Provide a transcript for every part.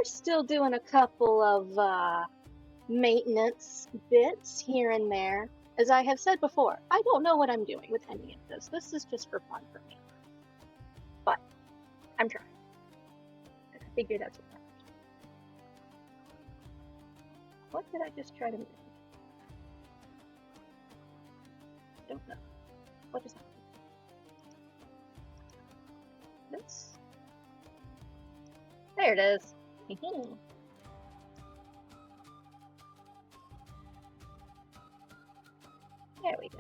are still doing a couple of maintenance bits here and there. As I have said before, I don't know what I'm doing with any of this. This is just for fun for me. But I'm trying. I figured that's what happened. What did I just try to make? I don't know. What just happened? This? There it is. There we go.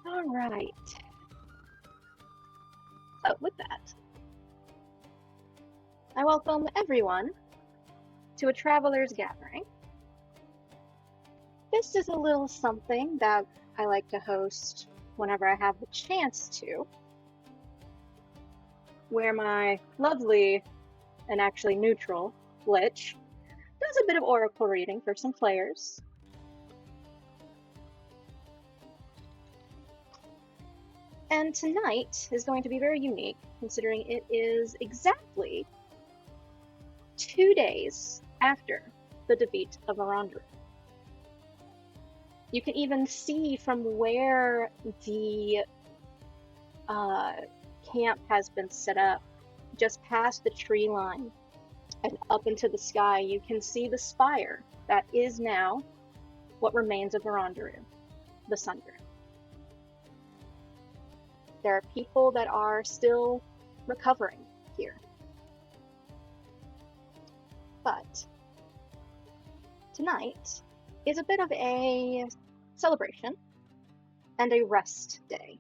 All right. So with that, I welcome everyone to a traveler's gathering. This is a little something that I like to host whenever I have the chance to, where my lovely and actually neutral Lich does a bit of oracle reading for some players. And tonight is going to be very unique, considering it is exactly 2 days after the defeat of Arondra. You can even see from where the camp has been set up, just past the tree line and up into the sky, you can see the spire that is now what remains of Arondra, the Sunder. There are people that are still recovering here. But tonight is a bit of a celebration and a rest day.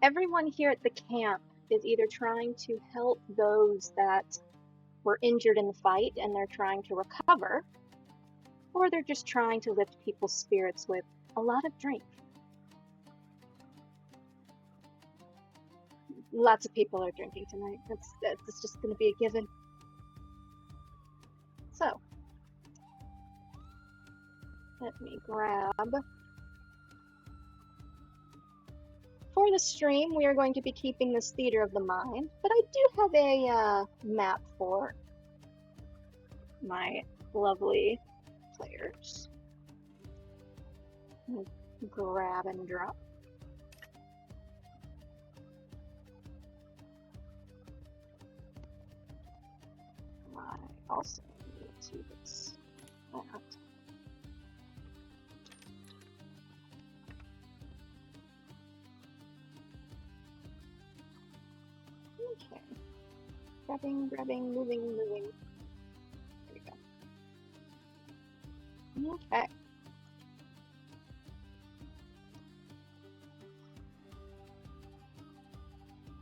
Everyone here at the camp is either trying to help those that were injured in the fight and they're trying to recover, or they're just trying to lift people's spirits with a lot of drink. Lots of people are drinking tonight. That's just going to be a given. So, let me grab. For the stream, we are going to be keeping this Theater of the Mind, but I do have a map for my lovely players. Grab and drop. I also need to do this. Okay. Grabbing, moving. There we go. Okay.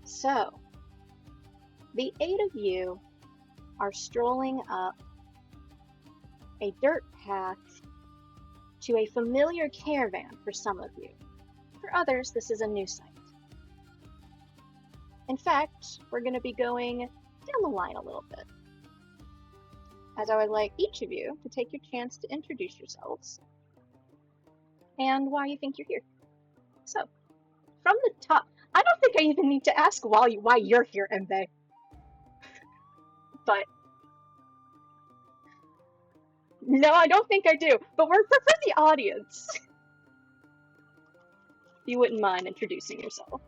So, the 8 of you are strolling up a dirt path to a familiar caravan for some of you. For others, this is a new sight. In fact, we're going to be going down the line a little bit, as I would like each of you to take your chance to introduce yourselves and why you think you're here. So, from the top, I don't think I even need to ask why you're here, Mbe. But no, I don't think I do. But we're for the audience. If you wouldn't mind introducing yourself.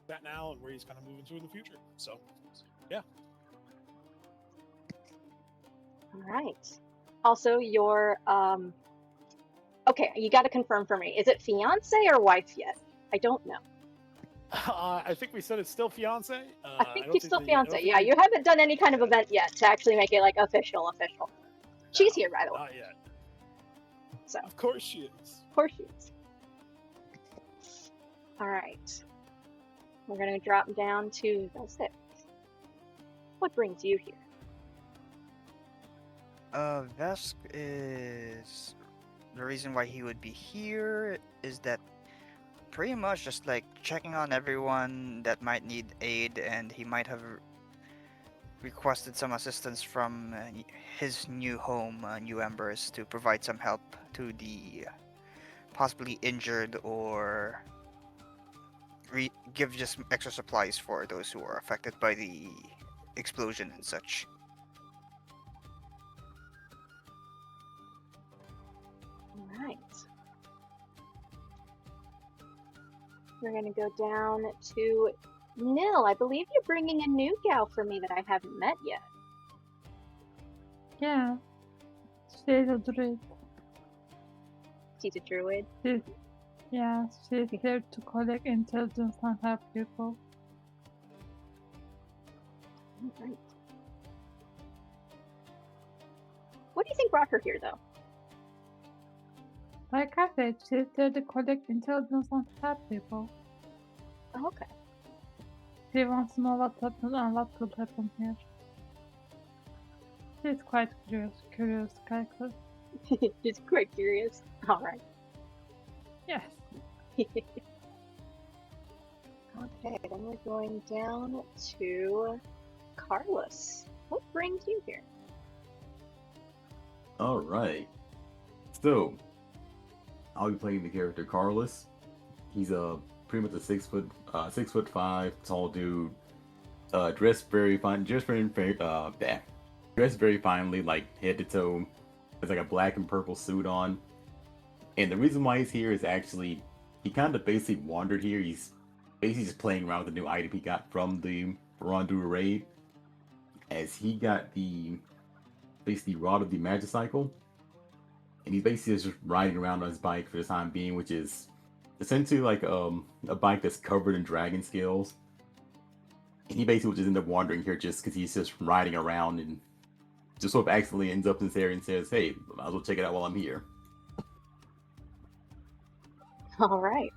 That now and where he's kind of moving to in the future. So, yeah. All right. Also, your okay, you got to confirm for me. Is it fiance or wife yet? I don't know. I think we said it's still fiance. I think she's still fiance. Yeah, you haven't done any kind of event yet to actually make it like official. She's here, by the way. Not yet. So. Of course she is. Of course she is. All right. We're gonna drop down to the 6. What brings you here? Vesk is... The reason why he would be here is that pretty much just like checking on everyone that might need aid, and he might have requested some assistance from his new home, New Embers, to provide some help to the possibly injured or give just extra supplies for those who are affected by the explosion and such. Alright. We're gonna go down to Nil. I believe you're bringing a new gal for me that I haven't met yet. Yeah. She's a druid. She's a druid. She's here to collect intelligence and help people. Alright. What do you think brought her here, though? Like I said, she's there to collect intelligence and help people. Oh, okay. She wants to know what happened and what could happen here. She's quite curious character. She's quite curious. Alright. Yes. Okay, then we're going down to Carlos. What brings you here? Alright. So, I'll be playing the character Carlos. He's pretty much a 6'5" tall dude. Dressed very finely, like head to toe. Has like a black and purple suit on. And the reason why he's here is actually he kind of basically wandered here. He's basically just playing around with the new item he got from the Rondu raid. As he got the rod of the Magicycle. And he's basically just riding around on his bike for the time being, which is essentially like a bike that's covered in dragon scales. And he basically will just end up wandering here just because he's just riding around and just sort of accidentally ends up in this area and says, hey, might as well check it out while I'm here. Alright.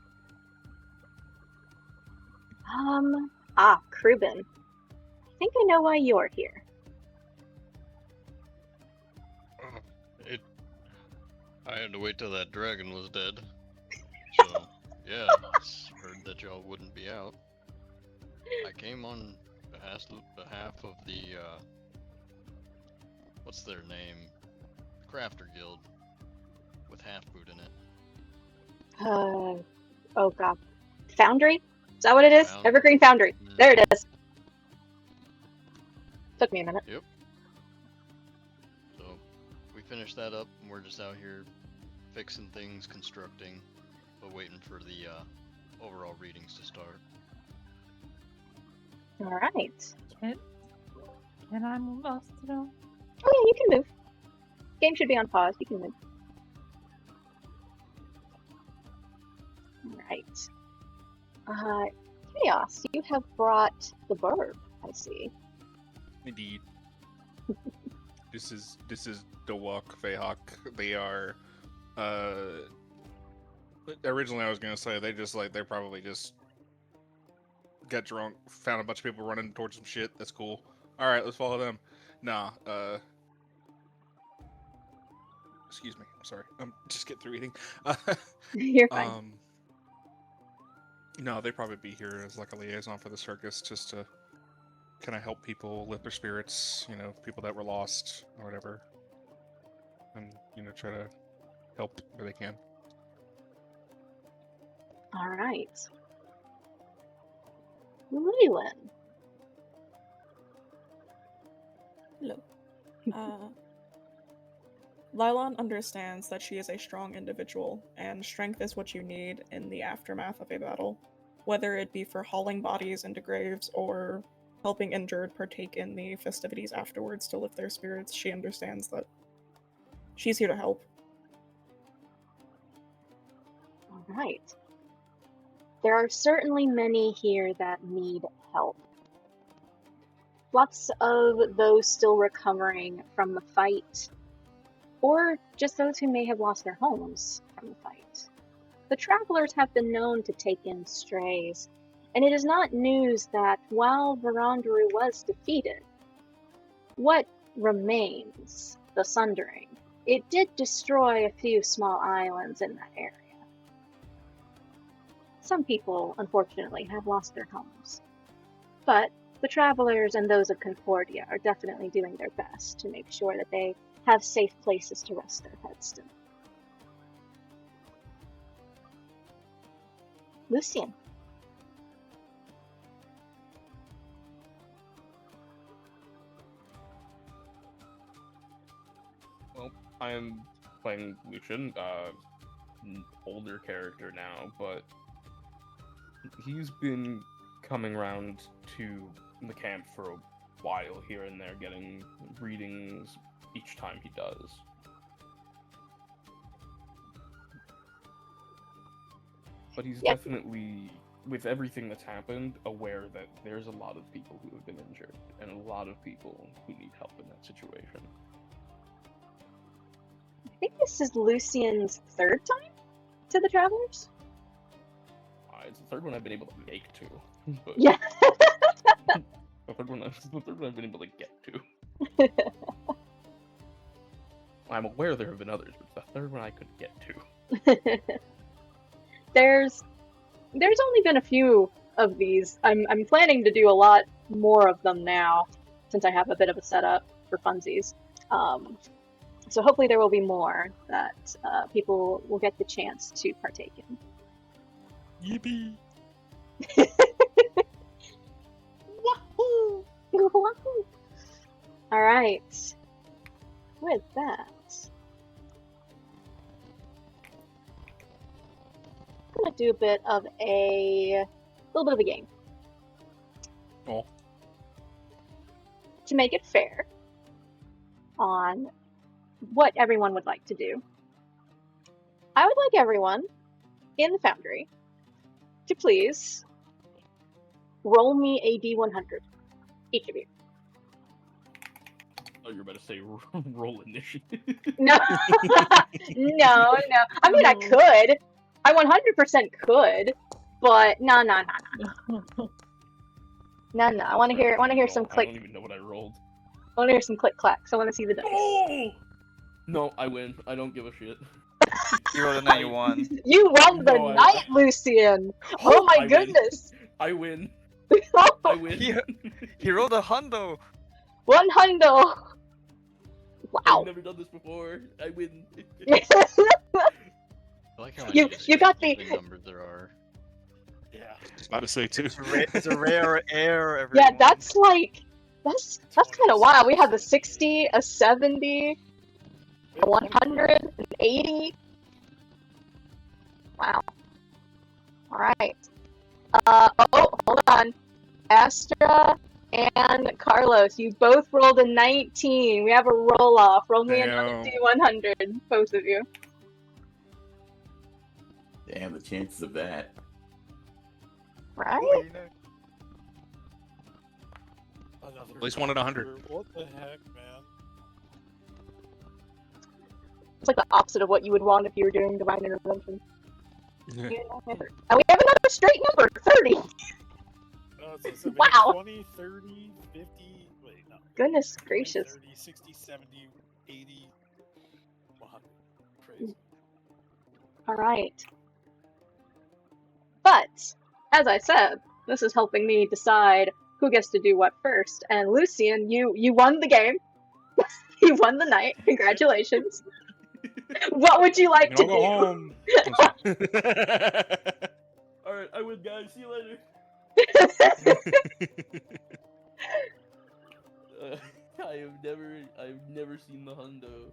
Krubin. I think I know why you're here. I had to wait till that dragon was dead. So, yeah, I heard that y'all wouldn't be out. I came on behalf of the, what's their name? Crafter Guild. With Half-Boot in it. Oh god. Foundry? Is that what it is? Foundry. Evergreen Foundry. There it is. Took me a minute. Yep. So, we finished that up, and we're just out here fixing things, constructing, but waiting for the overall readings to start. Alright. Can I move us now? Oh yeah, you can move. Game should be on pause. You can move. Alright. Chaos, you have brought the verb, I see. Indeed. This is Dewok Vehawk. They are originally I was gonna say they probably just got drunk, found a bunch of people running towards some shit. That's cool. Alright, let's follow them. Nah, excuse me, I'm sorry. I'm just getting through eating. You're fine. No, they'd probably be here as like a liaison for the circus, just to kind of help people lift their spirits, people that were lost or whatever. And, try to help where they can. Alright. Leland. Hello. Lylon understands that she is a strong individual, and strength is what you need in the aftermath of a battle. Whether it be for hauling bodies into graves or helping injured partake in the festivities afterwards to lift their spirits, she understands that she's here to help. Alright. There are certainly many here that need help. Lots of those still recovering from the fight, or just those who may have lost their homes from the fight. The travelers have been known to take in strays, and it is not news that while Varandaru was defeated, what remains, the Sundering, it did destroy a few small islands in that area. Some people, unfortunately, have lost their homes, but the travelers and those of Concordia are definitely doing their best to make sure that they have safe places to rest their heads still. Lucian. Well, I'm playing Lucian, an older character now, but he's been coming around to the camp for a while here and there, getting readings each time he does. But he's Yep. definitely, with everything that's happened, aware that there's a lot of people who have been injured, and a lot of people who need help in that situation. I think this is Lucian's third time to the Travelers? It's the third one I've been able to make to. But Yeah. the third one I've been able to get to. I'm aware there have been others, but it's the third one I could get to. There's only been a few of these. I'm planning to do a lot more of them now, since I have a bit of a setup for funsies. So hopefully there will be more that people will get the chance to partake in. Yippee! Wahoo! Wahoo! All right. With that, I'm gonna do a little bit of a game. Oh. To make it fair on what everyone would like to do, I would like everyone in the Foundry to please roll me a D100, each of you. Oh, you're about to say roll initiative. No, no. I mean, I could. I 100% could, but no. No. I want to hear some click. I don't even know what I rolled. I want to hear some click clacks. I want to see the dice. Oh! No, I win. I don't give a shit. You rolled a 91. You won the No, I- night, Lucian. Oh my I win. goodness. I win. I win. He rolled a hundo. 100. Wow. I've never done this before. I win. I like how You got the- numbers there are. Yeah. I was about to say too. It's a rare air. Yeah, Everyone. that's kind of wild. We have a 60, a 70, a 100, an 80. Wow. All right. Hold on. Astra and Carlos, you both rolled a 19. We have a roll off. Roll me another Damn. D100, both of you. Damn, the chances of that. Right? Another At least one in 100. What the heck, man? It's like the opposite of what you would want if you were doing divine intervention. Yeah. And we have another straight number, 30. So we Wow. have 20, 30, 50, wait, no. Goodness 20, gracious. 30, 60, 70, 80, 100. Crazy. All right. But, as I said, this is helping me decide who gets to do what first. And Lucian, you won the game. You won the night. Congratulations. What would you like to I'll go do? home. Alright, I win, guys. See you later. I've never seen the hundo.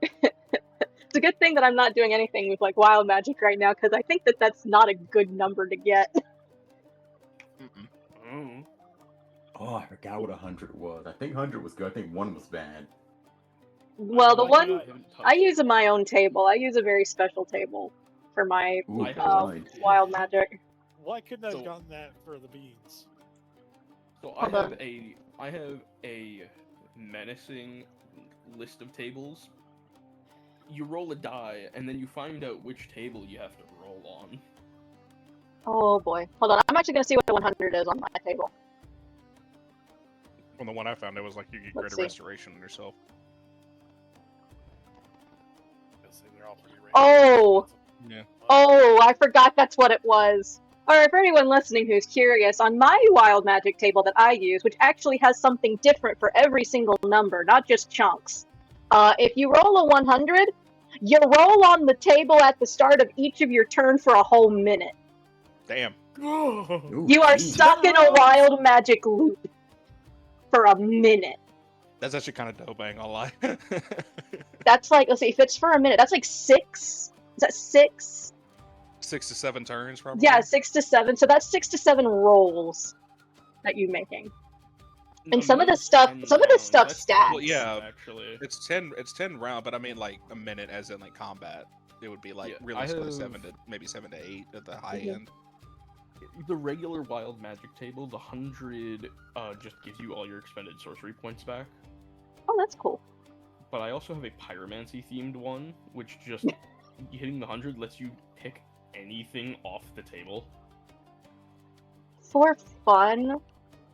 It's a good thing that I'm not doing anything with like wild magic right now, because I think that that's not a good number to get. Mm. Oh, I forgot what 100 was. I think 100 was good. I think 1 was bad. Well, the I one haven't touched I use my own table. I use a very special table for my Ooh, I have uh, fine. wild magic. Why couldn't I have So- gotten that for the beans? So Hold on. I have a menacing list of tables. You roll a die, and then you find out which table you have to roll on. Oh boy. Hold on. I'm actually gonna see what the 100 is on my table. Well, the one I found, it was like you get Let's greater see. restoration on yourself. Because they're all pretty random. Oh! Yeah. Oh, I forgot that's what it was. Alright, for anyone listening who's curious, on my wild magic table that I use, which actually has something different for every single number, not just chunks, if you roll a 100, you roll on the table at the start of each of your turn for a whole minute. Damn. Ooh, You are geez. stuck in a wild magic loop for a minute. That's actually kind of dope, I ain't gonna lie. That's like, let's see, if it's for a minute, that's like 6? Is that 6? 6 to 7 turns, probably. Yeah, 6 to 7. So that's 6 to 7 rolls that you're making. And some of this stuff stacks. Well, yeah, actually. It's 10 round, but I mean like a minute as in like combat. It would be like Yeah, really I split have- 7 to maybe 7 to 8 at the high Mhm. end. The regular wild magic table, the 100 just gives you all your expended sorcery points back. Oh, that's cool. But I also have a pyromancy themed one, which just hitting the 100 lets you pick anything off the table. For fun,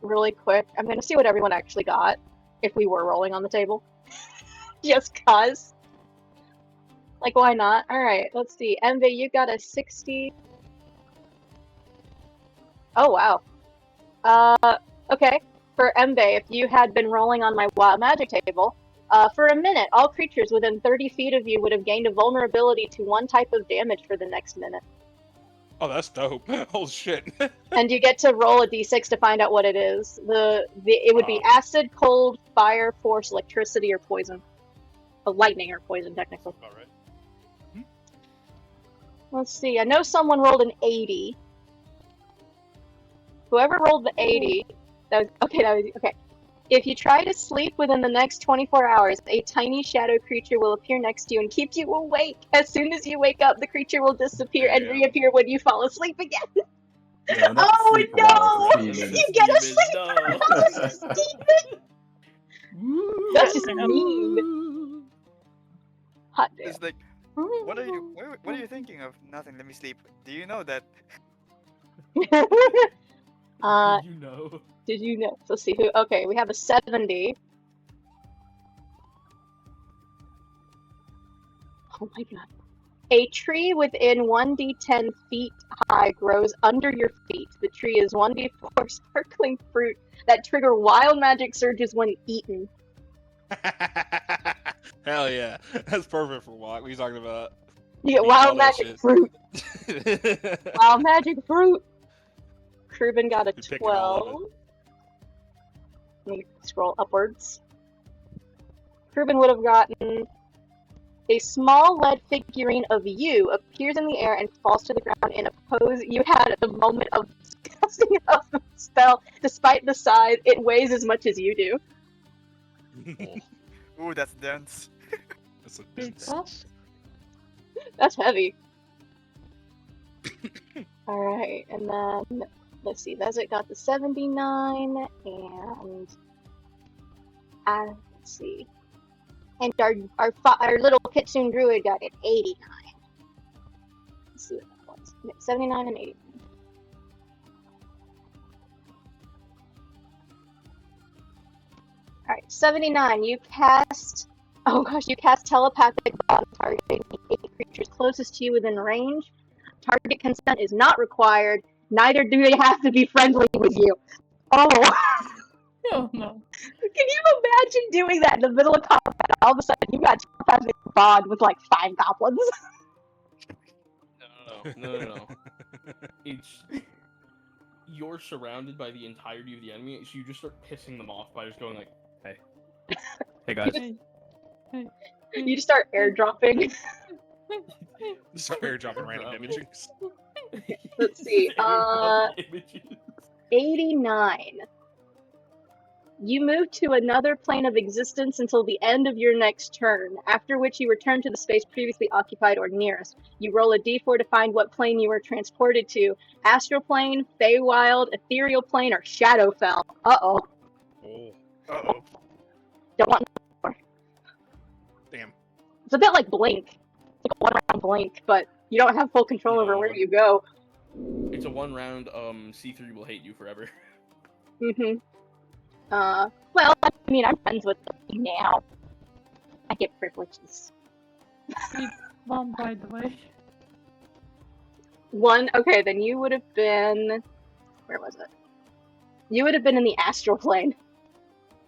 really quick, I'm gonna see what everyone actually got if we were rolling on the table. Just cuz. Like, why not? Alright, let's see. Envy, you got a 60. Oh, wow. Okay. For Embe, if you had been rolling on my wild magic table, for a minute, all creatures within 30 feet of you would have gained a vulnerability to one type of damage for the next minute. Oh, that's dope. Oh shit. And you get to roll a d6 to find out what it is. It would be acid, cold, fire, force, electricity, or poison. Lightning or poison, technically. About right. Let's see. I know someone rolled an 80. Whoever rolled the 80, that was okay. If you try to sleep within the next 24 hours, a tiny shadow creature will appear next to you and keep you awake. As soon as you wake up, the creature will disappear and Damn. reappear when you fall asleep again. Yeah, not Oh sleep paralysis, no! Steven. You get a Steven, sleep no. paralysis, Steven! That's just mean. Hot damn. It's like, what are you thinking of? Nothing. Let me sleep. Do you know that? Did you know? Did you know? So let's see who. Okay, we have a 70. Oh my god. A tree within 1d10 feet high grows under your feet. The tree is 1d4 sparkling fruit that trigger wild magic surges when eaten. Hell yeah. That's perfect for what are you talking about? You get Eat wild all that magic shit. fruit. Wild magic fruit. Kruben got a You're picking all of 12. Let me scroll upwards. Kruben would have gotten a small lead figurine of you appears in the air and falls to the ground in a pose you had at the moment of casting of the spell. Despite the size, it weighs as much as you do. Ooh, that's dense. That's a Pizza? That's heavy. Alright, and then let's see, Vezit got the 79, and let's see. And our little Kitsune Druid got an 89. Let's see what that was. 79 and 89. Alright, 79, you cast telepathic bond targeting the 8 creatures closest to you within range. Target consent is not required, neither do they have to be friendly with you. Oh! Oh no. Can you imagine doing that in the middle of combat? All of a sudden, you got telepathic bond with like 5 goblins. No. It's you're surrounded by the entirety of the enemy, so you just start pissing them off by just going like, "Hey, hey guys." You just start airdropping. Start airdropping random images. Let's see. Images. 89. You move to another plane of existence until the end of your next turn, after which you return to the space previously occupied or nearest. You roll a d4 to find what plane you were transported to. Astral plane, Feywild, ethereal plane, or Shadowfell. Uh-oh. Oh, Uh-oh. Don't want more. damn. It's a bit like Blink. It's like a one-round Blink, but you don't have full control over where No. you go. It's a one round. C3 will hate you forever. Mm-hmm. Well, I mean, I'm friends with them now. I get privileges. One, by the way. One, okay, then you would have been... Where was it? You would have been in the astral plane.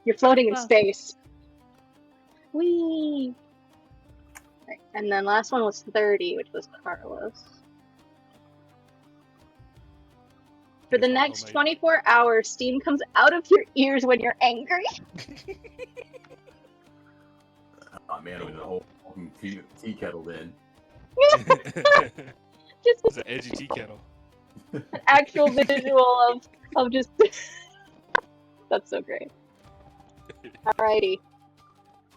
You're floating in Ah. space. Whee! Right, and then last one was 30, which was Carlos. For the Guess I'll go, next mate. 24 hours, steam comes out of your ears when you're angry. Oh man, with the whole fucking tea kettle then. Just It's an edgy tea kettle. an actual visual of just... That's so great. Alrighty.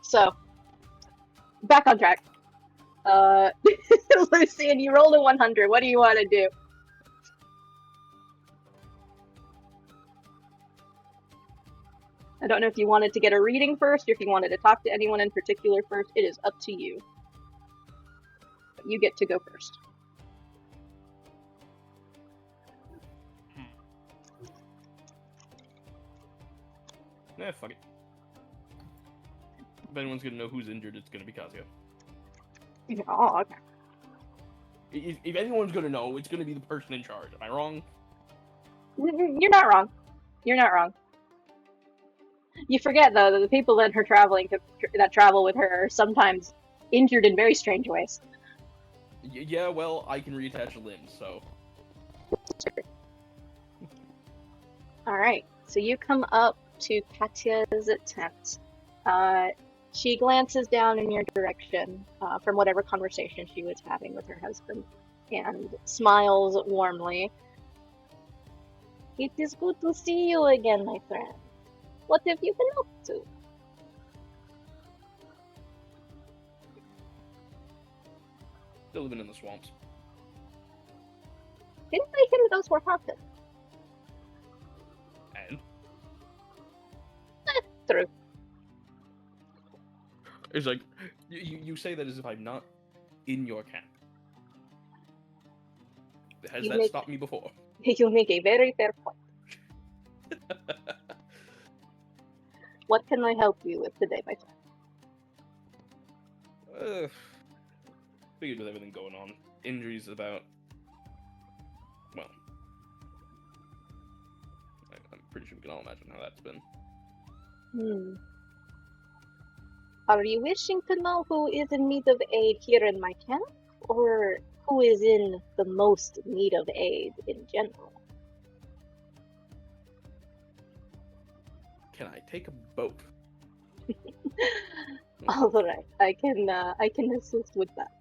So, back on track. Lucian, you rolled a 100. What do you want to do? I don't know if you wanted to get a reading first or if you wanted to talk to anyone in particular first. It is up to you. But you get to go first. Nah, fuck it. If anyone's gonna know who's injured, it's gonna be Kazuya. Oh, okay. If anyone's gonna know, it's gonna be the person in charge. Am I wrong? You're not wrong. You're not wrong. You forget, though, that the people that are traveling that travel with her are sometimes injured in very strange ways. Yeah, well, I can reattach a limb, so. Alright, so you come up to Katya's tent. She glances down in your direction from whatever conversation she was having with her husband and smiles warmly. It is good to see you again, my friend. What have you been up to? Still living in the swamps. Didn't I hear those were haunted? And? True. It's like, you say that as if I'm not in your camp. Has You that make- stopped me before? You make a very fair point. What can I help you with today, my friend? Figured with everything going on, injuries about. Well, I'm pretty sure we can all imagine how that's been. Are you wishing to know who is in need of aid here in my camp, or who is in the most need of aid in general? Can I take a boat? All right, I can assist with that.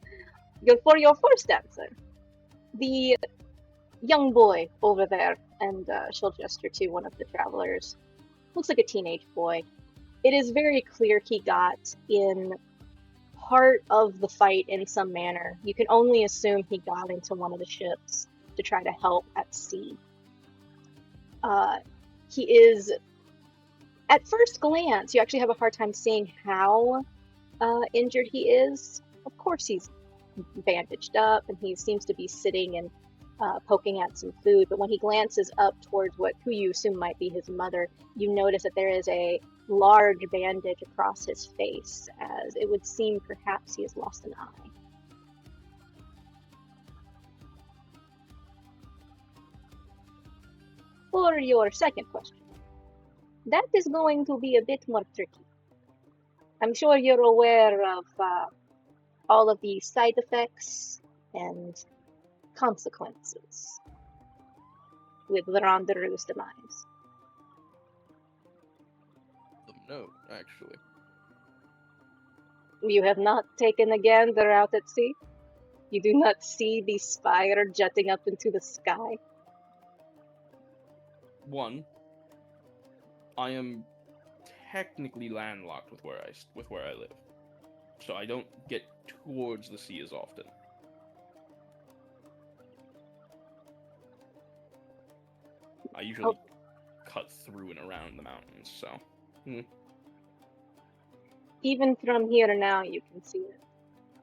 For your first answer, the young boy over there, and she'll gesture to one of the travelers, looks like a teenage boy. It is very clear he got in part of the fight in some manner. You can only assume he got into one of the ships to try to help at sea. He is, at first glance, you actually have a hard time seeing how injured he is. Of course he's bandaged up and he seems to be sitting and poking at some food, but when he glances up towards who you assume might be his mother, you notice that there is a large bandage across his face, as it would seem perhaps he has lost an eye. For your second question, that is going to be a bit more tricky. I'm sure you're aware of all of the side effects and consequences with Ronderou's demise. No, actually. You have not taken a gander out at sea? You do not see the spire jutting up into the sky? One, I am technically landlocked with where I live, so I don't get towards the sea as often. I usually cut through and around the mountains, so. Even from here now, you can see it.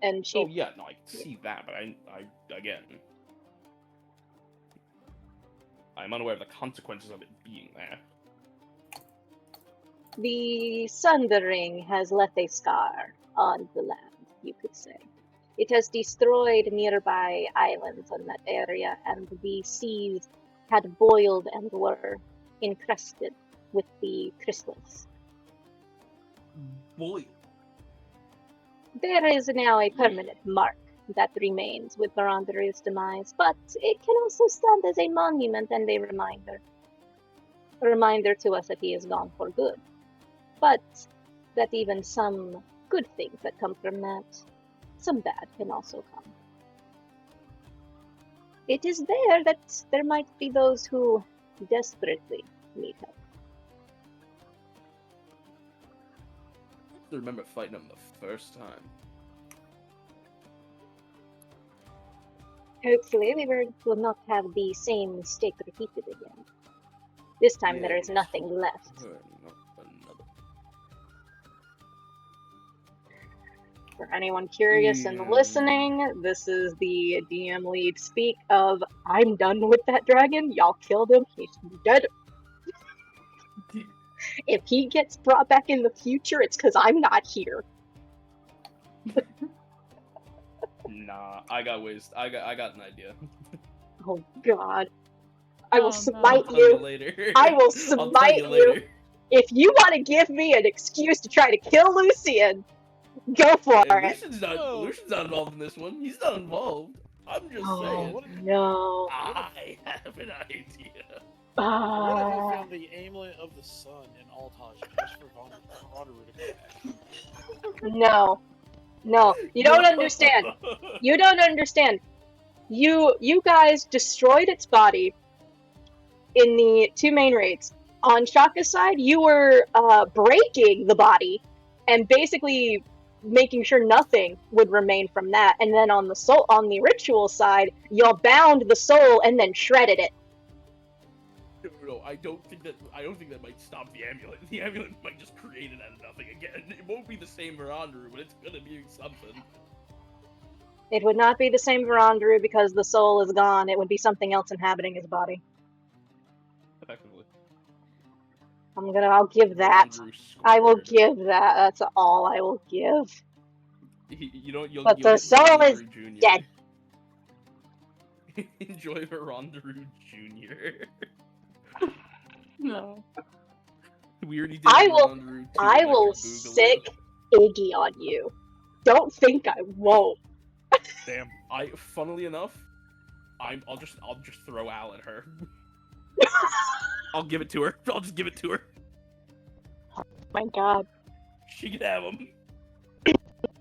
And she. Oh yeah, no, I can see that, but I again, I'm unaware of the consequences of it being there. The Sundering has left a scar on the land, you could say. It has destroyed nearby islands on that area, and the seas had boiled and were encrusted with the crystals. Boy, There is now a permanent mark that remains with Barandaru's demise, but it can also stand as a monument and a reminder. A reminder to us that he is gone for good. But that even some good things that come from that, some bad can also come. It is there that there might be those who desperately need help. I remember fighting him the first time. Hopefully we will not have the same mistake repeated again. This time Yeah, there is we nothing saw left. her, not another. For anyone curious and listening, this is the DM lead speak of, I'm done with that dragon, y'all killed him, he's dead. If he gets brought back in the future, it's because I'm not here. Nah, I got ways. I got an idea. Oh god. I will Oh, no. smite I'll tell you you. later. I will I'll tell smite you you. later. If you want to give me an excuse to try to kill Lucian, go for And it. Lucian's not involved in this one. He's not involved. I'm just saying. Oh no. I have an idea. What if we Ah. found the amulet of the sun in Altaj just for Ronderu to come back? No. No. You don't understand. You don't understand. You guys destroyed its body in the two main raids. On Shaka's side, you were breaking the body and basically making sure nothing would remain from that. And then on the ritual side, y'all bound the soul and then shredded it. No, I don't think that might stop the amulet. The amulet might just create it out of nothing again. It won't be the same Ronderu, but it's gonna be something. It would not be the same Varandaru because the soul is gone. It would be something else inhabiting his body. Effectively. I'll give that. Ronderu I will squared. give that. That's all I will give. You'll But you'll the get soul is Ronderu Jr. dead. Enjoy the Ronderu Jr. No. We already did I will- Ronderu 2 I will Electric Boogaloo. sick Iggy on you. Don't think I won't. Damn. Funnily enough, I'll just throw Al at her. I'll give it to her. I'll just give it to her. My god. She can have him.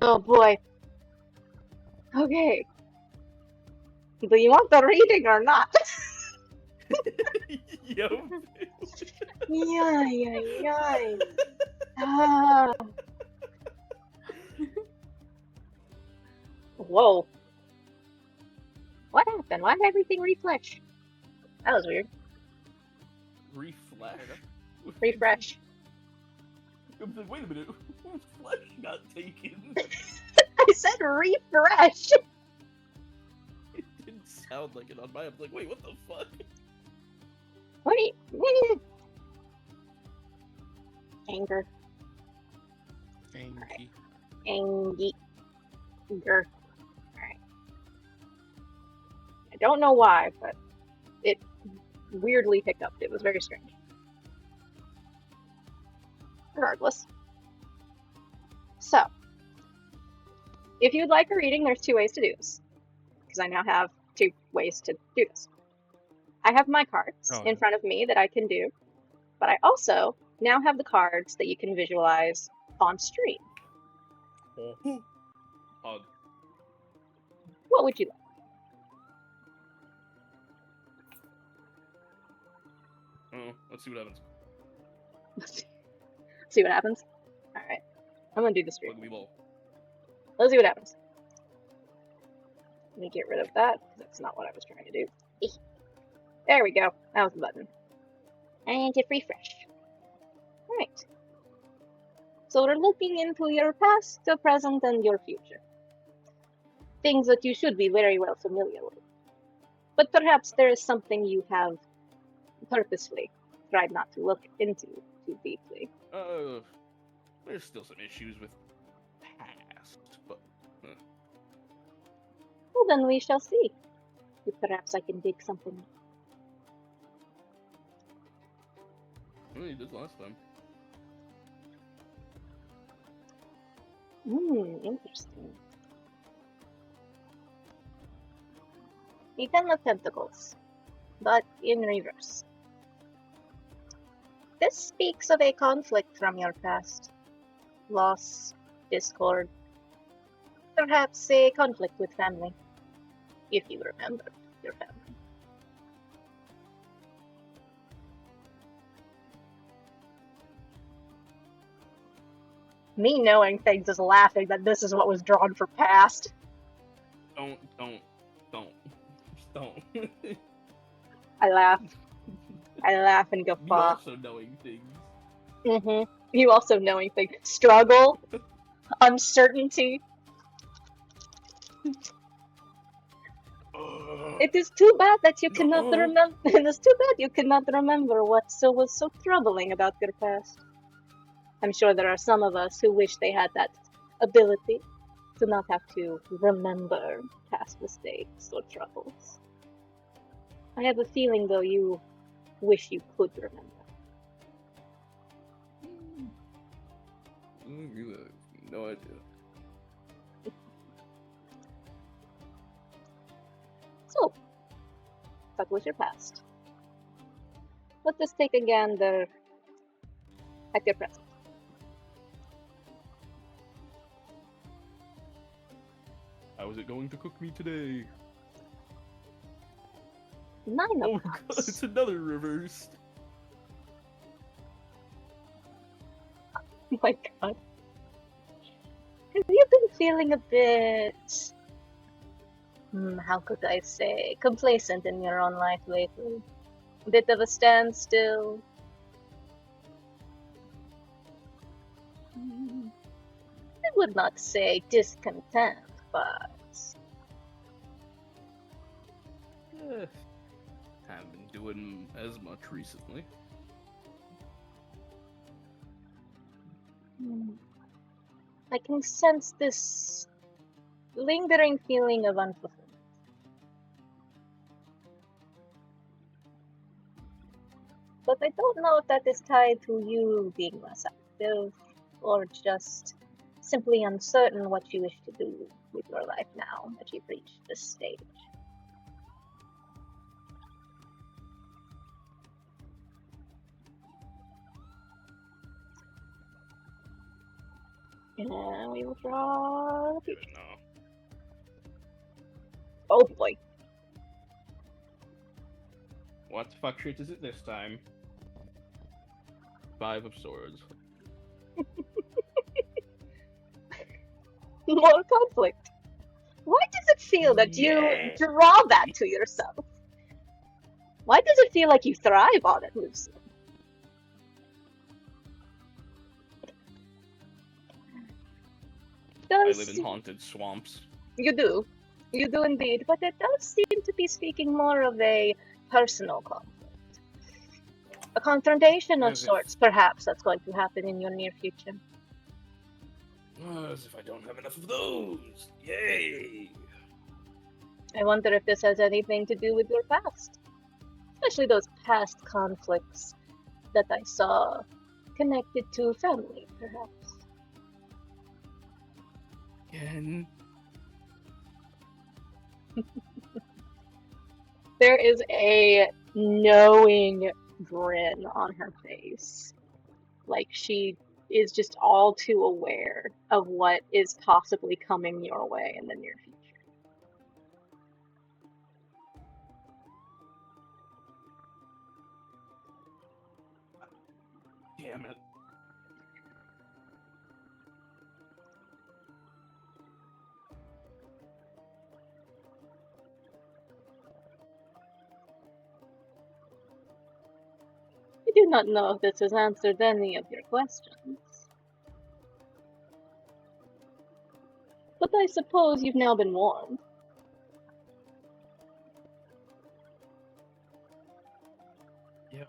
Oh boy. Okay. Do you want the reading or not? Yo. Yay. Ah. Whoa. What happened? Why did everything refresh? That was weird. Refresh. I'm like, wait a minute. Whose flesh got taken? I said refresh! It didn't sound like it on my. I'm like, wait, what the fuck? Wait. Anger. Angie. Anger. Alright. I don't know why, but it weirdly hiccuped. It was very strange. Regardless. So, if you'd like a reading, there's two ways to do this. Because I now have two ways to do this. I have my cards Oh, in yeah. front of me that I can do, but I also now have the cards that you can visualize on stream. What would you like? Let's see what happens. See what happens. All right, I'm gonna do the stream. But we will. Let's see what happens. Let me get rid of that because that's not what I was trying to do. There we go. That was the button. And hit refresh. All right. So we're looking into your past, your present, and your future. Things that you should be very well familiar with. But perhaps there is something you have purposely tried not to look into too deeply. There's still some issues with past, but Well, then we shall see. If perhaps I can dig something up. well, you did last time. Interesting. The Ten of Pentacles, but in reverse. This speaks of a conflict from your past. Loss, discord, perhaps a conflict with family, if you remember your family. Me knowing things is laughing that this is what was drawn for past. Don't. I laugh. I laugh and go, Me fuck. also knowing things. You also knowing things. Struggle, uncertainty. It is too bad that you cannot remember. It is too bad you cannot remember what was so troubling about your past. I'm sure there are some of us who wish they had that ability to not have to remember past mistakes or troubles. I have a feeling, though, you wish you could remember. No idea. So, that was your past. Let us take a gander at your present. How is it going to cook me today? 9 of Oh god, Cups. it's another reversed. Oh my god. Have you been feeling a bit, how could I say, complacent in your own life lately? A bit of a standstill? I would not say discontent, but... Haven't been doing as much recently. I can sense this lingering feeling of unfulfillment. But I don't know if that is tied to you being less active, or just simply uncertain what you wish to do with your life now that you've reached this stage. And we will draw the future. No. Oh boy. What the fuck shit is it this time? 5 of Swords. More conflict. Why does it feel that you draw that to yourself? Why does it feel like you thrive on it, Lucy? I live in haunted swamps. You do. You do indeed, but it does seem to be speaking more of a personal conflict. A confrontation of As if- sorts, perhaps, that's going to happen in your near future. As if I don't have enough of those. Yay! I wonder if this has anything to do with your past. Especially those past conflicts that I saw connected to family, perhaps. Again. There is a knowing grin on her face. Like she is just all too aware of what is possibly coming your way in the near future. Damn it. do not know if this has answered any of your questions. But I suppose you've now been warned. Yeah.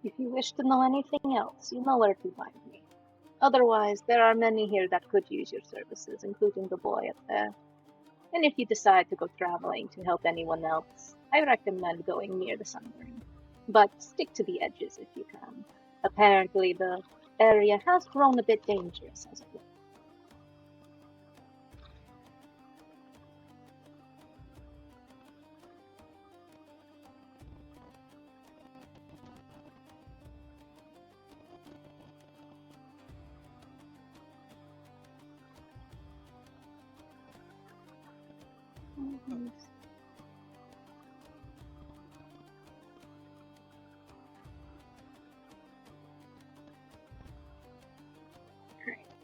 If you wish to know anything else, you know where to find me. Otherwise, there are many here that could use your services, including the boy up there. And if you decide to go traveling to help anyone else, I recommend going near the sunburn. But stick to the edges if you can. Apparently, the area has grown a bit dangerous as of late.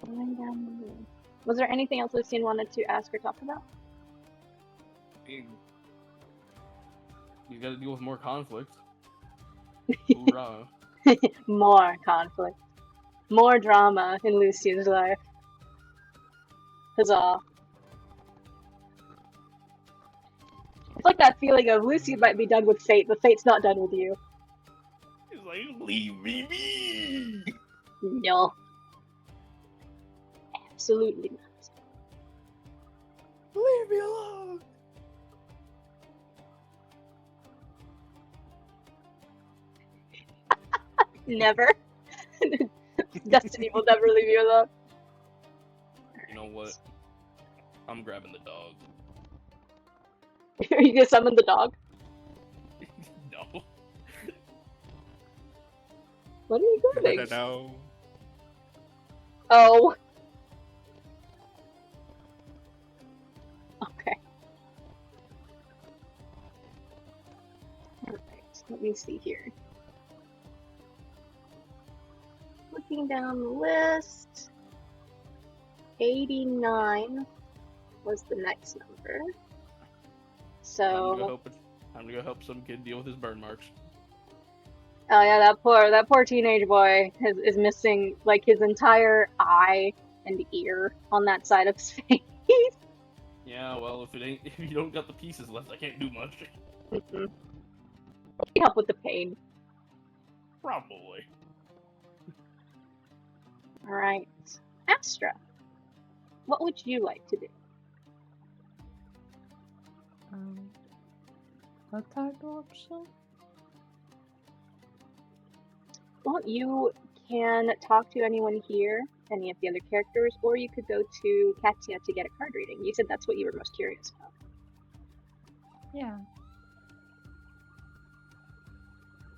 Going down the road. Was there anything else Lucian wanted to ask or talk about? You gotta deal with more conflict. Hoorah. More conflict. More drama in Lucian's life. Huzzah. It's like that feeling of Lucian might be done with fate, but fate's not done with you. He's like, leave me be! No. Absolutely not. Leave me alone! Never. Destiny will never leave you alone. You know what? I'm grabbing the dog. Are you gonna summon the dog? No. What are you grabbing? No. Oh. Okay. Alright, let me see here. Looking down the list, 89 was the next number. So, Time to go help some kid deal with his burn marks. oh yeah, that poor teenage boy is missing like his entire eye and ear on that side of his face. Yeah, well, if you don't got the pieces left, I can't do much. Mm-mm. Help with the pain. Probably. All right, Astra, what would you like to do? A third option? Well, you can talk to anyone here, any of the other characters, or you could go to Katya to get a card reading. You said that's what you were most curious about. Yeah.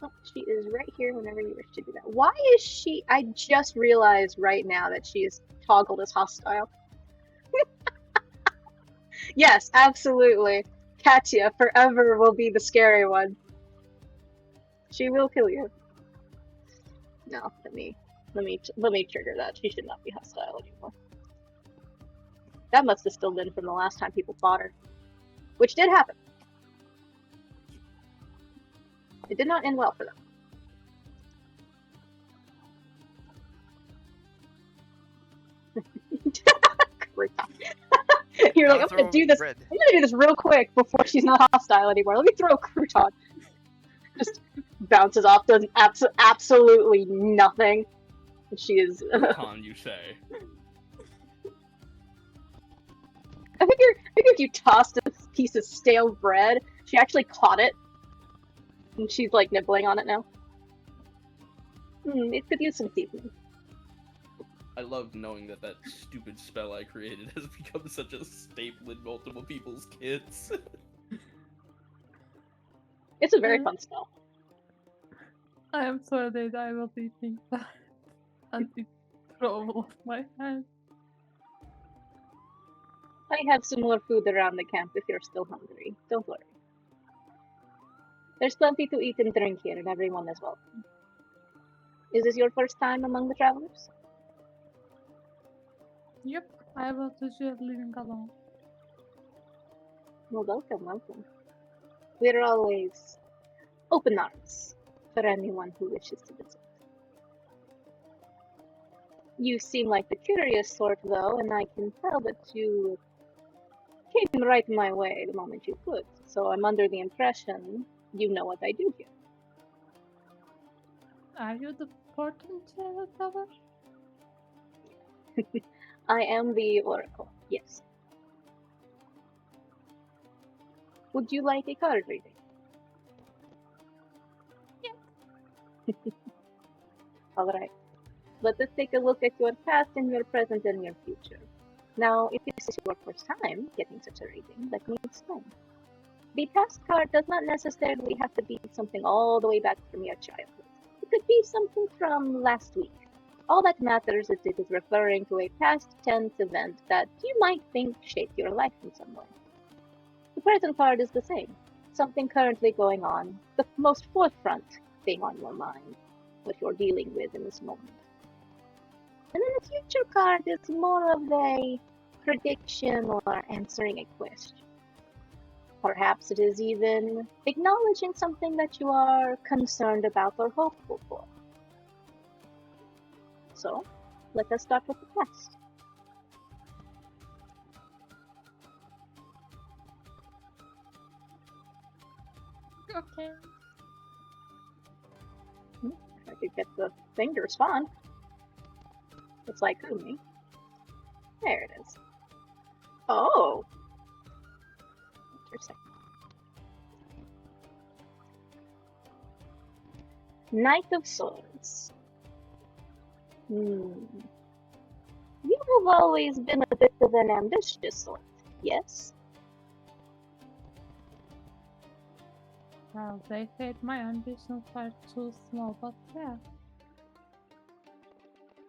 Oh, she is right here whenever you wish to do that. Why is she... I just realized right now that she is toggled as hostile. Yes, absolutely. Katya forever will be the scary one. She will kill you. No, let me trigger that. She should not be hostile anymore. That must have still been from the last time people fought her. Which did happen. It did not end well for them. You're like, I'm gonna do this. Bread. I'm gonna do this real quick before she's not hostile anymore. Let me throw a crouton. Just bounces off, does absolutely nothing. She is. Con, you say. I figure if you tossed a piece of stale bread, she actually caught it, and she's like nibbling on it now. It could use some seasoning. I love knowing that stupid spell I created has become such a staple in multiple people's kits. It's a very fun spell. I am sorry that I will be eating that and it roll off my hand. I have some more food around the camp if you're still hungry. Don't worry. There's plenty to eat and drink here, and everyone is welcome. Is this your first time among the travelers? Yep, I was just living alone. Well, welcome, welcome. We're always open arms for anyone who wishes to visit. You seem like the curious sort, though, and I can tell that you came right my way the moment you could. So I'm under the impression you know what I do here. Are you the fortune teller? I am the Oracle, yes. Would you like a card reading? Alright. Let us take a look at your past and your present and your future. Now, if this is your first time getting such a reading, let me explain. The past card does not necessarily have to be something all the way back from your childhood. It could be something from last week. All that matters is it is referring to a past tense event that you might think shaped your life in some way. The present card is the same. Something currently going on, the most forefront thing on your mind, what you're dealing with in this moment. And then the future card is more of a prediction or answering a question. Perhaps it is even acknowledging something that you are concerned about or hopeful for. So, let us start with the past. Okay. I could get the thing to respond. It's like, who, me? There it is. Oh! Interesting. Knight of Swords. You have always been a bit of an ambitious sort, yes? Well, they said my ambitions are too small, but yeah.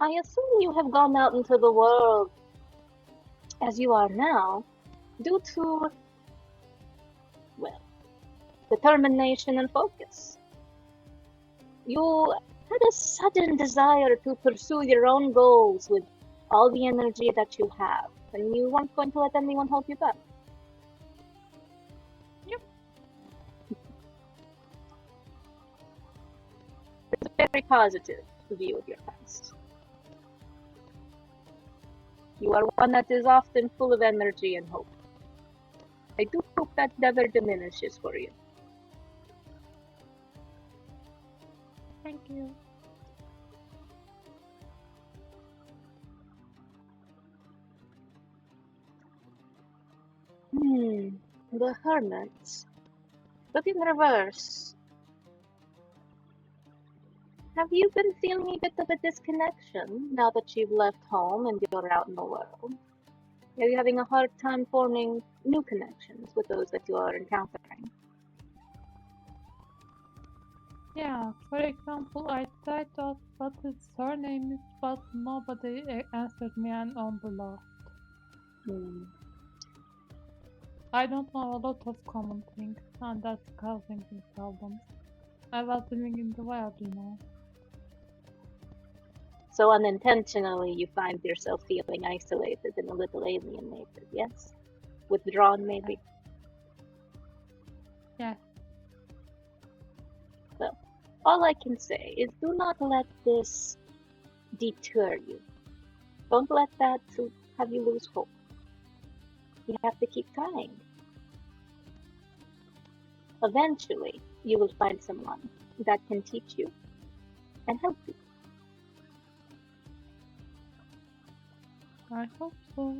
I assume you have gone out into the world as you are now due to, well, determination and focus. You had a sudden desire to pursue your own goals with all the energy that you have, and you weren't going to let anyone hold you back. Yep. It's a very positive view of your past. You are one that is often full of energy and hope. I do hope that never diminishes for you. Thank you. The Hermit. But in reverse. Have you been feeling a bit of a disconnection now that you've left home and you're out in the world? Are you having a hard time forming new connections with those that you are encountering? Yeah, for example, I tried out what his surname is, but nobody answered me and on the law. I don't know a lot of common things, and that's causing me problems. I was living in the wild, you know. So unintentionally you find yourself feeling isolated and a little alienated, yes? Withdrawn, maybe? Yeah. Well, all I can say is do not let this deter you. Don't let that have you lose hope. You have to keep trying. Eventually, you will find someone that can teach you and help you. I hope so.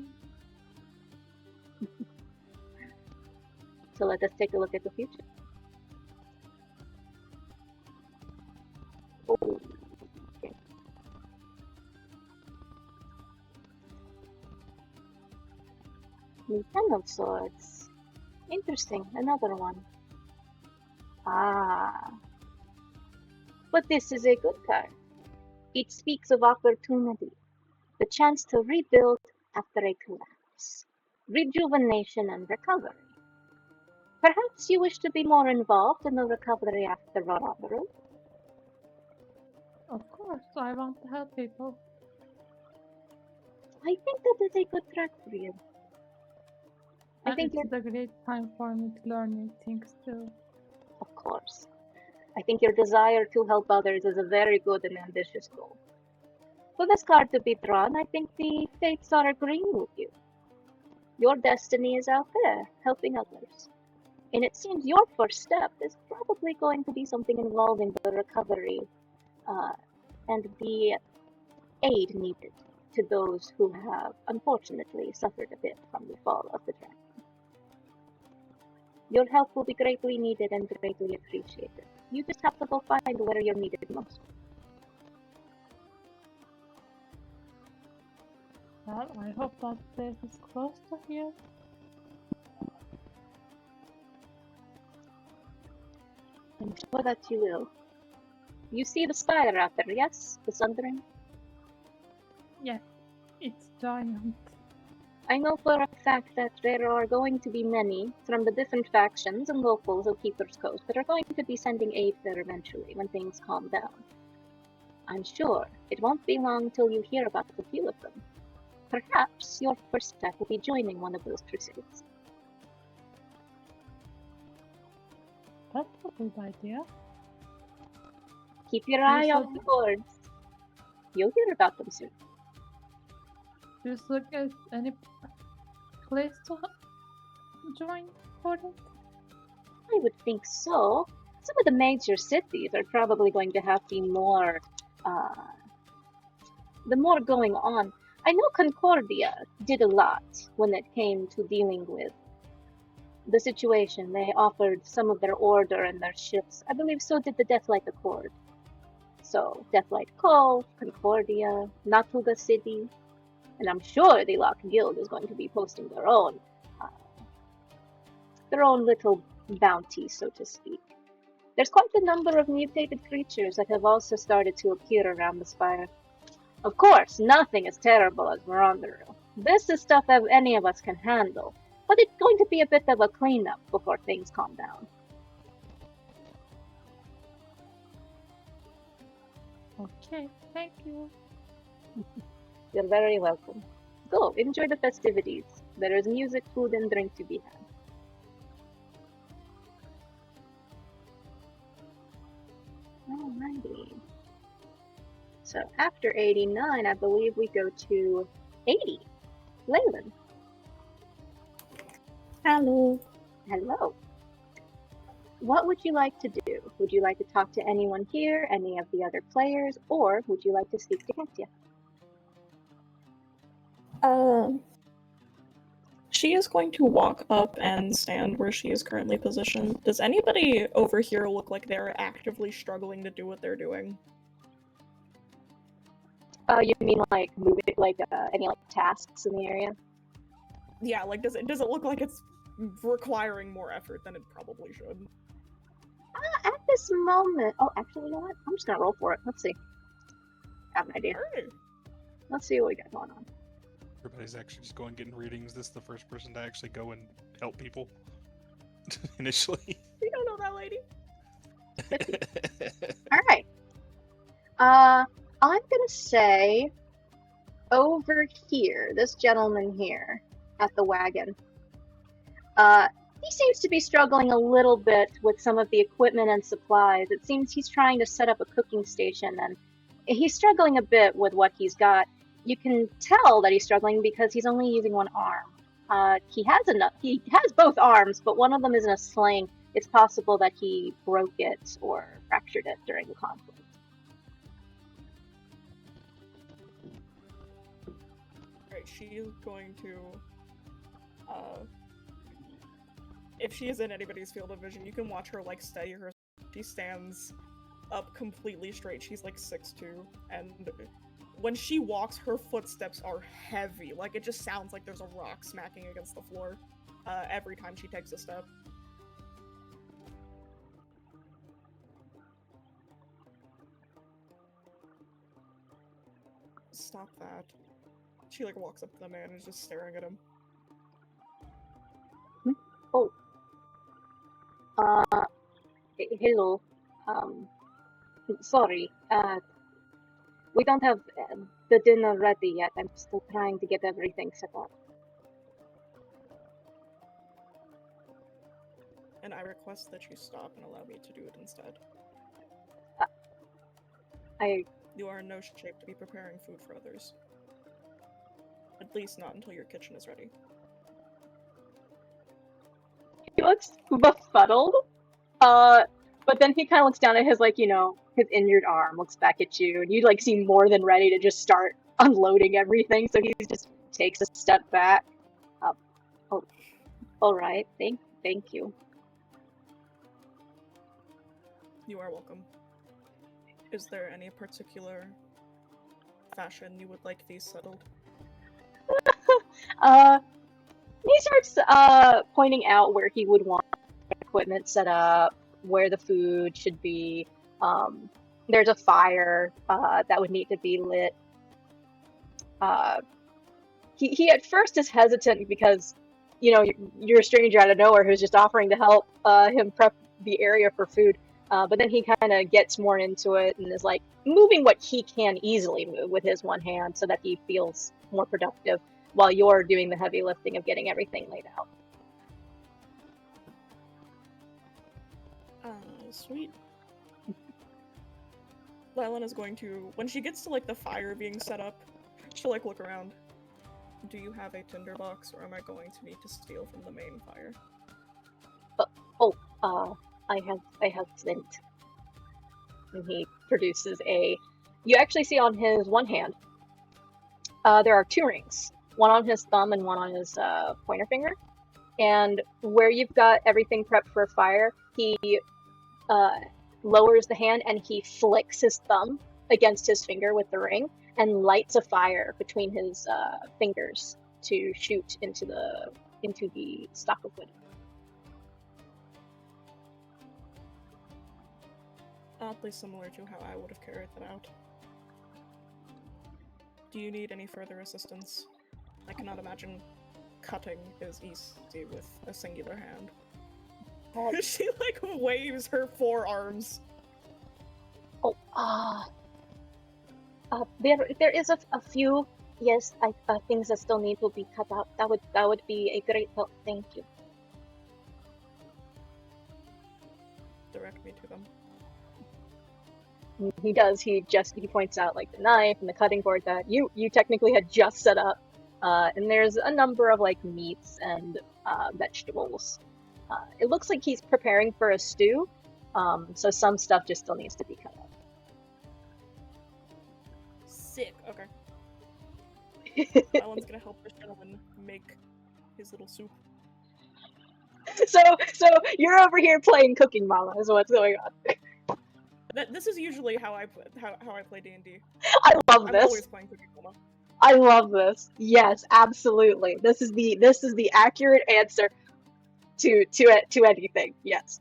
So let us take a look at the future. Oh, okay. The Ten of Swords. Interesting, another one. Ah. But this is a good card. It speaks of opportunity, the chance to rebuild after a collapse, rejuvenation and recovery. Perhaps you wish to be more involved in the recovery after a robbery? Of course, I want to help people. I think that is a good track for you. I And think it's a great time for me to learn new things too. of course. I think your desire to help others is a very good and ambitious goal. For this card to be drawn, I think the fates are agreeing with you. Your destiny is out there, helping others. And it seems your first step is probably going to be something involving the recovery uh, and the aid needed to those who have unfortunately suffered a bit from the fall of the dragon. Your help will be greatly needed and greatly appreciated. You just have to go find where you're needed most. Well, I hope that place is close to here. I'm sure that you will. You see the spire out there, yes? The Sundering? Yes, it's giant. I know for a fact that there are going to be many from the different factions and locals of Keeper's Coast that are going to be sending aid there eventually when things calm down. I'm sure it won't be long till you hear about a few of them. Perhaps your first step will be joining one of those crusades. That's a good idea. Keep your eye should- on the boards. You'll hear about them soon. Just look at any place to join for it. I would think so. Some of the major cities are probably going to have the more going on. I know Concordia did a lot when it came to dealing with the situation. They offered some of their order and their ships. I believe so did the Deathlight Accord. So, Deathlight Cove, Concordia, Natuga City, and I'm sure the Lock Guild is going to be posting their own little bounty, so to speak. There's quite a number of mutated creatures that have also started to appear around the spire. Of course, nothing as terrible as Mirandaru. This is stuff that any of us can handle, but it's going to be a bit of a cleanup before things calm down. Okay, thank you. You're very welcome. Go, enjoy the festivities. There is music, food, and drink to be had. Alrighty. So after 89, I believe we go to 80. Leyland. Hello. Hello. What would you like to do? Would you like to talk to anyone here, any of the other players, or would you like to speak to Katia? She is going to walk up and stand where she is currently positioned. Does anybody over here look like they're actively struggling to do what they're doing? You mean like moving, like any like tasks in the area? Yeah, like does it look like it's requiring more effort than it probably should? At this moment, oh, actually, you know what? I'm just gonna roll for it. Let's see. I have an idea. Alright. Let's see what we got going on. Everybody's actually just going getting readings. This is the first person to actually go and help people initially. We don't know that lady. All right. I'm gonna say over here, this gentleman here at the wagon. He seems to be struggling a little bit with some of the equipment and supplies. It seems he's trying to set up a cooking station, and he's struggling a bit with what he's got. You can tell that he's struggling because he's only using one arm. He has both arms, but one of them is in a sling. It's possible that he broke it or fractured it during the conflict. Alright, she is going to if she is in anybody's field of vision, you can watch her like steady her. She stands up completely straight. She's like 6'2", and when she walks, her footsteps are heavy. Like it just sounds like there's a rock smacking against the floor every time she takes a step. Stop that. She like walks up to the man and is just staring at him. Oh. Hello. Sorry. We don't have the dinner ready yet. I'm still trying to get everything set up. And I request that you stop and allow me to do it instead. You are in no shape to be preparing food for others. At least not until your kitchen is ready. He looks befuddled, but then he kind of looks down at his, like, you know, his injured arm, looks back at you, and you, like, seem more than ready to just start unloading everything, so he just takes a step back. Oh, alright, thank you. You are welcome. Is there any particular fashion you would like these settled? He starts pointing out where he would want equipment set up, where the food should be. There's a fire that would need to be lit. He at first is hesitant because, you know, you're a stranger out of nowhere who's just offering to help him prep the area for food. But then he kind of gets more into it and is like moving what he can easily move with his one hand so that he feels more productive while you're doing the heavy lifting of getting everything laid out. Sweet. Lylan is going to, when she gets to like the fire being set up, she'll like look around. Do you have a tinderbox, or am I going to need to steal from the main fire? I have flint. And he produces you actually see on his one hand, there are 2 rings. One on his thumb and one on his pointer finger. And where you've got everything prepped for a fire, he lowers the hand and he flicks his thumb against his finger with the ring and lights a fire between his fingers to shoot into the stock of wood. Oddly similar to how I would have carried that out. Do you need any further assistance? I cannot imagine cutting is easy with a singular hand. She like waves her forearms. There is a few, yes, things that still need to be cut out. That would be a great help. Thank you. Direct me to them. He does. He points out like the knife and the cutting board that you technically had just set up, and there's a number of like meats and vegetables. It looks like he's preparing for a stew, so some stuff just still needs to be cut up. Sick. Okay. Alan's gonna help this gentleman make his little soup. So you're over here playing Cooking Mama is what's going on. This is usually how I play D&D. I love I'm this. always playing Cooking Mama. I love this. Yes, absolutely. This is the accurate answer to anything. Yes.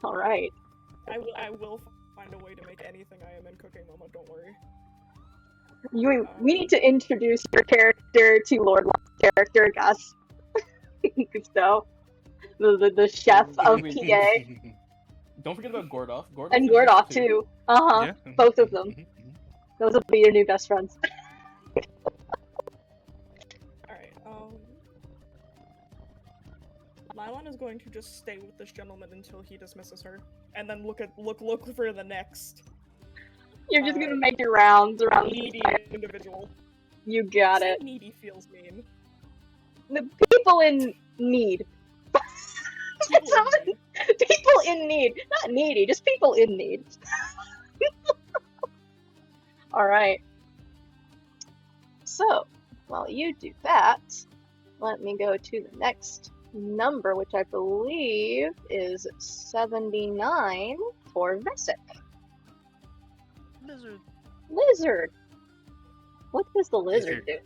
All right. I will find a way to make anything I am in Cooking Mama. Don't worry. We need to introduce your character to Lord Locke's character, Gus. So, the chef of PA. Don't forget about Gordoff. And Gordoff too. Yeah. Both of them. Those will be your new best friends. Alright, Lylan is going to just stay with this gentleman until he dismisses her, and then look for the next. You're just gonna make your rounds around needy individual. You got it. Needy feels mean. The people in need. People in need. Not needy, just people in need. Alright. So, while you do that, let me go to the next number, which I believe is 79 for Vesic. Lizard. What does the lizard do?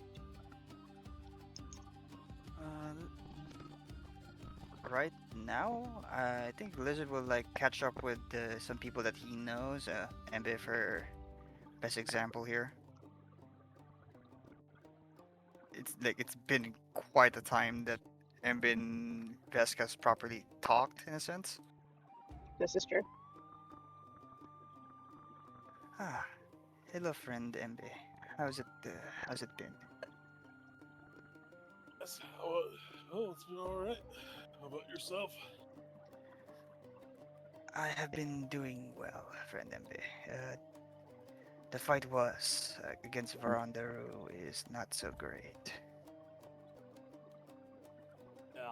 Right now, I think Lizard will like catch up with some people that he knows. Embe for best example here. It's been quite a time that Embe and Vesca's properly talked in a sense. This is true. Ah, hello, friend Embe. How's it? How's it been? Yes, well, it's been alright. How about yourself? I have been doing well, friend Embe. The fight was against Varandaru is not so great. Yeah,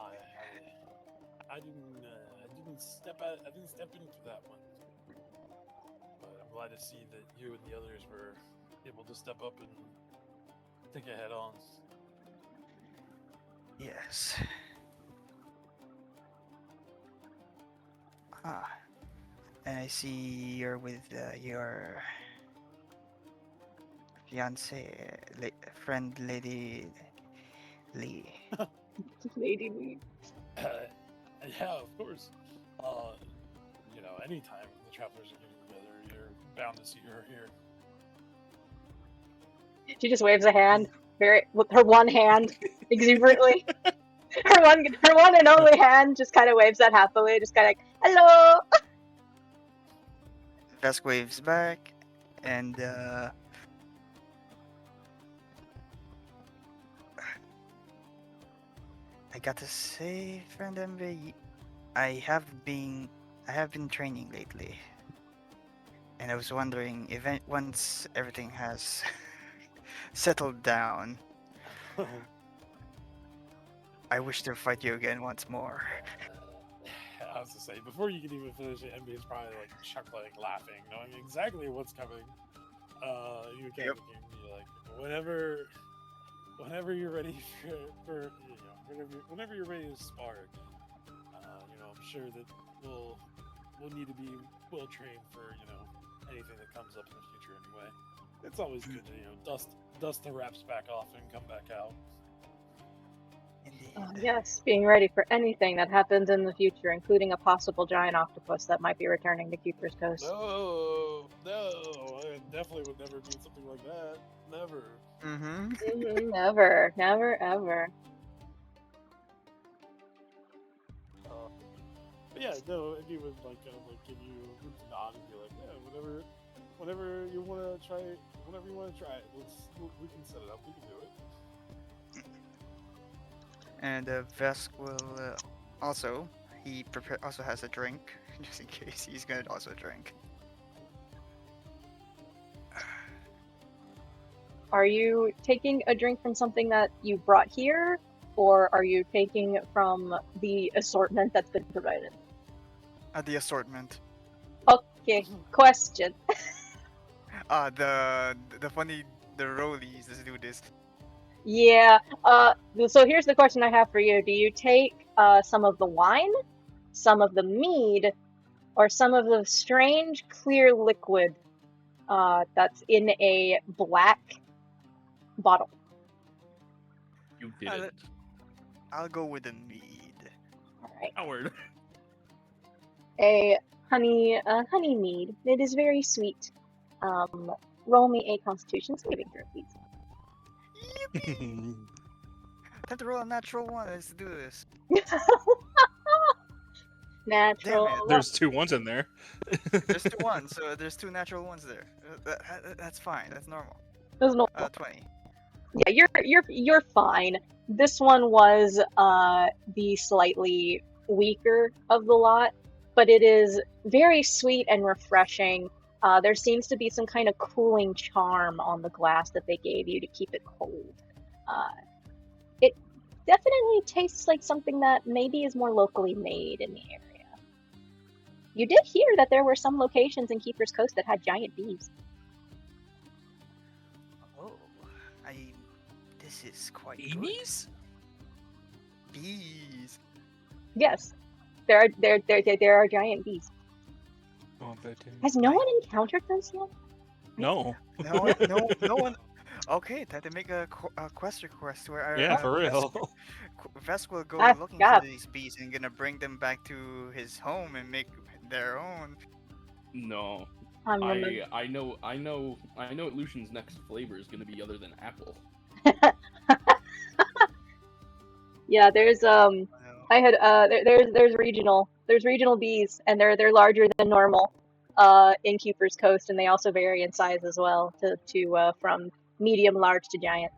I didn't step out. I didn't step into that one. But I'm glad to see that you and the others were able to step up and take it head on. Yes. Ah, and I see you're with your friend, Lady Lee. Lady Lee. Yeah, of course. Anytime the travelers are getting together, you're bound to see her here. She just waves a hand, with her one hand, exuberantly. her one and only hand just kind of waves that happily, just kind of like, hello. Vesk waves back, and I gotta say, friend Embe, I have been training lately, and I was wondering if once everything has settled down, I wish to fight you again once more. I was to say, before you can even finish it, MB is probably like chuckling, laughing, knowing exactly what's coming. You can Yep. be like, whenever you're ready for whenever you're ready to spar, I'm sure that we'll need to be well trained for anything that comes up in the future. Anyway, it's always good to dust the wraps back off and come back out. Indeed. Yes, being ready for anything that happens in the future, including a possible giant octopus that might be returning to Keeper's Coast. No, I definitely would never do something like that. Never. Mm-hmm. Never, never, ever. But yeah, no, and he would give you a nod and be like, yeah, whenever you want to try it, we can set it up. We can do it. And Vesk will also also has a drink just in case he's gonna also drink. Are you taking a drink from something that you brought here, or are you taking from the assortment that's been provided? The assortment. Okay, question. The rollies. Let's do this. Yeah, so here's the question I have for you. Do you take some of the wine, some of the mead, or some of the strange clear liquid that's in a black bottle? You did it. I'll go with the mead. Alright. Howard. A honey mead. It is very sweet. Roll me a constitution saving throw, please. I have to roll a natural one. Let's do this. Natural. Damn it. There's 2 ones in there. There's 2 ones, so there's 2 natural ones there. That's fine. That's normal. There's no. 20. Yeah, you're fine. This one was the slightly weaker of the lot, but it is very sweet and refreshing. There seems to be some kind of cooling charm on the glass that they gave you to keep it cold. It definitely tastes like something that maybe is more locally made in the area. You did hear that there were some locations in Keeper's Coast that had giant bees. Oh, this is quite Beanies? good. Bees. Yes, there are giant bees. Oh, they do. Has no one encountered those yet? No. No one. Okay, time to make a quest request where Yeah, for real. Vesk will go Ah, looking yeah. for these bees and gonna bring them back to his home and make their own. No. I'm I know what Lucian's next flavor is gonna be other than apple. Yeah, there's No. I had there's regional bees, and they're larger than normal. Innkeeper's Coast, and they also vary in size as well, from medium, large to giant.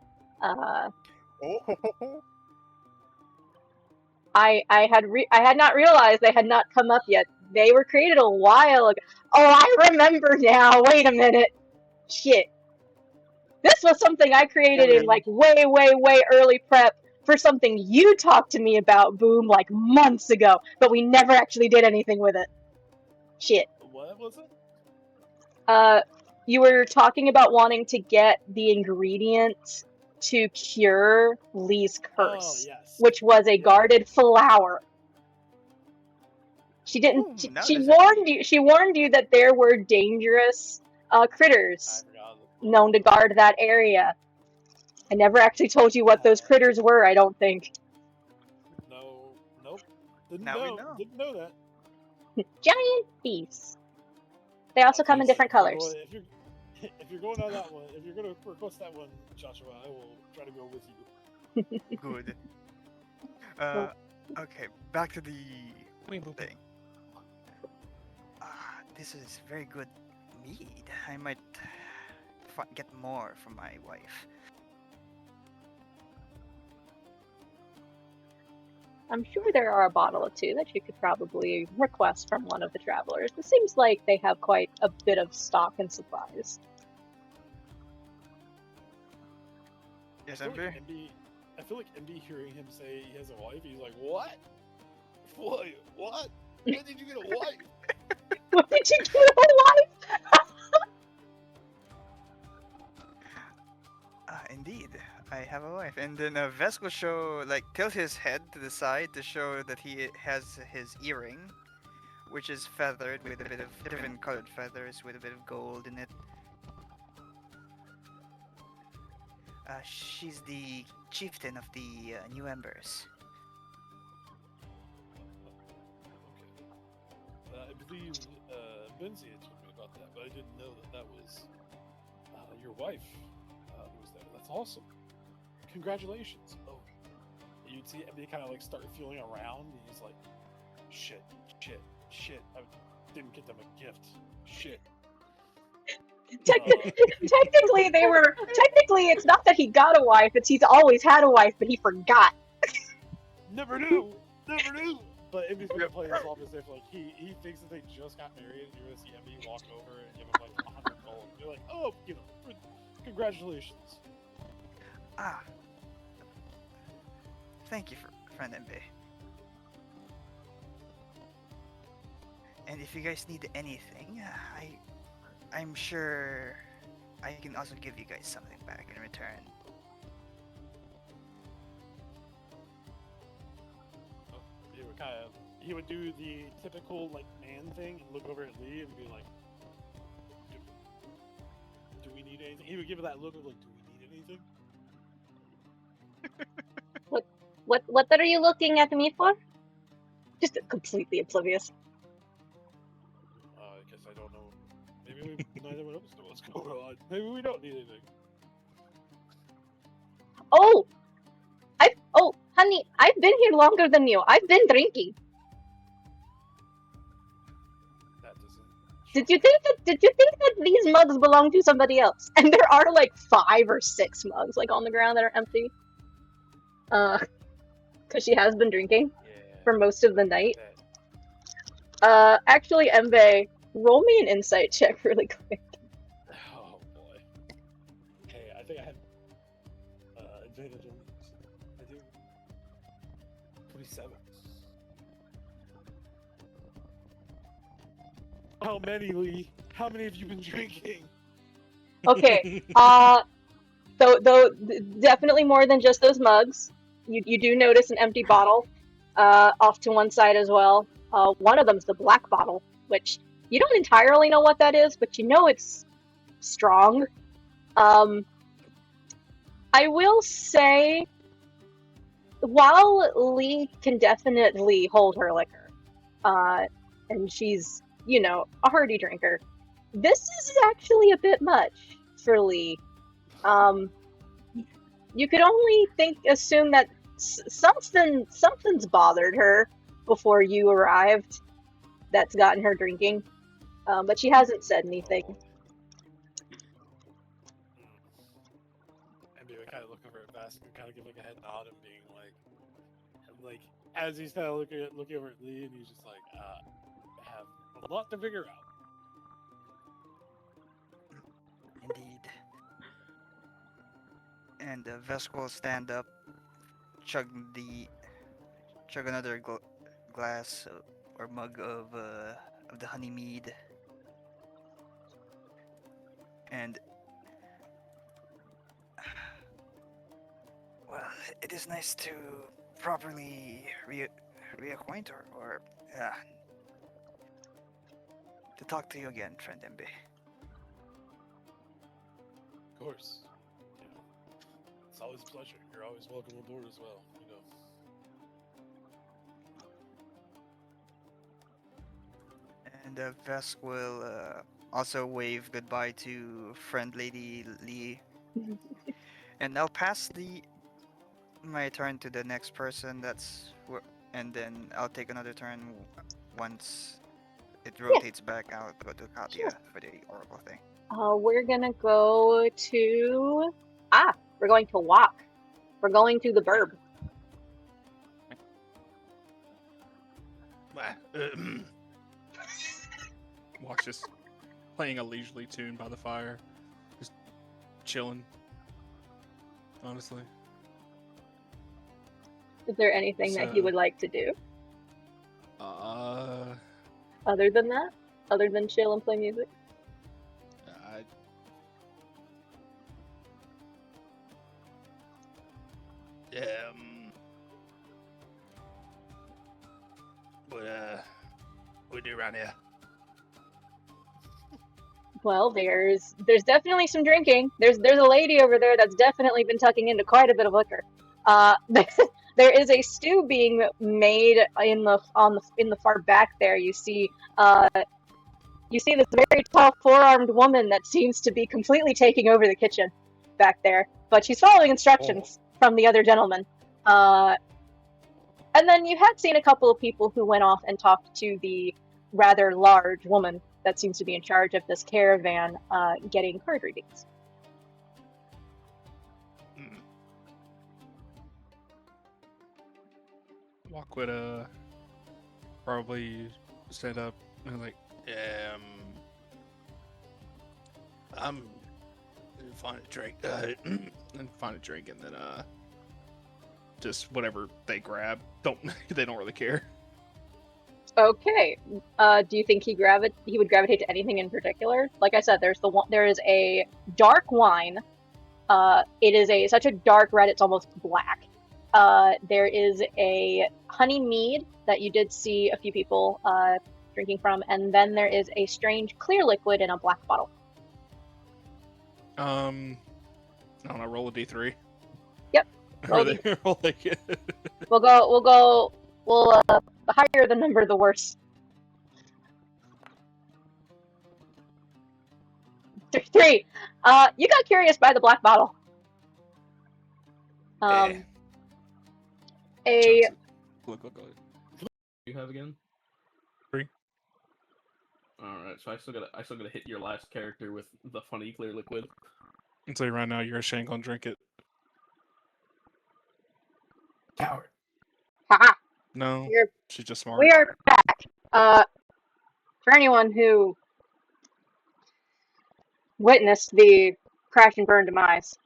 I had not realized they had not come up yet. They were created a while ago. Oh, I remember now. Wait a minute. Shit. This was something I created in like way early prep for something you talked to me about, Boom, like months ago, but we never actually did anything with it. Shit. What was it? You were talking about wanting to get the ingredient to cure Lee's curse, yes. which was a guarded flower. She didn't. Ooh, She notice warned you. She warned you that there were dangerous critters I forgot. known to guard that area. I never actually told you what those critters were. I don't think. No, nope. Didn't Now we know. know. Didn't know that. Giant beasts. They also come in different colors. If you're going on that one, if you're going to request that one, Joshua, I will try to go with you. Good. Okay, back to the thing. This is very good mead. I might get more from my wife. I'm sure there are a bottle or two that you could probably request from one of the travelers. It seems like they have quite a bit of stock and supplies. Yes, I Ember? feel like MB hearing him say he has a wife, he's like, what? What? What? When did you get a wife? When did you get a wife? Indeed, I have a wife. And then Vesco tilts his head to the side to show that he has his earring, which is feathered with a bit of different colored feathers with a bit of gold in it. She's the chieftain of the New Embers. Okay. I believe Benzie had told me about that, but I didn't know that was your wife who was there. That's awesome. Congratulations. Oh, you'd see MB kind of like start feeling around, and he's like, shit. I didn't get them a gift. Shit. Technically, it's not that he got a wife, it's he's always had a wife, but he forgot. Never knew. But MB's gonna play this off as if like he thinks that they just got married, and you're gonna see MB walk over and give him like $100. You're like, oh, congratulations. Thank you, friend MB. And if you guys need anything, I'm sure I can also give you guys something back in return. He would do the typical like man thing and look over at Lee and be like, do we need anything? He would give it that look of like, do we need anything? What are you looking at me for? Just completely oblivious. I guess I don't know. Maybe neither one of us know what's going on. Maybe we don't need anything. Oh, honey, I've been here longer than you. I've been drinking. That doesn't. Did you think that these mugs belong to somebody else? And there are like 5 or 6 mugs like on the ground that are empty. Because she has been drinking for most of the night. Actually, Embe, roll me an insight check really quick. Oh boy. Hey, I think I have advantage on this. I do. 27. How many, Lee? How many have you been drinking? Okay. Though definitely more than just those mugs. You do notice an empty bottle off to one side as well. One of them's the black bottle, which you don't entirely know what that is, but you know it's strong. I will say, while Lee can definitely hold her liquor, and she's, a hearty drinker, this is actually a bit much for Lee. You could only assume that something's bothered her before you arrived that's gotten her drinking. But she hasn't said anything. And we kind of look over at Vask and kind of give like a head nod and being like as he's kind of looking over at Lee, and he's just like, have a lot to figure out. Indeed. And Vesk will stand up, chug another glass or mug of the honey mead, and well, it is nice to properly reacquaint or to talk to you again, friend MB. Of course, you know, it's always a pleasure. You're always welcome aboard as well. You know. And Vesk will also wave goodbye to friend Lady Lee. And I'll pass my turn to the next person. And then I'll take another turn once it rotates back. I'll go to Katya for the Oracle thing. We're gonna go to we're going to walk. We're going to the burb. Watch just playing a leisurely tune by the fire, just chilling. Honestly. Is there anything that he would like to do other than that? Other than chill and play music? What do around here? Well, there's definitely some drinking. There's a lady over there that's definitely been tucking into quite a bit of liquor. There is a stew being made in the far back there. You see this very tall four-armed woman that seems to be completely taking over the kitchen back there, but she's following instructions from the other gentleman. And then you had seen a couple of people who went off and talked to the rather large woman that seems to be in charge of this caravan, getting card readings. Walk would probably stand up and like, I'm gonna find a drink, and then just whatever they grab. They don't really care. Okay. Do you think he would gravitate to anything in particular? Like I said, there is a dark wine. It is such a dark red, it's almost black. There is a honey mead that you did see a few people drinking from, and then there is a strange clear liquid in a black bottle. I don't know. Roll a d3. Yep. The higher the number, the worse. 3. You got curious by the black bottle. Look. You have again? 3. Alright, so I still gotta hit your last character with the funny clear liquid. I'll tell you right now, you're ashamed gonna drink it. Coward. Haha. No, she's just smart. We are back. For anyone who witnessed the crash and burn demise,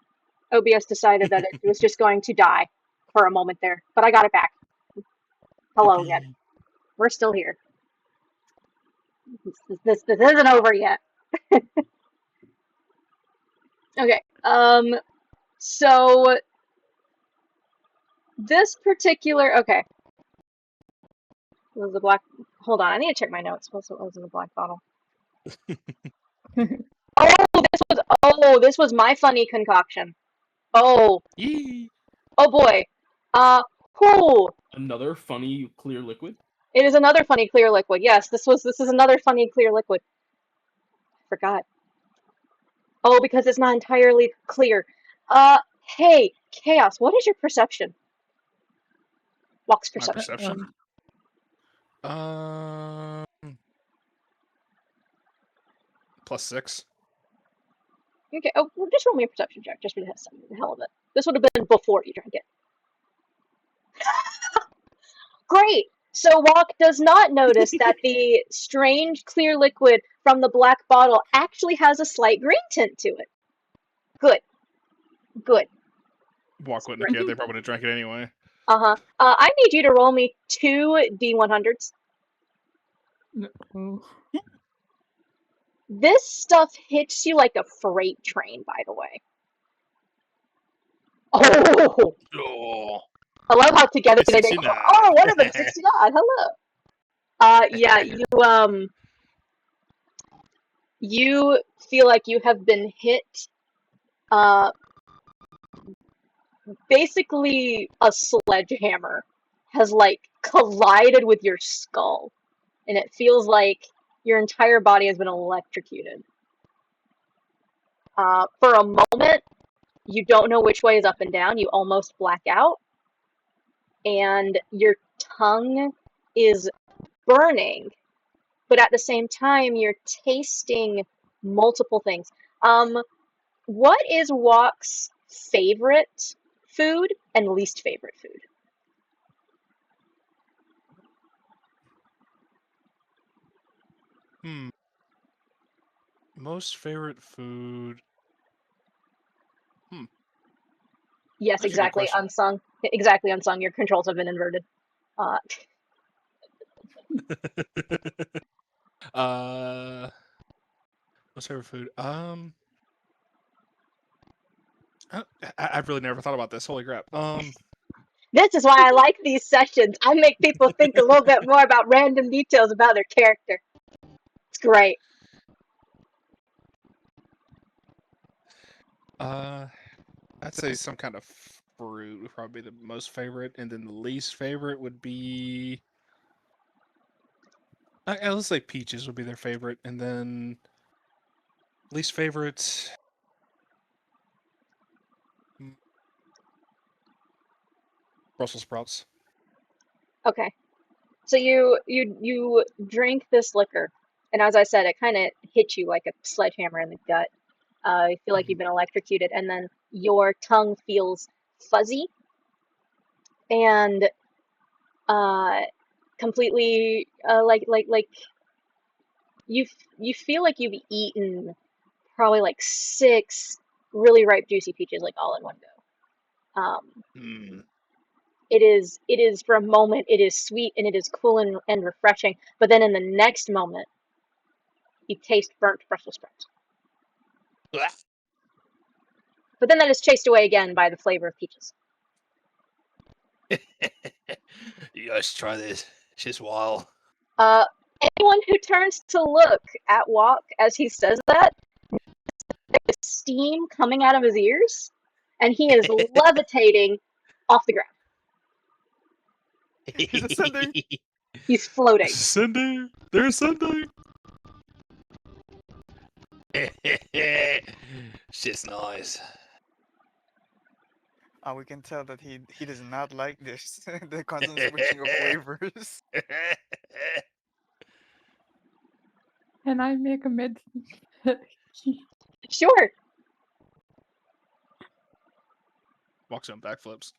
OBS decided that it was just going to die for a moment there, but I got it back. Hello again. We're still here. This isn't over yet. Okay. So this particular was the black. Hold on, I need to check my notes. What was in the black bottle? This was my funny concoction. Oh boy. Another funny clear liquid? It is another funny clear liquid. Yes, this is another funny clear liquid. I forgot. Oh, because it's not entirely clear. Hey, Chaos, what is your perception? Walk's perception. My perception? +6. Okay, oh, well, just roll me a perception check, just for the hell of it. This would have been before you drank it. Great! So Walk does not notice that the strange clear liquid from the black bottle actually has a slight green tint to it. Good. Good. Walk wouldn't have cared. They probably would have drank it anyway. Uh-huh. I need you to roll me 2 D100s. No. This stuff hits you like a freight train, by the way. Oh! Oh. I love how together they make. 69. Oh, one of them 69. Hello. Yeah, you feel like you have been hit. Basically, a sledgehammer has like collided with your skull, and it feels like your entire body has been electrocuted. For a moment, you don't know which way is up and down. You almost black out, and your tongue is burning, but at the same time, you're tasting multiple things. What is Walk's favorite food and least favorite food? Most favorite food. Yes, That's a good exactly. question. Unsung. Exactly, unsung. Your controls have been inverted. Most favorite food. I've really never thought about this. Holy crap. This is why I like these sessions. I make people think a little bit more about random details about their character. It's great. I'd say some kind of fruit would probably be the most favorite, and then the least favorite would be. Let's say peaches would be their favorite, and then least favorite. Brussels sprouts. Okay. So you drink this liquor, and as I said, it kind of hit you like a sledgehammer in the gut. You feel like you've been electrocuted, and then your tongue feels fuzzy and completely like you feel like you've eaten probably like 6 really ripe juicy peaches like all in one go. It is for a moment it is sweet and it is cool and refreshing, but then in the next moment you taste burnt Brussels sprouts. But then that is chased away again by the flavor of peaches. You guys try this. It's just wild. Anyone who turns to look at Walk as he says that, there's steam coming out of his ears, and he is levitating off the ground. He's ascending. He's floating. Ascending. They're ascending. It's just nice. We can tell that he does not like this. The constant switching of flavors. Can I make a medicine? Sure. Walks on backflips.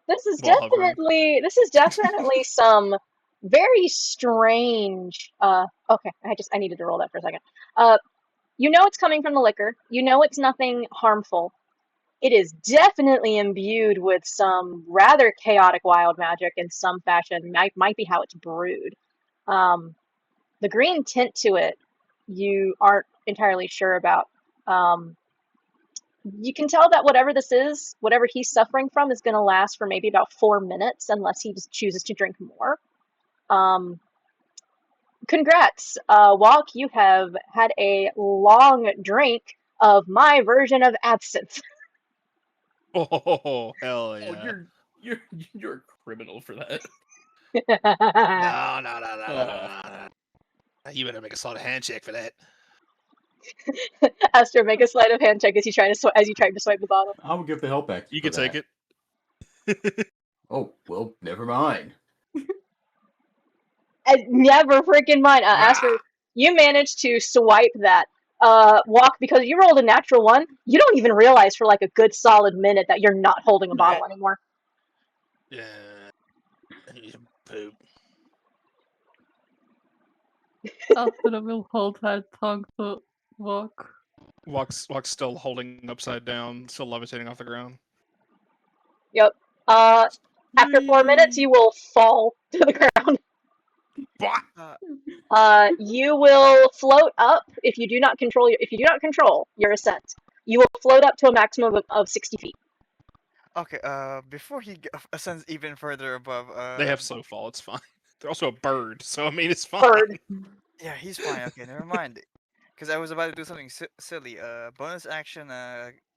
This is While hovering. definitely some very strange. Okay, I needed to roll that for a second. You know it's coming from the liquor. You know it's nothing harmful. It is definitely imbued with some rather chaotic wild magic in some fashion. Might be how it's brewed. The green tint to it, you aren't entirely sure about. You can tell that whatever this is, whatever he's suffering from, is going to last for maybe about 4 minutes unless he just chooses to drink more. Congrats, Walk. You have had a long drink of my version of absinthe. Oh, hell yeah. Oh, you're a criminal for that. No. You better make a solid handshake for that. Aster, make a sleight of hand check as you try to swipe the bottle. I will give the help back. You can take it. Oh, well, never mind. Never freaking mind. Asper, you managed to swipe that. Walk, because you rolled a natural one, you don't even realize for like a good solid minute that you're not holding a bottle anymore. Yeah. I need to poop. Astra will hold her tongue to walk. Walk's still holding upside down, still levitating off the ground. Yep. After 4 minutes, you will fall to the ground. You will float up if you do not control your ascent. You will float up to a maximum of 60 feet. Okay, before he ascends even further above, They have slow fall, it's fine. They're also a bird, so I mean, it's fine. Bird. Yeah, he's fine. Okay, never mind. Because I was about to do something silly. Bonus action,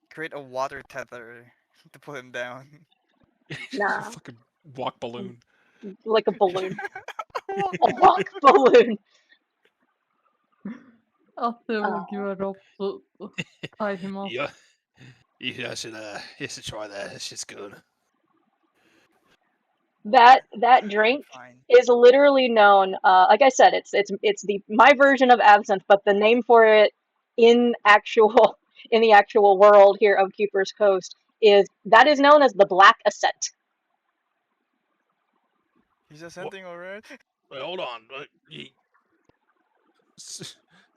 create a water tether to pull him down. Nah. Fucking walk balloon. Like a balloon. A walk balloon. Astra will give a rope to tie him up. Yeah. You should try that. That shit's good. That drink Fine. is literally known. Like I said, it's my version of absinthe, but the name for it in the actual world here of Cooper's Coast is known as the Black Ascent. He's ascending already. Wait, hold on.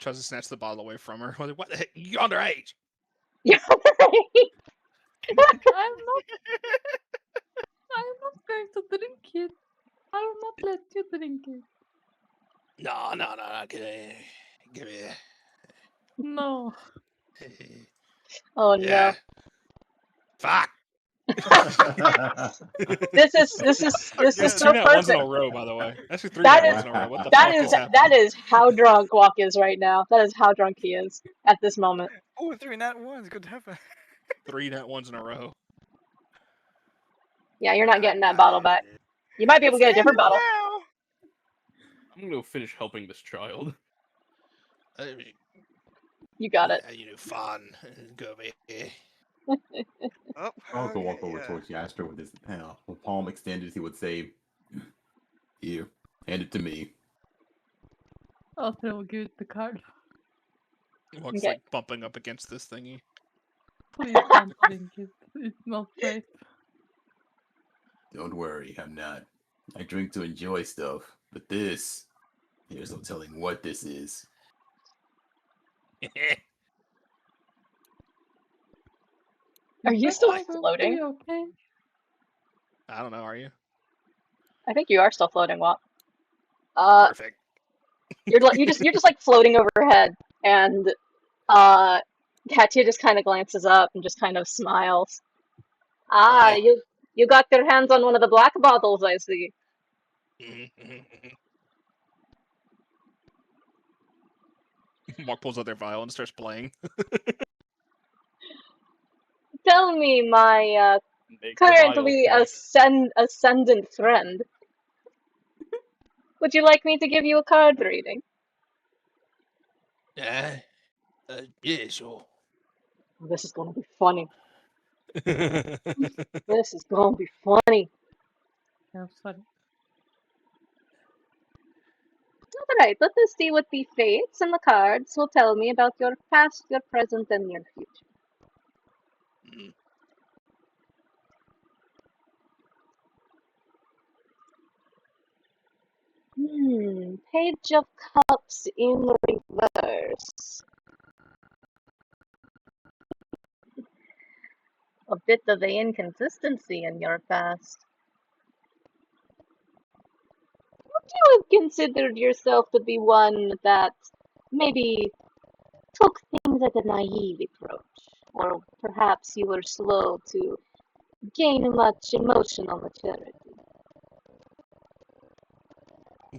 Tries to snatch the bottle away from her. What the heck? You're underage. Yeah. I'm not going to drink it. I will not let you drink it. No. Give me. No. Oh Yeah. no. Fuck. This is That's so two nat ones in a perfect. row, by the way. That's 3 That nat is ones in a row. What the fuck is happening? that is how drunk Walk is right now. That is how drunk he is at this moment. Oh, 3 nat ones. Good heaven. 3 nat ones in a row. Yeah, you're not getting that bottle back. You might be able to get a different bottle. I'm gonna go finish helping this child. You got it. You know, fun. Go over here. Oh, I'll go walk okay, over yeah. towards Jasper with his palm extended. He would say, "Here, hand it to me." Astra will give it the card. Walks Okay. like bumping up against this thingy. Please don't drink it. It's not safe. Don't worry, I'm not. I drink to enjoy stuff, but there's no telling what this is. Are you still Everything will floating? be okay. I don't know, are you? I think you are still floating, Walk. Perfect. You're just like floating overhead, and Katya just kind of glances up and just kind of smiles. Ah, you got your hands on one of the black bottles, I see. Mark pulls out their vial and starts playing. Tell me, my Make the currently vial crack. ascendant friend, would you like me to give you a card reading? Yeah, sure. This is gonna be funny. This is gonna be funny. Yeah, sorry. Alright, let us see what the fates and the cards will tell me about your past, your present, and your future. Page of Cups in reverse. A bit of an inconsistency in your past. Would you have considered yourself to be one that maybe took things at a naive approach? Or perhaps you were slow to gain much emotional maturity?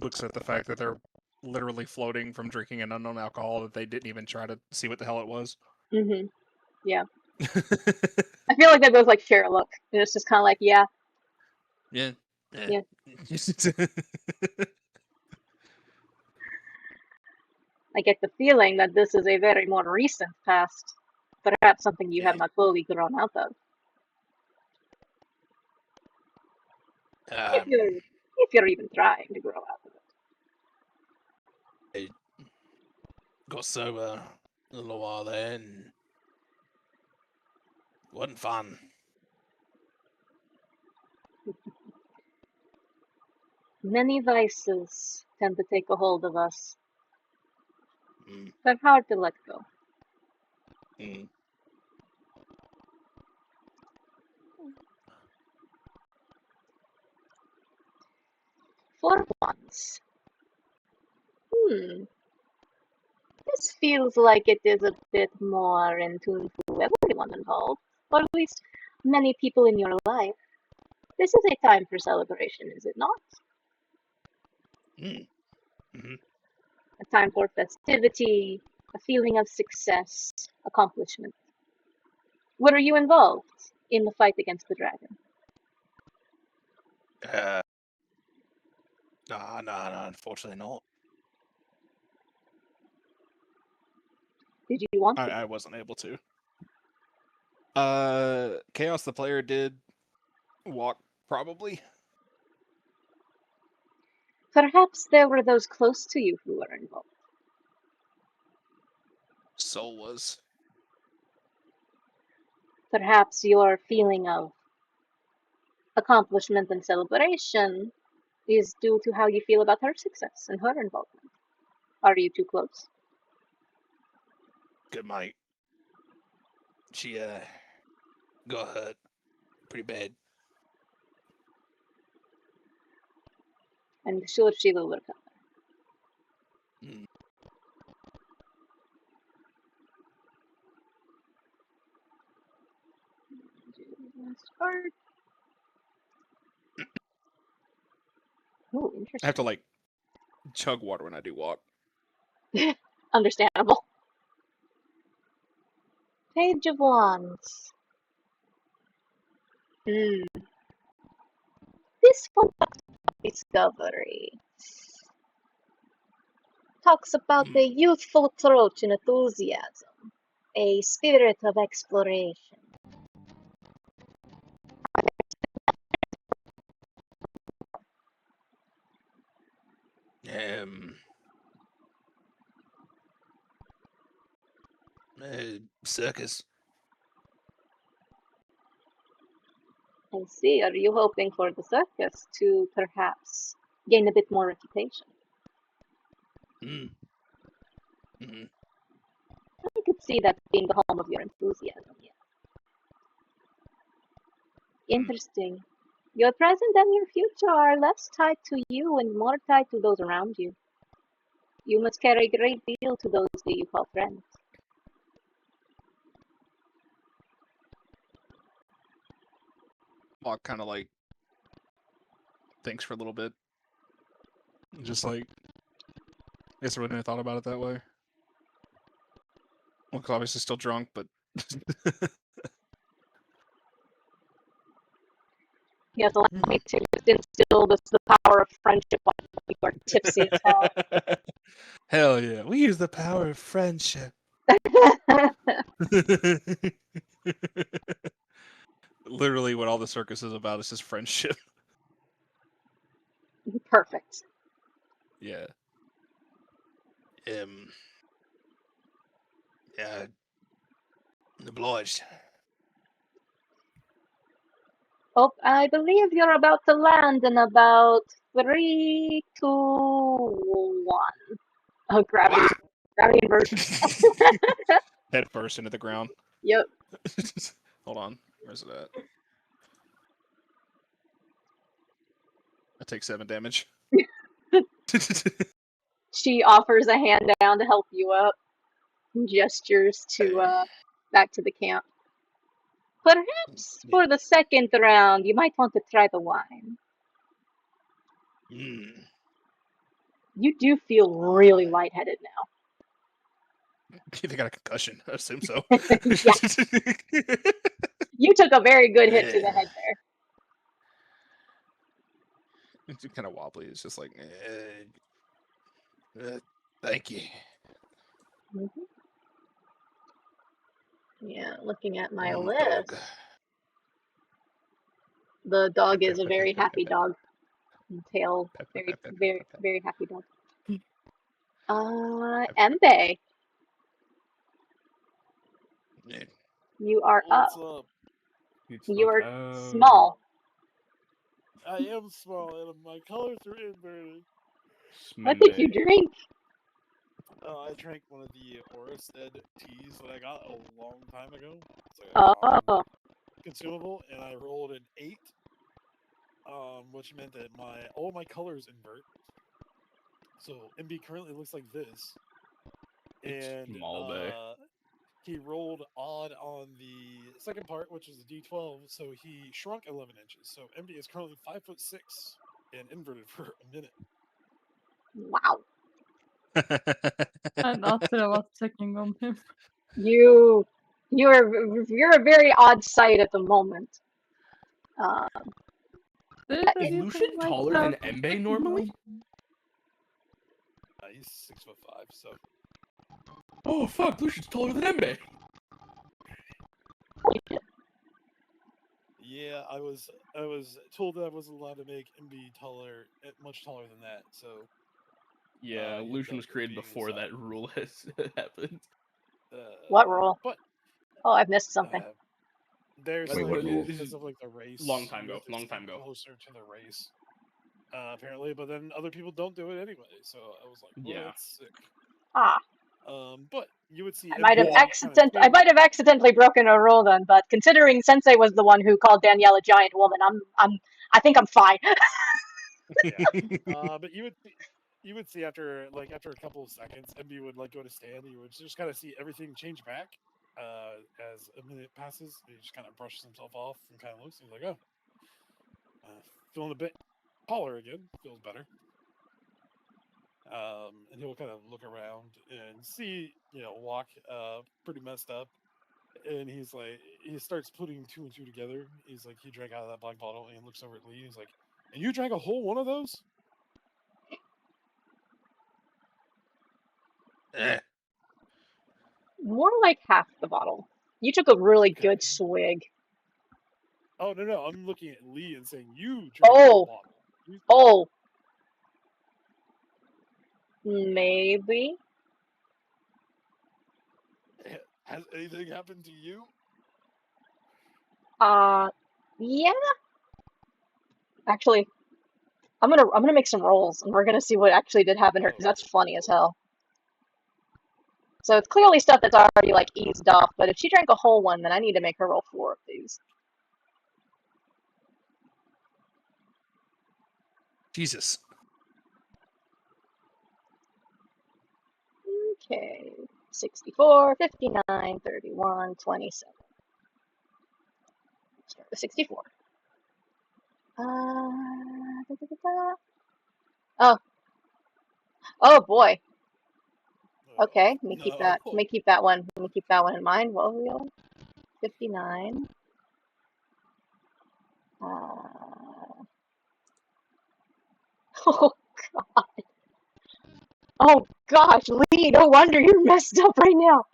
Looks at the fact that they're literally floating from drinking an unknown alcohol that they didn't even try to see what the hell it was. Mm-hmm. Yeah. I feel like they both like share a look. And it's just kind of like, yeah. Yeah. Yeah. I get the feeling that this is a very more recent past. Perhaps something you have not fully grown out of. If you're even trying to grow out of it. got sober a little while there, and wasn't fun. Many vices tend to take a hold of us. Mm, They're hard to let go. mm. For once. This feels like it is a bit more in tune to everyone involved, or at least many people in your life. This is a time for celebration, is it not? Mm. Mhm. A time for festivity, a feeling of success, accomplishment. Were you involved in the fight against the dragon? No, unfortunately not. Did you want to? I wasn't able to. Chaos the player did walk, probably. Perhaps there were those close to you who were involved. Soul was. Perhaps your feeling of accomplishment and celebration is due to how you feel about her success and her involvement. Are you too close? Good mate. She got hurt pretty bad. I'm sure she will recover. Mm. Last part. Oh, I interesting. have to like chug water when I do walk. Understandable. Page of Wands. This one talks about discovery. Talks about a youthful approach and enthusiasm. A spirit of exploration. Circus. I see. Are you hoping for the circus to perhaps gain a bit more reputation? Mm. Mm. I could see that being the home of your enthusiasm, yeah. Interesting. Your present and your future are less tied to you and more tied to those around you. You must care a great deal to those that you call friends. Walk kind of like thinks for a little bit. Just like, I guess I wouldn't have thought about it that way. Well, 'cause obviously still drunk, but You have to allow me to just instill the power of friendship on you are tipsy as hell. hell yeah, we use the power of friendship. Literally, what all the circus is about is just friendship. Perfect. Yeah. Yeah. Obliged. Oh, I believe you're about to land in about 3, 2, 1. Oh, gravity inversion. Head first into the ground. Yep. Hold on. Where's it at? I take 7 damage. She offers a hand down to help you up. Gestures to back to the camp. Perhaps for the second round, you might want to try the wine. Mm. You do feel really lightheaded now. They got a concussion. I assume so. Yeah. You took a very good hit to the head there. It's kind of wobbly. It's just like, Thank you. Mm-hmm. Yeah, looking at my Oh, list. dog. The dog is a very happy dog. Tail, very happy dog. Embe. You are What's up. up? It's You the are town. small. I am small and my colors are inverted. What did you Smembe. drink? I drank one of the Aurora teas that I got a long time ago. It's like a common Oh, consumable, and I rolled an 8, which meant that all my colors invert. So MB currently looks like this, It's and Malbe. he rolled odd on the second part, which is the D12, so he shrunk 11 inches. So MB is currently 5'6" and inverted for a minute. wow. And Astra was checking on him. You're a very odd sight at the moment. There's a Is few Lucian things like taller that. than Embe normally? He's 6'5", so Oh fuck, Lucian's taller than Embe. yeah, I was told that I wasn't allowed to make MB much taller than that. So Yeah, he Lucian ended was up created being before inside. that rule has happened. What rule? But Oh, I've missed something. there's Wait, what rule? because of like the race. Long time you ago, have to long stay time ago. Closer to the race, apparently. But then other people don't do it anyway. So I was like, well, Yeah. that's sick. Ah, But you would see. I might have MB I might have accidentally broken a rule then, but considering Sensei was the one who called Danielle a giant woman, I think I'm fine. But you would see after a couple of seconds, MB would like go to stand. You would just kind of see everything change back. As a minute passes, he just kind of brushes himself off and kind of looks. He's like, "Oh, feeling a bit taller again. Feels better." And he'll kind of look around and see, walk pretty messed up. And he starts putting two and two together. He's like, he drank out of that black bottle and looks over at Lee. He's like, "And you drank a whole one of those?" More like half the bottle. You took a really Okay. good swig. Oh no, I'm looking at Lee and saying, "You drank a whole bottle." Oh. Maybe. Has anything happened to you? Yeah. Actually, I'm gonna make some rolls, and we're gonna see what actually did happen here, because that's funny as hell. So it's clearly stuff that's already like eased off, but if she drank a whole one, then I need to make her roll 4 of these. Jesus. Okay. 64, 59, 31, 27. Start with 64. Da, da, da, da. Oh. Oh boy. Okay, let me keep that. Let me keep that one. Let me keep that one in mind. What were we on? 59. Oh god. Oh gosh, Lee, no wonder you're messed up right now.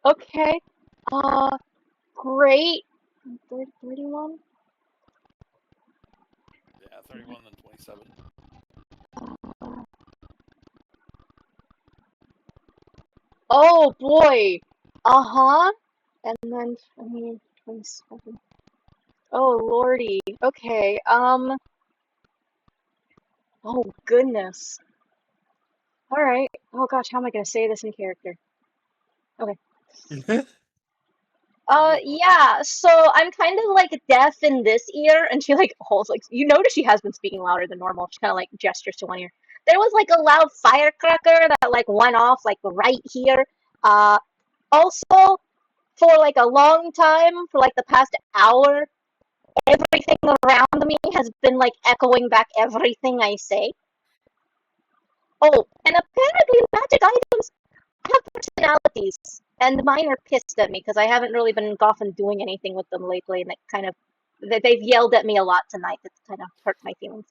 Okay. Great. 31? Yeah, 31 and 27. Oh boy. Uh-huh. And then 27. Oh lordy. Okay. Oh goodness. All right. Oh gosh, how am I gonna say this in character? Okay. Yeah, so I'm kind of like deaf in this ear, and she like holds like, you notice she has been speaking louder than normal. She kind of like gestures to one ear. There was like a loud firecracker that like went off like right here. Also for like a long time, for like the past hour, everything around me has been like echoing back everything I say. Oh, and apparently magic items have personalities, and mine are pissed at me because I haven't really been often doing anything with them lately, and they've yelled at me a lot tonight. That's kind of hurt my feelings.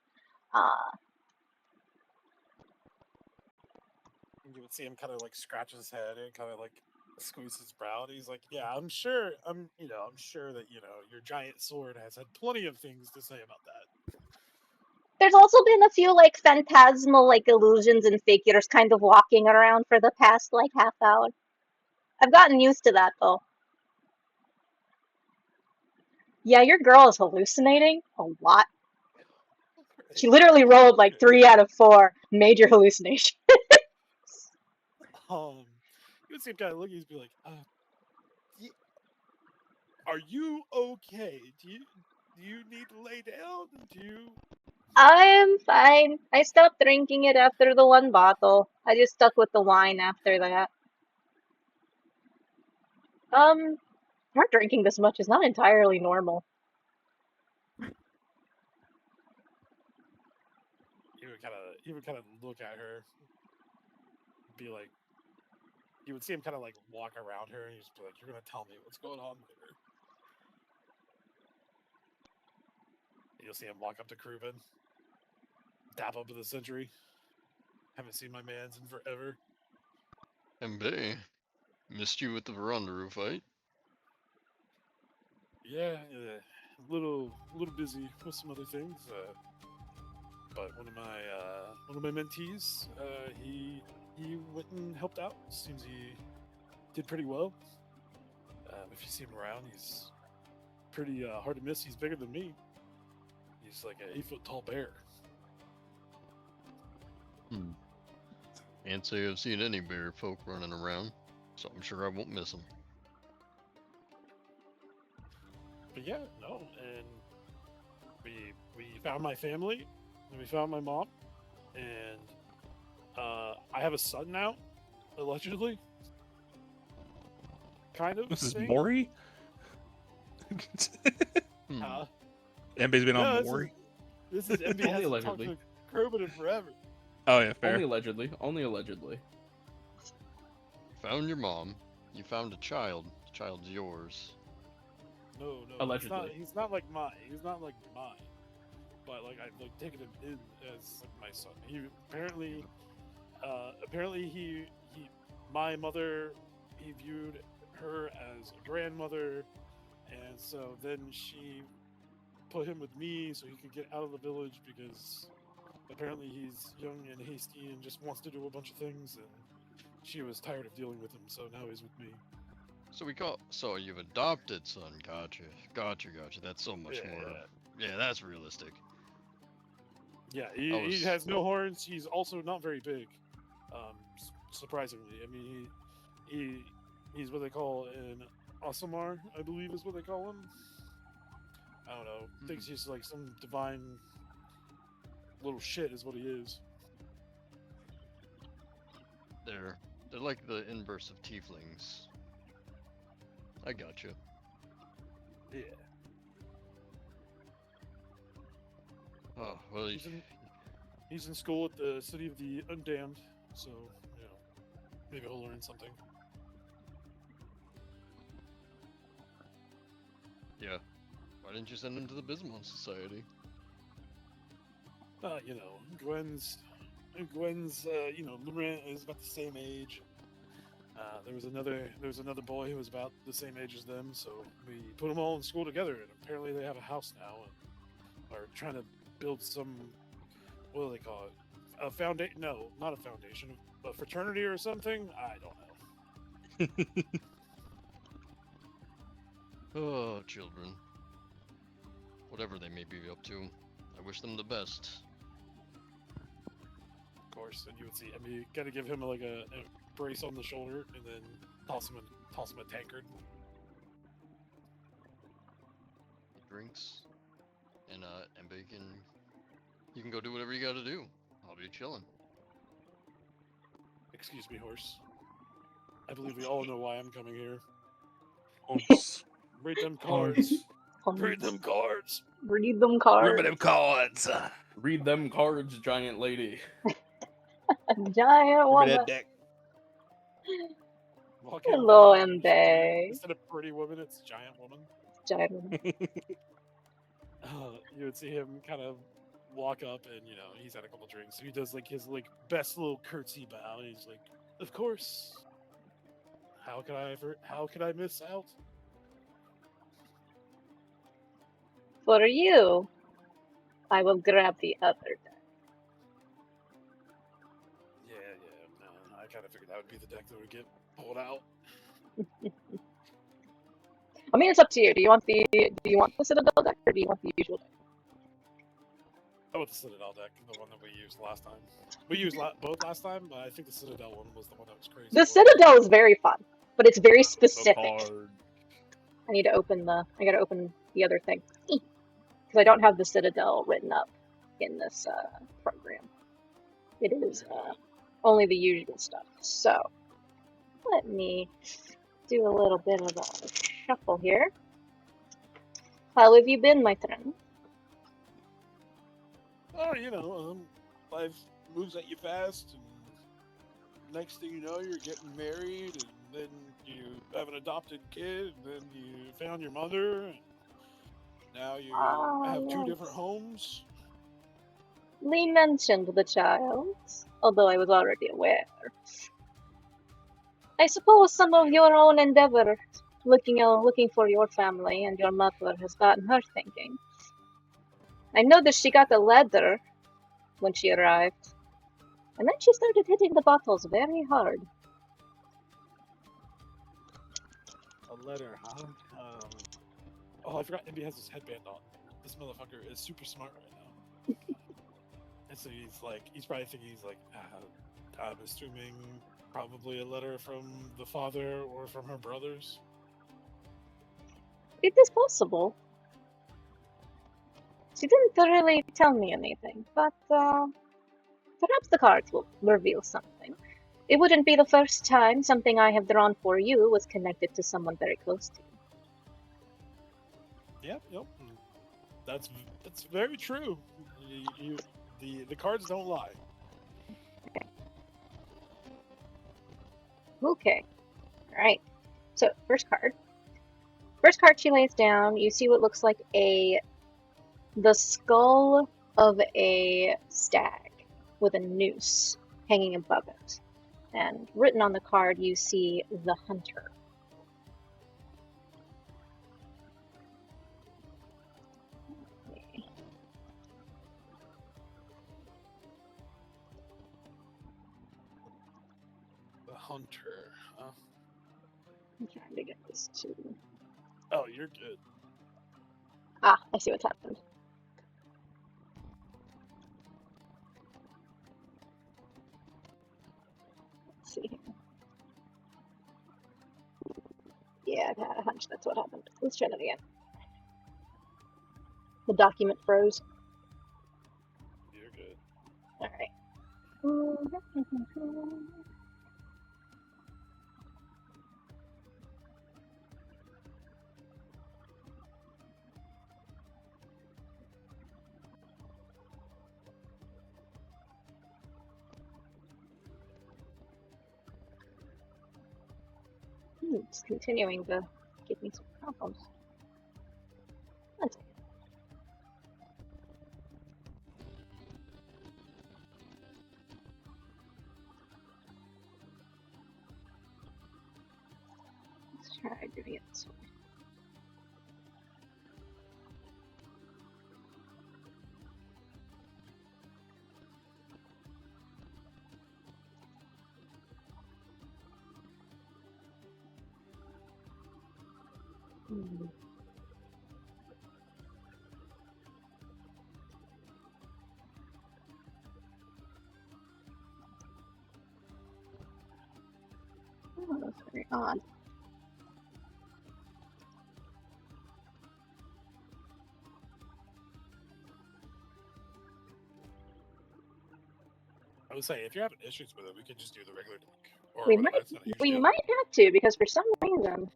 You would see him kind of like scratch his head and kind of like squeeze his brow, and he's like, "Yeah, I'm sure that your giant sword has had plenty of things to say about that." There's also been a few like phantasmal like illusions and figures kind of walking around for the past like half hour. I've gotten used to that though. Yeah, your girl is hallucinating a lot. She literally rolled like 3 out of 4 major hallucinations. You would see him kind of look. He'd be like, "Are you okay? Do you need to lay down? Do you?" I am fine. I stopped drinking it after the 1 bottle. I just stuck with the wine after that. Not drinking this much is not entirely normal. He would kind of look at her, be like, you would see him kind of like walk around her, and he'd just be like, "You're gonna tell me what's going on with her." You'll see him walk up to Kruben, dap up with the sentry. Haven't seen my mans in forever. MB, missed you with the veranda roof fight. Yeah, a little busy with some other things. But one of my mentees, he went and helped out. Seems he did pretty well. If you see him around, he's pretty hard to miss. He's bigger than me. He's like an 8-foot tall bear. Can't say I've seen any bear folk running around, so I'm sure I won't miss them. But yeah, no, and we found my family, and we found my mom, and I have a son now, allegedly. Kind of. This is thing. Maury? MB's been on Maury? This is MB Only hasn't talked to Kruben in forever. Oh yeah, fair. Only allegedly. Only allegedly. Found your mom. You found a child. The child's yours. No. Allegedly. He's not like mine. He's not like mine. But like I've like taken him in as like my son. He apparently he my mother, he viewed her as a grandmother, and so then she put him with me so he could get out of the village because apparently he's young and hasty and just wants to do a bunch of things, and she was tired of dealing with him, so now he's with me. So you've adopted son. Gotcha. That's so much more. Yeah, that's realistic. Yeah, he has no horns. He's also not very big. Surprisingly, I mean, he's what they call an Asamar, I believe is what they call him. I don't know. Thinks he's like some divine little shit is what he is. They're like the inverse of tieflings. I gotcha. Yeah. Oh well. He's in school at the City of the Undamned, so maybe he'll learn something. Yeah. Why didn't you send him to the Bismon Society? Gwen's, Laurent is about the same age. There was another boy who was about the same age as them, so we put them all in school together, and apparently they have a house now, and are trying to build some, what do they call it? A foundation? No, not a foundation. A fraternity or something? I don't know. Oh, children. Whatever they may be up to, I wish them the best. Of course, and you would see. I mean, you gotta give him like a brace on the shoulder, and then toss him a tankard. Drinks, and bacon. You can go do whatever you gotta do. I'll be chilling. Excuse me, horse. I believe we all know why I'm coming here. Read them cards. Read them cards. Read them cards. Remember them cards. Read them cards, giant lady. Giant Remember woman. that deck. Hello, Mbe. Instead of pretty woman, it's giant woman. Giant woman. You would see him kind of walk up, and he's had a couple drinks. So he does like his best little curtsy bow, and he's like, "Of course. How could I miss out?" For you, I will grab the other deck. Yeah. I kind of figured that would be the deck that would get pulled out. I mean, it's up to you. Do you want the Citadel deck or do you want the usual deck? I want the Citadel deck, the one that we used last time. We used both last time, but I think the Citadel one was the one that was crazy. The Citadel is very fun, but it's very The specific. card. I need to open I gotta open the other thing. Because I don't have the Citadel written up in this program. It is only the usual stuff. So, let me do a little bit of a shuffle here. How have you been, my friend? Oh, you know, life moves at you fast, and next thing you know, you're getting married, and then you have an adopted kid, and then you found your mother, and now you have two different homes. Lee mentioned the child, although I was already aware. I suppose some of your own endeavor, looking for your family and your mother, has gotten her thinking. I noticed she got a letter when she arrived, and then she started hitting the bottles very hard. A letter, huh? Oh, I forgot Imby has his headband on. This motherfucker is super smart right now. And so he's probably thinking, I'm assuming probably a letter from the father or from her brothers. It is possible. She didn't really tell me anything, but perhaps the cards will reveal something. It wouldn't be the first time something I have drawn for you was connected to someone very close to you. Yep. That's very true. The cards don't lie. Okay. Alright. So, first card. First card she lays down, you see what looks like the skull of a stag with a noose hanging above it. And written on the card, you see the hunter. The hunter, huh? I'm trying to get this to... Oh, you're good. Ah, I see what's happened. Let's see here. Yeah, I've had a hunch that's what happened. Let's try that again. The document froze. You're good. Alright. It's continuing to give me some problems. One second. Let's try doing it this way. Oh, that's very odd. I would say if you're having issues with it, we could just do the regular deck. Or We whatever might it's gonna use we to. might have to because for some reason.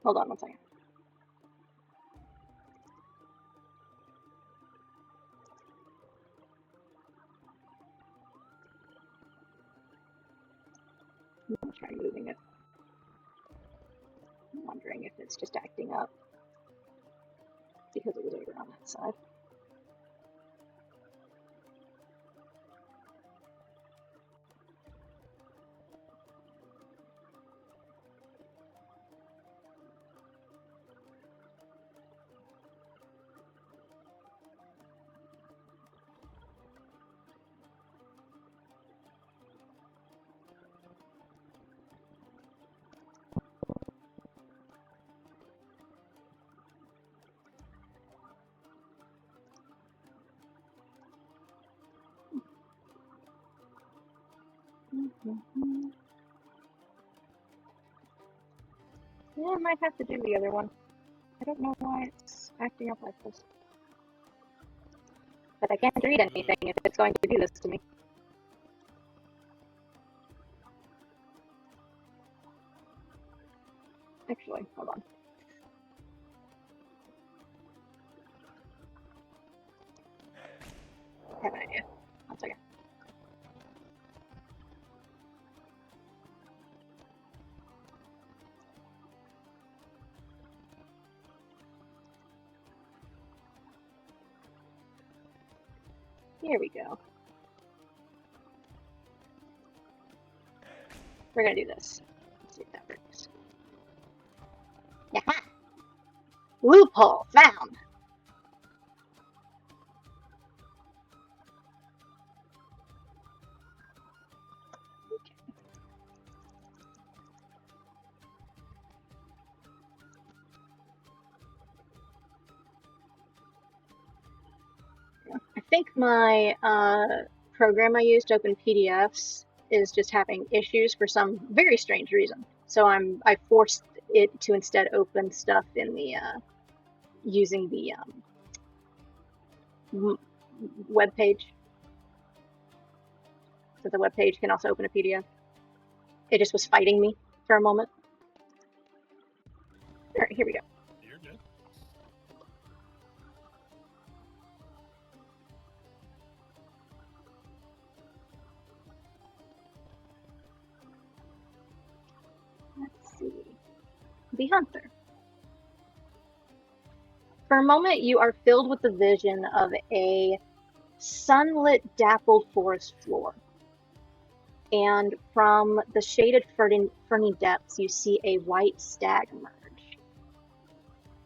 Hold on one second. I'm gonna try moving it. I'm wondering if it's just acting up because it was over on that side. Yeah, I might have to do the other one. I don't know why it's acting up like this. But I can't read anything if it's going to do this to me. Actually, hold on. I have an idea. One second. Here we go. We're gonna do this. Let's see if that works. Yaha! Loophole found! I think my program I used to open PDFs is just having issues for some very strange reason. So I forced it to instead open stuff in the using the web page. So the web page can also open a PDF. It just was fighting me for a moment. All right, here we go. You're good. Let's see. The Hunter. For a moment, you are filled with the vision of a sunlit, dappled forest floor. And from the shaded ferny depths, you see a white stag emerge.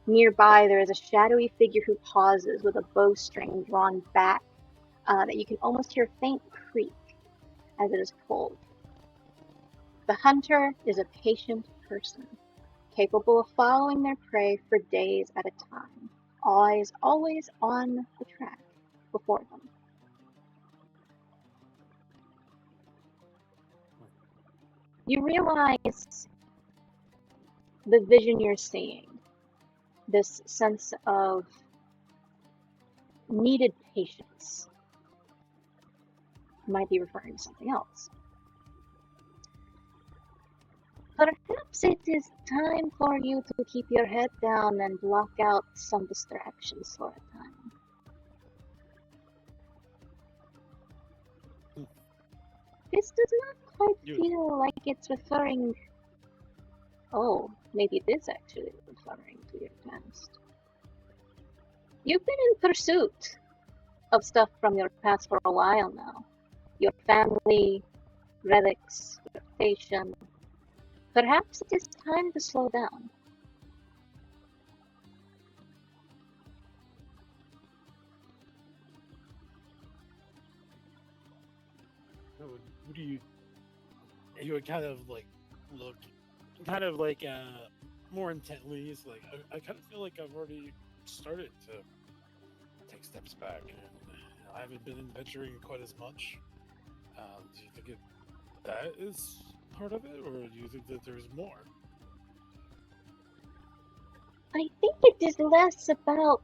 Nearby, there is a shadowy figure who pauses with a bowstring drawn back that you can almost hear a faint creak as it is pulled. The hunter is a patient person, capable of following their prey for days at a time, eyes always on the track before them. You realize the vision you're seeing, this sense of needed patience, might be referring to something else. Perhaps it is time for you to keep your head down and block out some distractions for a time. This does not quite feel like it's referring... Oh, maybe it is actually referring to your past. You've been in pursuit of stuff from your past for a while now. Your family, relics, reputation. Perhaps it is time to slow down. Who do you would kind of like look kind of like more intently. It's like I kind of feel like I've already started to take steps back, and I haven't been adventuring quite as much. Do you think that is part of it, or do you think that there's more? I think it is less about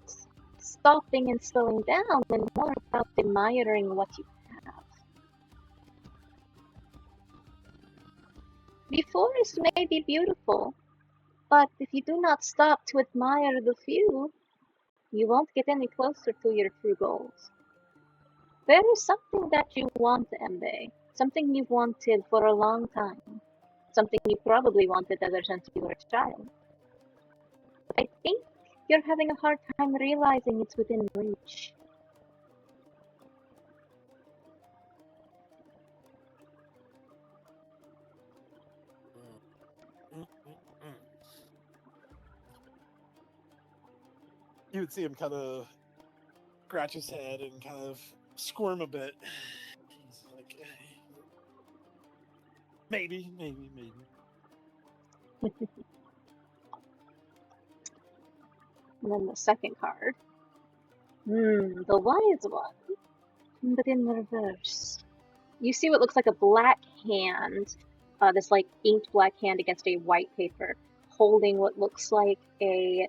stopping and slowing down and more about admiring what you have. The forest may be beautiful, but if you do not stop to admire the view, you won't get any closer to your true goals. There is something that you want, Embe. Something you've wanted for a long time. Something you probably wanted ever since you were a child. I think you're having a hard time realizing it's within reach. You would see him kind of scratch his head and kind of squirm a bit. He's like, maybe. And then the second card. The wise one, but in reverse. You see what looks like a black hand, this like inked black hand against a white paper, holding what looks like a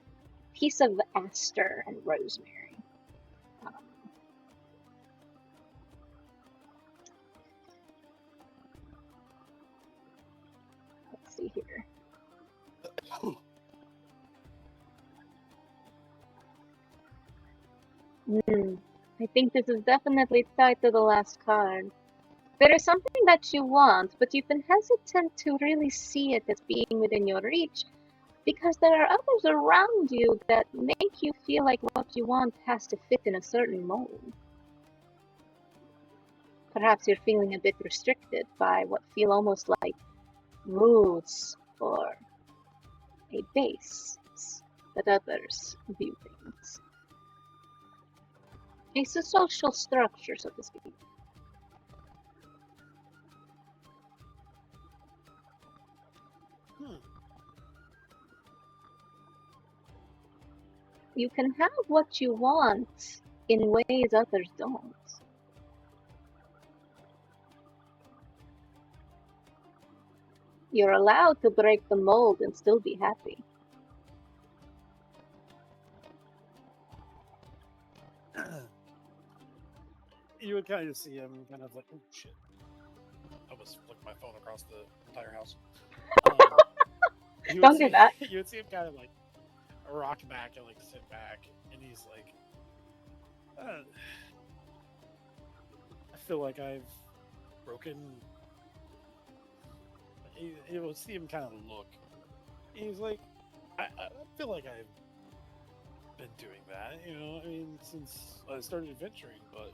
piece of aster and rosemary. Let's see here. I think this is definitely tied to the last card. There is something that you want, but you've been hesitant to really see it as being within your reach because there are others around you that make you feel like what you want has to fit in a certain mold. Perhaps you're feeling a bit restricted by what feel almost like rules or a base that others view things. It's a social structure, so to speak. You can have what you want in ways others don't. You're allowed to break the mold and still be happy. You would kind of see him kind of like, oh shit. I almost flicked my phone across the entire house. Don't do that. You would see him kind of like rock back and like sit back, and he's like, I feel like I've broken. You will see him kind of look. He's like, I feel like I've been doing that, you know. I mean, since I started adventuring, but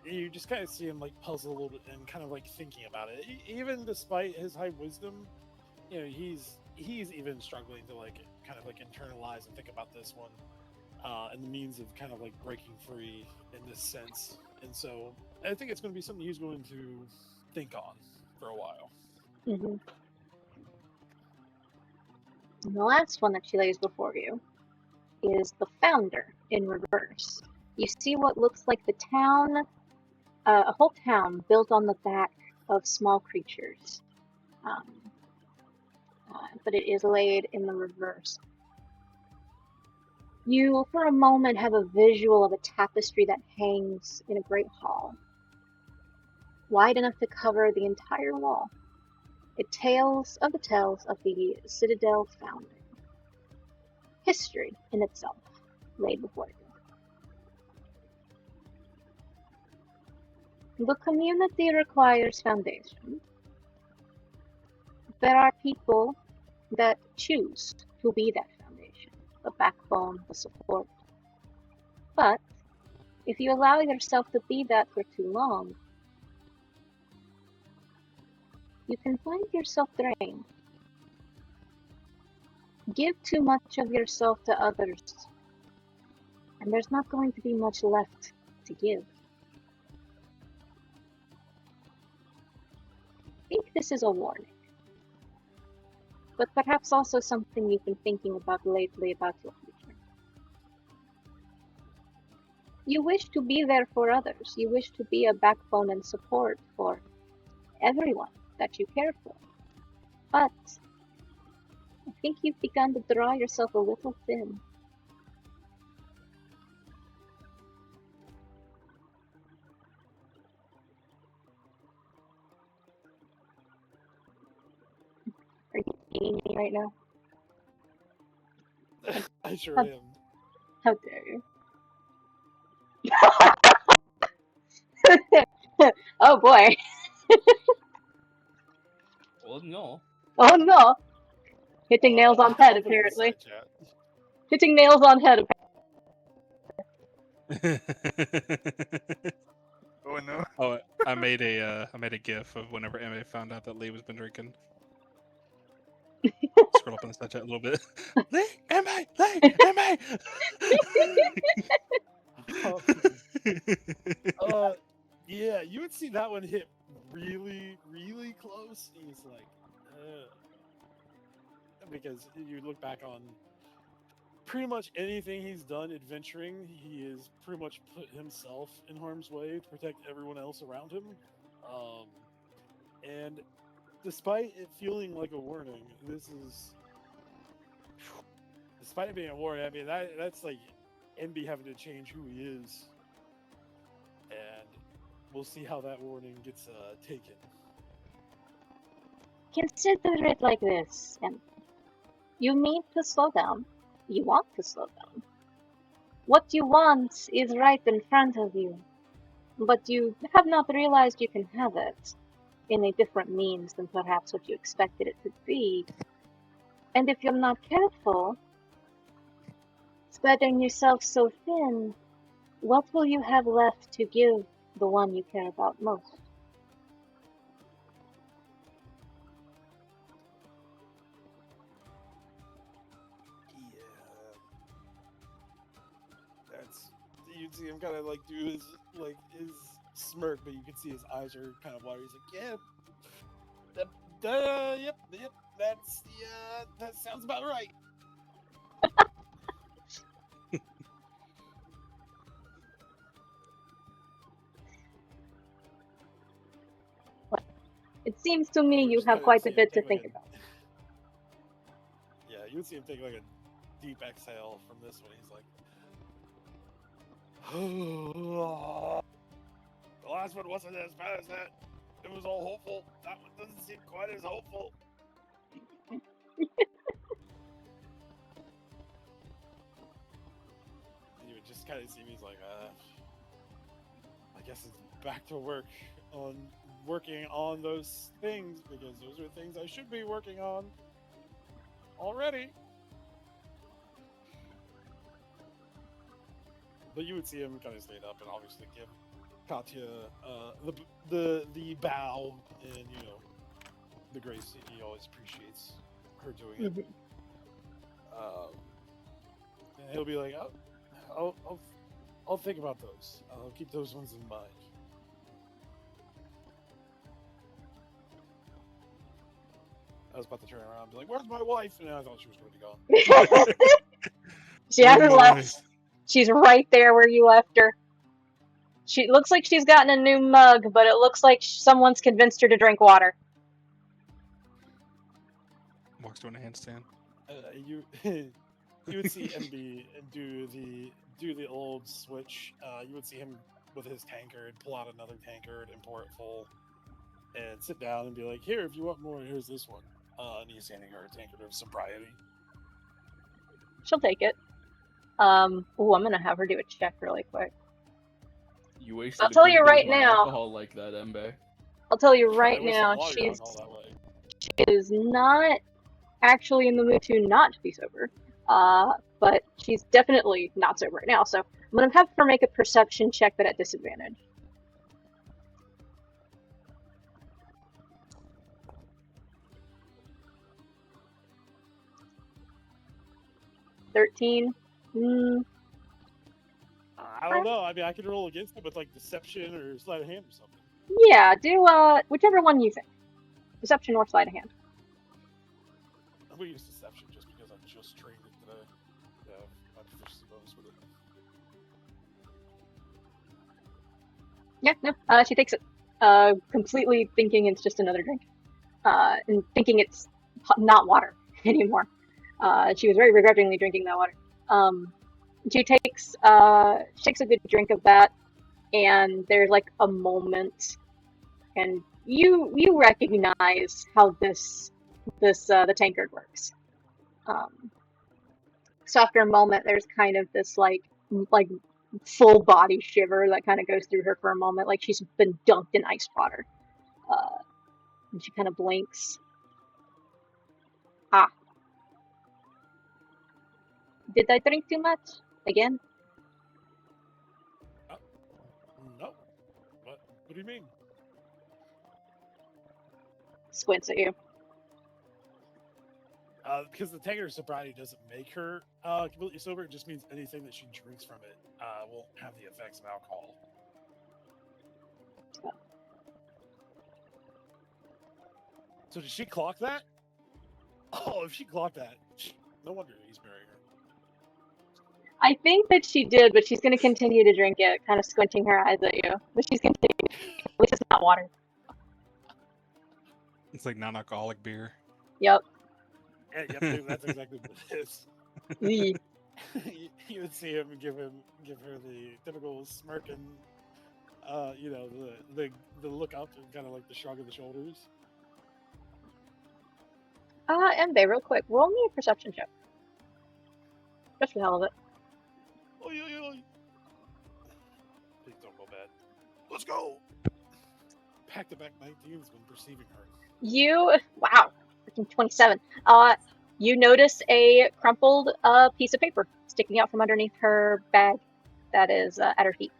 you just kind of see him like puzzle a little bit and kind of like thinking about it. Even despite his high wisdom, you know, he's even struggling to like kind of like internalize and think about this one, and the means of kind of like breaking free in this sense. And so I think it's going to be something he's going to think on for a while. Mm-hmm. And the last one that she lays before you is the Founder in reverse. You see what looks like the town, a whole town built on the back of small creatures. But it is laid in the reverse. You, for a moment, have a visual of a tapestry that hangs in a great hall, wide enough to cover the entire wall. It tells of the Citadel founding. History in itself, laid before you. The community requires foundation. There are people that choose to be that foundation, the backbone, the support. But if you allow yourself to be that for too long, you can find yourself drained. Give too much of yourself to others, and there's not going to be much left to give. I think this is a warning, but perhaps also something you've been thinking about lately about your future. You wish to be there for others. You wish to be a backbone and support for everyone that you care for. But I think you've begun to draw yourself a little thin. Are you eating me right now? I sure am. How dare you? Oh boy. Oh no. Oh no. Hitting nails on head, I'll put it in the apparently. side chat. Hitting nails on head, Oh no. Oh, I made a GIF of whenever Emma found out that Lee was been drinking. Scroll up in the chat a little bit. Lee, Emma, Yeah, you would see that one hit really, really close. He's like, because you look back on pretty much anything he's done adventuring, he has pretty much put himself in harm's way to protect everyone else around him. And despite it feeling like a warning, despite it being a warning, I mean that's like MB having to change who he is, and we'll see how that warning gets taken. Consider it like this, and you need to slow down. You want to slow down. What you want is right in front of you, but you have not realized you can have it in a different means than perhaps what you expected it to be. And if you're not careful, spreading yourself so thin, what will you have left to give the one you care about most? You'd see him kind of like do his smirk, but you can see his eyes are kind of watery. He's like, yeah, yep, that sounds about right. It seems to me you have quite a bit to think about. Yeah, you would see him take like a deep exhale from this one. He's like, the last one wasn't as bad as that. It was all hopeful. That one doesn't seem quite as hopeful. You would just kind of see me. He's like, I guess it's back to working on those things, because those are things I should be working on already. But you would see him kind of stand up and obviously give Katya the bow and the grace that he always appreciates her doing it. And he'll be like, I'll think about those. I'll keep those ones in mind. I was about to turn around and be like, "Where's my wife?" And I thought she was going to be gone. She hasn't left. She's right there where you left her. She looks like she's gotten a new mug, but it looks like someone's convinced her to drink water. Walks doing a handstand. You would see MB do the old switch. You would see him with his tankard pull out another tankard and pour it full, and sit down and be like, "Here, if you want more, here's this one." And he's handing her a tankard of sobriety. She'll take it. I'm gonna have her do a check really quick. You wasted. I'll tell you right now. Alcohol like that, Mbe. I'll tell you right now, she is not actually in the mood to not be sober. But she's definitely not sober right now. So I'm gonna have her make a perception check, but at disadvantage. $13. I don't know. I mean, I could roll against it with like deception or sleight of hand or something. Yeah, do whichever one you think. Deception or sleight of hand. I'm gonna use deception just because I just trained it today. Yeah, my proficiency bonus with it. Yeah, no. She takes it, completely thinking it's just another drink, and thinking it's not water anymore. She was very begrudgingly drinking that water. She takes a good drink of that, and there's like a moment, and you recognize how the tankard works. So after a moment, there's kind of this like full body shiver that kind of goes through her for a moment, like she's been dunked in ice water. And she kind of blinks. Ah. Did I drink too much? Again? No. What do you mean? Squints at you. Because the tankard of sobriety doesn't make her completely sober. It just means anything that she drinks from it won't have the effects of alcohol. Oh. So did she clock that? Oh, if she clocked that, no wonder he's marrying her. I think that she did, but she's going to continue to drink it, kind of squinting her eyes at you. But she's continuing. At least it's not water. It's like non-alcoholic beer. Yep. Yeah, yep, that's exactly what it is. Yee. You would see him give her the typical smirk and the look up and kind of like the shrug of the shoulders. Embe, real quick, roll me a perception check. Just for the hell of it. Oi, oi, oi. Please don't go bad. Let's go. Back-to-back 19s when perceiving her. Wow, freaking 27. You notice a crumpled piece of paper sticking out from underneath her bag that is at her feet.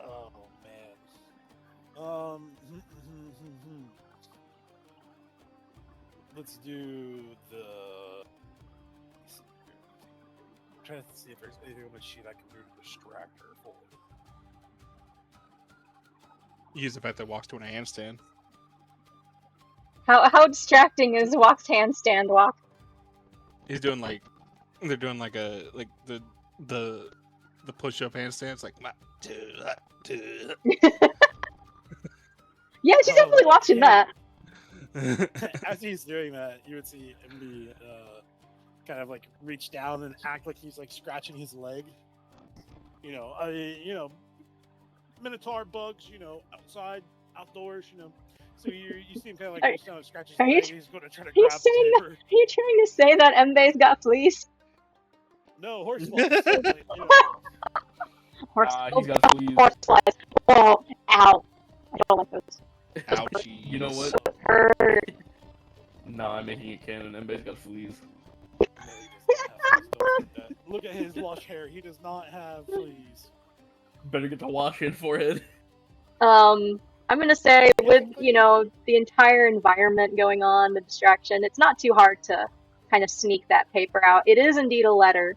Oh man. Let's do the. I'm trying to see if there's anything on my sheet I can do to distract her fully. Use the vet that walks to an handstand. How distracting is Walk's handstand walk? He's doing like they're doing like the push-up handstands like Yeah, she's definitely watching that. As he's doing that, you would see MB kind of like reach down and act like he's like scratching his leg. Minotaur bugs, outside, outdoors, So you see him kind of like reach down and scratch his leg, and he's going to try to grab the paper. Are you trying to say that Embe's got fleas? No, horse flies. He's got fleas. Horse flies. Oh, ow. I don't like those. ouchie. You know what? Hurt. Nah, I'm making it canon. Embe's got fleas. No, he doesn't have fleas. Don't get that. Look at his lush hair. He does not have fleas. Better get to wash in forehead. I'm gonna say with, the entire environment going on, the distraction, it's not too hard to kind of sneak that paper out. It is indeed a letter.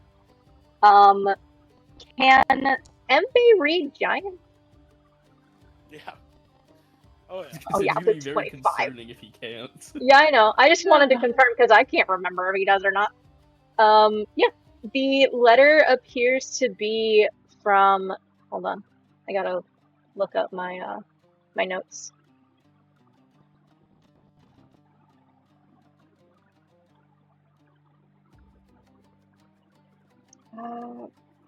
Can Embe read giant? Yeah. Oh yeah. Oh, yeah, It's gonna be that's very 25. concerning if he can't. Yeah, I know. I just wanted to confirm because I can't remember if he does or not. Yeah. The letter appears to be from. Hold on, I gotta look up my my notes.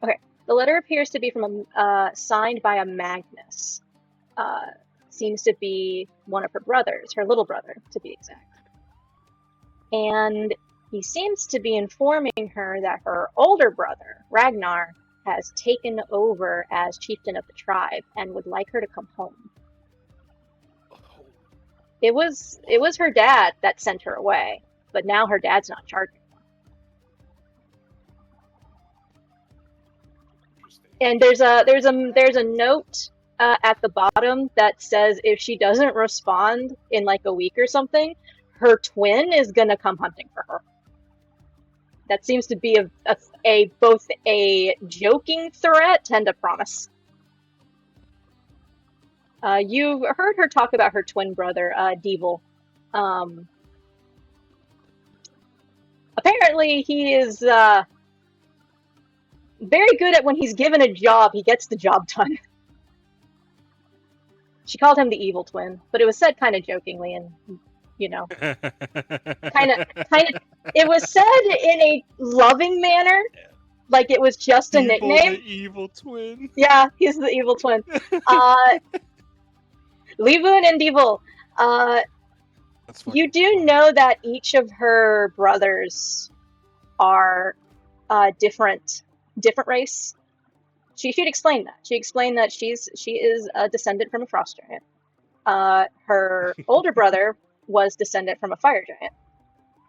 Okay, the letter appears to be from signed by a Magnus. Seems to be one of her brothers, her little brother, to be exact. And he seems to be informing her that her older brother, Ragnar, has taken over as chieftain of the tribe and would like her to come home. It was her dad that sent her away, but now her dad's not charging. And there's a note at the bottom that says if she doesn't respond in like a week or something, her twin is gonna come hunting for her. That seems to be a both a joking threat and a promise. You've heard her talk about her twin brother, Devil. Apparently, he is very good at when he's given a job, he gets the job done. She called him the evil twin, but it was said kind of jokingly and, kind of. It was said in a loving manner, like it was just a nickname. The evil twin. Yeah, he's the evil twin. Livun and Devil. You do know that each of her brothers are different race. She explained that. She explained that she is a descendant from a frost giant. Her older brother was descendant from a fire giant.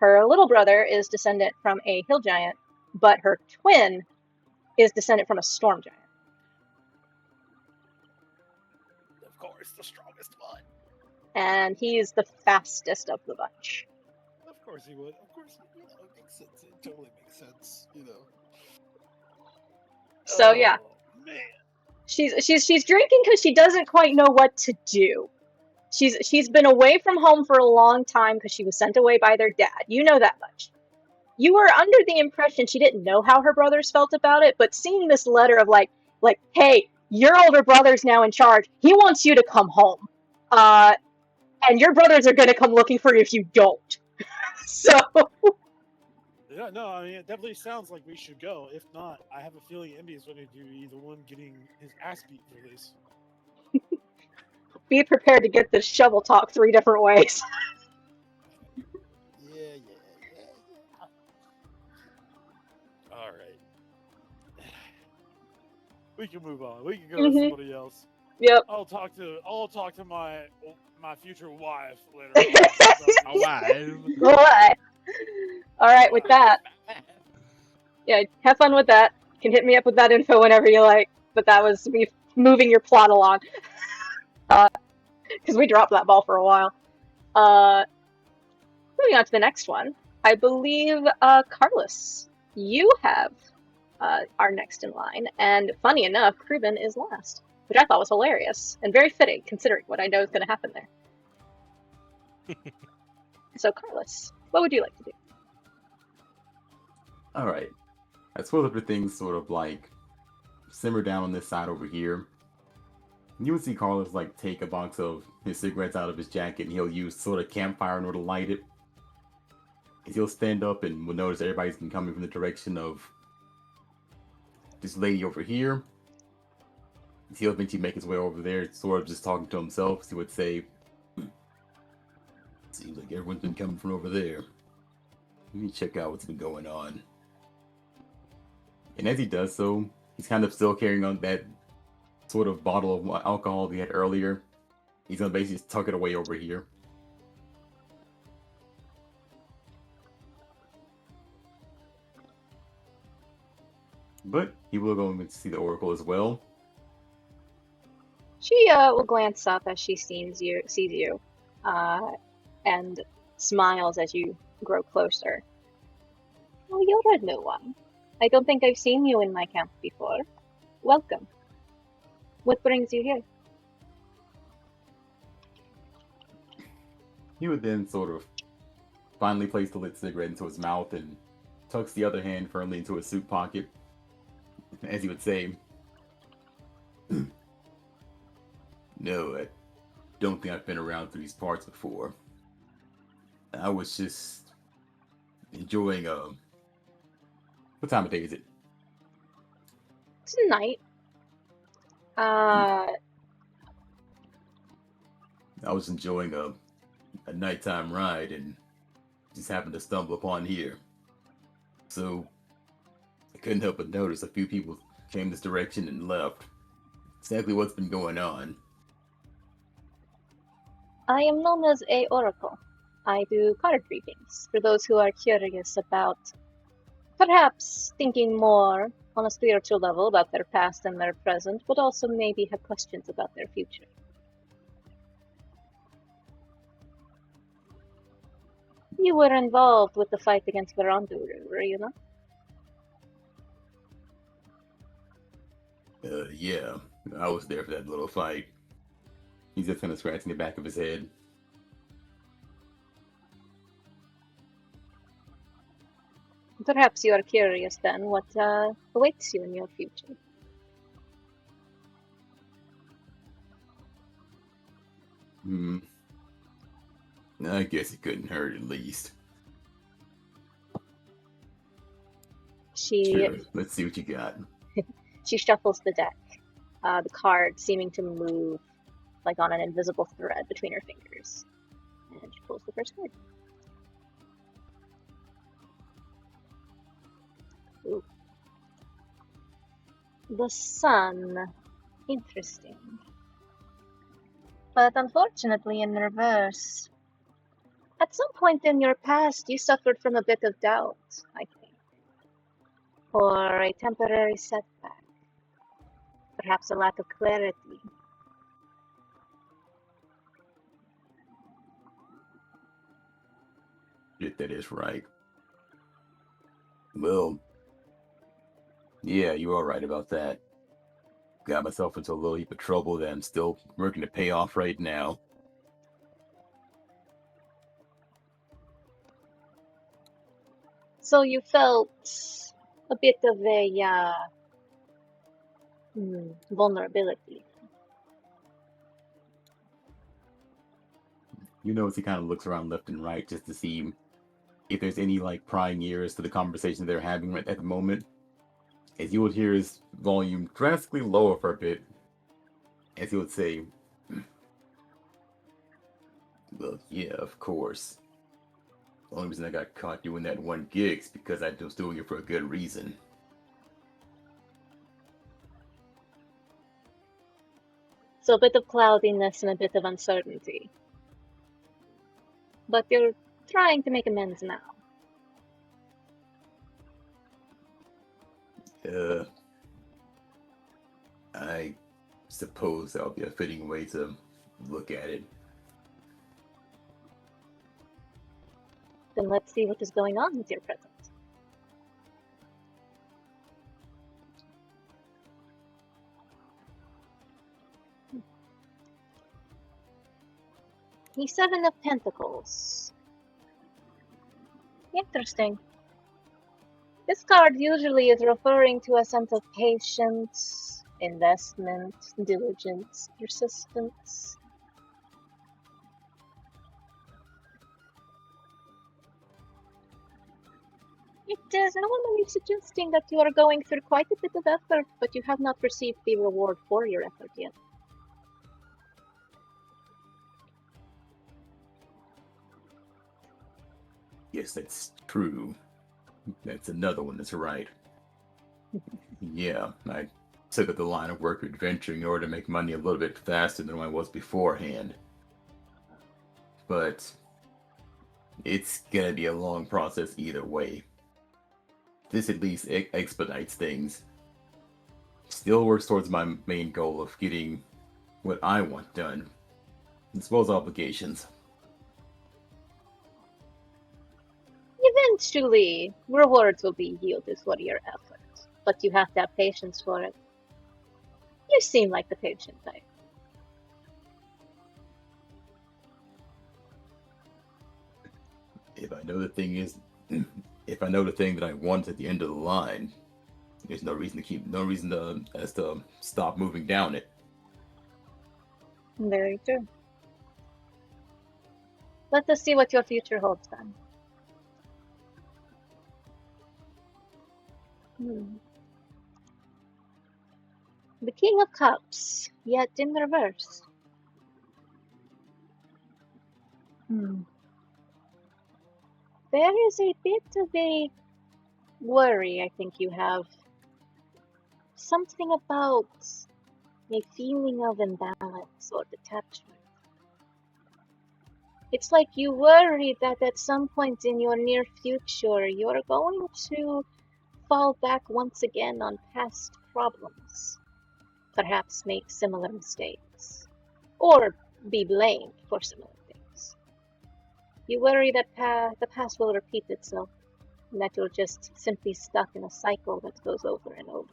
Her little brother is descendant from a hill giant, but her twin is descendant from a storm giant. Of course, the strongest one. And he's the fastest of the bunch. Of course he would. Of course, it makes sense. It totally makes sense, So yeah, man. she's drinking because she doesn't quite know what to do. She's been away from home for a long time because she was sent away by their dad. You know that much. You were under the impression she didn't know how her brothers felt about it, but seeing this letter of like, hey, your older brother's now in charge. He wants you to come home. And your brothers are going to come looking for you if you don't. So. Yeah, no, I mean, it definitely sounds like we should go. If not, I have a feeling Emmy is going to be the one getting his ass beat for this. Be prepared to get this shovel talk 3 different ways. Yeah. All right. We can move on. We can go to somebody else. Yep. I'll talk to my future wife later on. What? All right, with that. Yeah, have fun with that. You can hit me up with that info whenever you like. But that was me moving your plot along. Because we dropped that ball for a while. Moving on to the next one. I believe, Carlos, you have are next in line. And funny enough, Kruben is last. Which I thought was hilarious. And very fitting, considering what I know is going to happen there. So, Carlos, what would you like to do? Alright. I suppose everything's sort of like simmer down on this side over here. You would see Carlos like take a box of his cigarettes out of his jacket and he'll use sort of campfire in order to light it. And he'll stand up and will notice everybody's been coming from the direction of this lady over here. He'll eventually make his way over there, sort of just talking to himself. He would say, seems like everyone's been coming from over there. Let me check out what's been going on. And as he does so, he's kind of still carrying on that sort of bottle of alcohol he had earlier. He's gonna basically just tuck it away over here. But he will go and see the Oracle as well. She will glance up as she sees you, and smiles as you grow closer. Oh, you're a new one. I don't think I've seen you in my camp before. Welcome. What brings you here? He would then sort of finally place the lit cigarette into his mouth and tucks the other hand firmly into his suit pocket. As he would say, no, I don't think I've been around through these parts before. I was just enjoying, what time of day is it? Tonight. I was enjoying a nighttime ride and just happened to stumble upon here. So I couldn't help but notice a few people came this direction and left. Exactly what's been going on. I am known as a oracle. I do card readings for those who are curious about perhaps thinking more on a spiritual level about their past and their present, but also maybe have questions about their future. You were involved with the fight against Veranduru, were you not? Yeah, I was there for that little fight. He's just kind of scratching the back of his head. Perhaps you are curious then what awaits you in your future. I guess it couldn't hurt at least. Sure, let's see what you got. She shuffles the deck, the card seeming to move like on an invisible thread between her fingers. And she pulls the first card. Ooh. The sun. Interesting. But unfortunately in reverse. At some point in your past, you suffered from a bit of doubt, I think. Or a temporary setback. Perhaps a lack of clarity. If that is right. Well, yeah, you are right about that. Got myself into a little heap of trouble that I'm still working to pay off right now. So you felt a bit of a vulnerability. You notice he kind of looks around left and right just to see if there's any like prying ears to the conversation they're having right at the moment. As you would hear his volume drastically lower for a bit, as he would say, "Well, yeah, of course. The only reason I got caught doing that 1 gig is because I was doing it for a good reason." So a bit of cloudiness and a bit of uncertainty. But you're trying to make amends now. I suppose that would be a fitting way to look at it. Then let's see what is going on with your present. The Seven of Pentacles. Interesting. This card usually is referring to a sense of patience, investment, diligence, persistence. It is normally suggesting that you are going through quite a bit of effort, but you have not received the reward for your effort yet. Yes, that's true. That's another one that's right. Yeah, I took up the line of work of adventuring in order to make money a little bit faster than I was beforehand. But it's gonna be a long process either way. This at least expedites things. Still works towards my main goal of getting what I want done, as well as obligations. Eventually, rewards will be yielded for your effort, but you have to have patience for it. You seem like the patient type. If I know the thing is, if I know the thing that I want at the end of the line, there's no reason to stop moving down it. Very true. Let us see what your future holds then. The King of Cups, yet in reverse. There is a bit of a worry I think you have. Something about a feeling of imbalance or detachment. It's like you worry that at some point in your near future you're going to fall back once again on past problems. Perhaps make similar mistakes. Or be blamed for similar things. You worry that the past will repeat itself, and that you're just simply stuck in a cycle that goes over and over.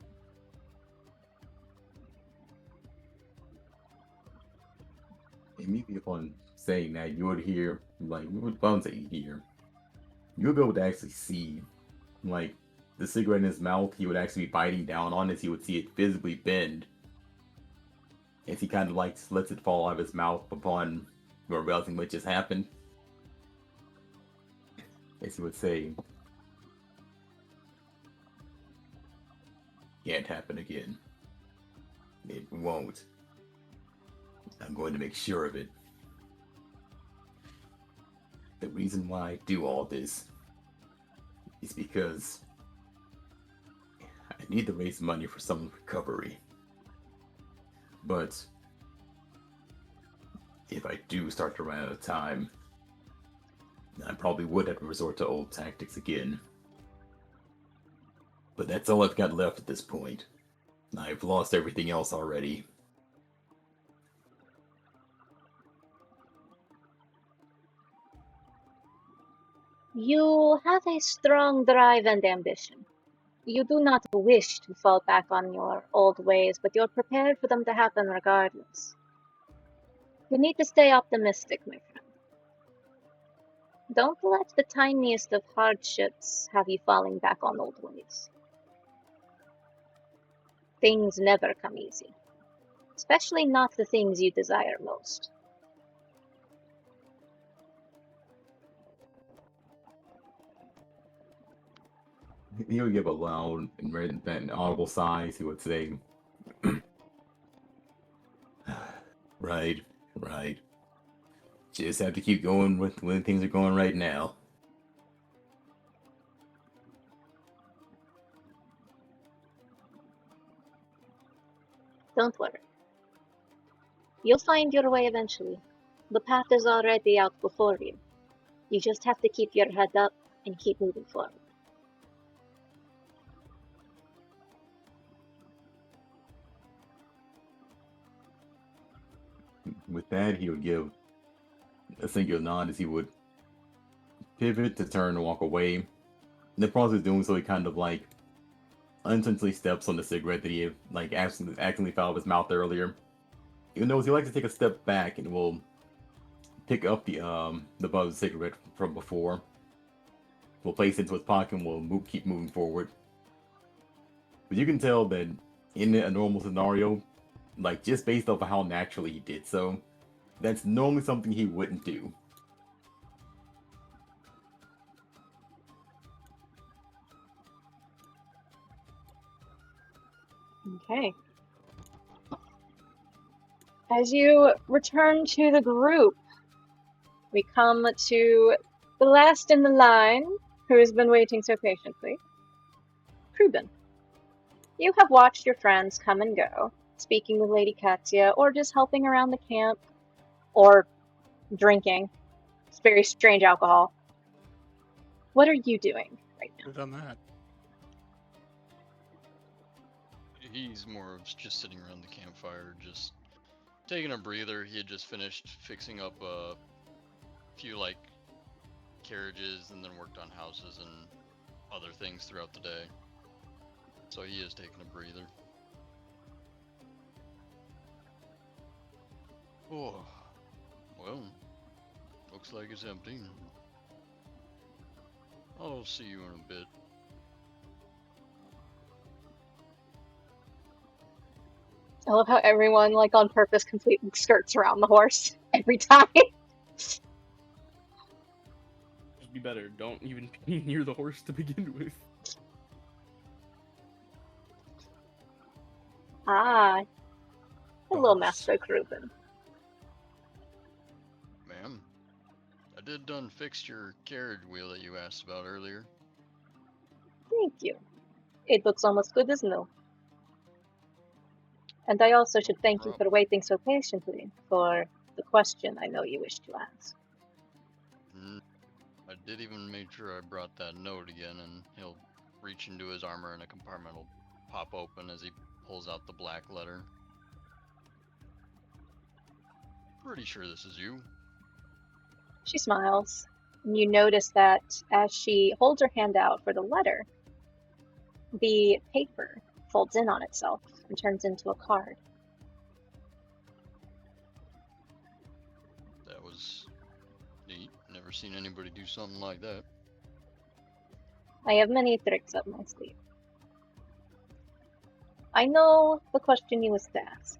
Immediately upon saying that, you would hear, like, you would be able to actually see, like, the cigarette in his mouth, he would actually be biting down on as he would see it visibly bend. As he kind of, like, lets it fall out of his mouth upon realizing what just happened. As he would say, "Can't happen again. It won't. I'm going to make sure of it. The reason why I do all this is because I need to raise money for some recovery. But if I do start to run out of time, I probably would have to resort to old tactics again. But that's all I've got left at this point. I've lost everything else already." You have a strong drive and ambition. You do not wish to fall back on your old ways, but you're prepared for them to happen regardless. You need to stay optimistic, my friend. Don't let the tiniest of hardships have you falling back on old ways. Things never come easy, especially not the things you desire most. He would give a loud and audible sigh. He would say, "Right, right. Just have to keep going with when things are going right now." Don't worry. You'll find your way eventually. The path is already out before you. You just have to keep your head up and keep moving forward. With that, he would give a singular nod as he would pivot to turn and walk away. In the process of doing so, he kind of like unintentionally steps on the cigarette that he like accidentally fell out of his mouth earlier. You notice he likes to take a step back and will pick up the butt of the cigarette from before. Will place it into his pocket and will keep moving forward. But you can tell that in a normal scenario, like just based off of how naturally he did so, that's normally something he wouldn't do. Okay. As you return to the group, we come to the last in the line, who has been waiting so patiently. Kruben. You have watched your friends come and go, speaking with Lady Katya, or just helping around the camp, or drinking. It's very strange alcohol. What are you doing right now? Could have done that. He's more of just sitting around the campfire, just taking a breather. He had just finished fixing up a few like carriages and then worked on houses and other things throughout the day. So he is taking a breather. Oh, well, looks like it's empty. I'll see you in a bit. I love how everyone, like on purpose, completely skirts around the horse every time. Just be better. Don't even be near the horse to begin with. Ah. Hello, Horse. Master Kruben. Ma'am, I did done fix your carriage wheel that you asked about earlier. Thank you. It looks almost good as new. And I also should thank you for waiting so patiently for the question I know you wish to ask. I did even make sure I brought that note again, and he'll reach into his armor and a compartment will pop open as he pulls out the black letter. Pretty sure this is you. She smiles, and you notice that as she holds her hand out for the letter, the paper folds in on itself and turns into a card. That was neat. Never seen anybody do something like that. I have many tricks up my sleeve. I know the question you wish to ask.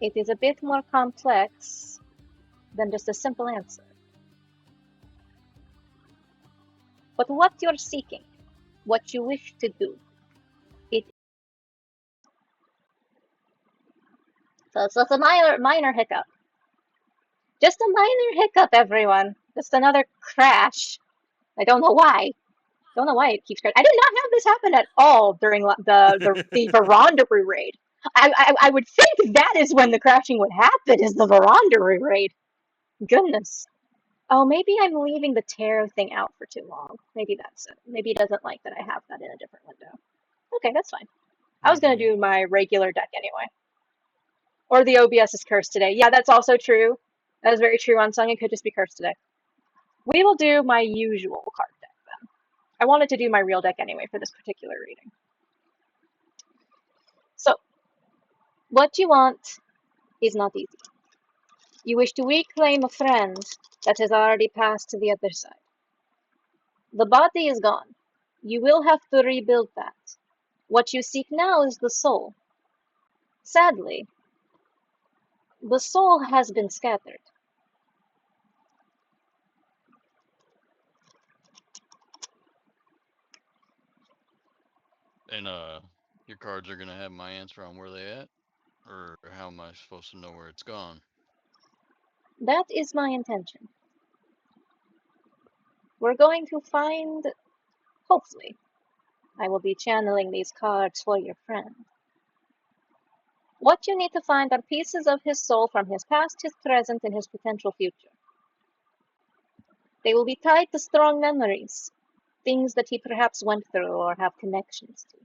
It is a bit more complex than just a simple answer. But what you're seeking, what you wish to do, so it's just a minor hiccup. Just a minor hiccup, everyone. Just another crash. I don't know why. Don't know why it keeps crashing. I did not have this happen at all during the Verandery raid. I would think that is when the crashing would happen, is the Verandery raid. Goodness. Oh, maybe I'm leaving the tarot thing out for too long. Maybe that's it. Maybe it doesn't like that I have that in a different window. Okay, that's fine. I was going to do my regular deck anyway. Or the OBS is cursed today. Yeah, that's also true. That is very true. Unsung, it could just be cursed today. We will do my usual card deck then. I wanted to do my real deck anyway for this particular reading. So, what you want is not easy. You wish to reclaim a friend that has already passed to the other side. The body is gone. You will have to rebuild that. What you seek now is the soul. Sadly, the soul has been scattered. And your cards are gonna have my answer on where they at, or how am I supposed to know where it's gone? That is my intention. We're going to find, hopefully, I will be channeling these cards for your friend. What you need to find are pieces of his soul from his past, his present, and his potential future. They will be tied to strong memories, things that he perhaps went through or have connections to.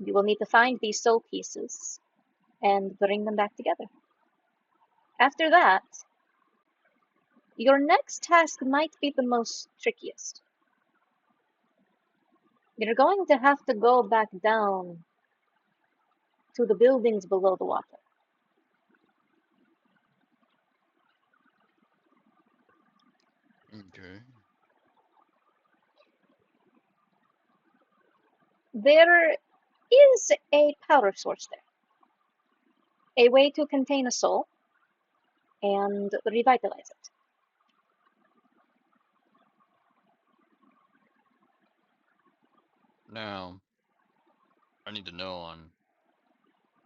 You will need to find these soul pieces and bring them back together. After that, your next task might be the most trickiest. You're going to have to go back down to the buildings below the water. Okay. There is a power source there, a way to contain a soul and revitalize it. Now, I need to know on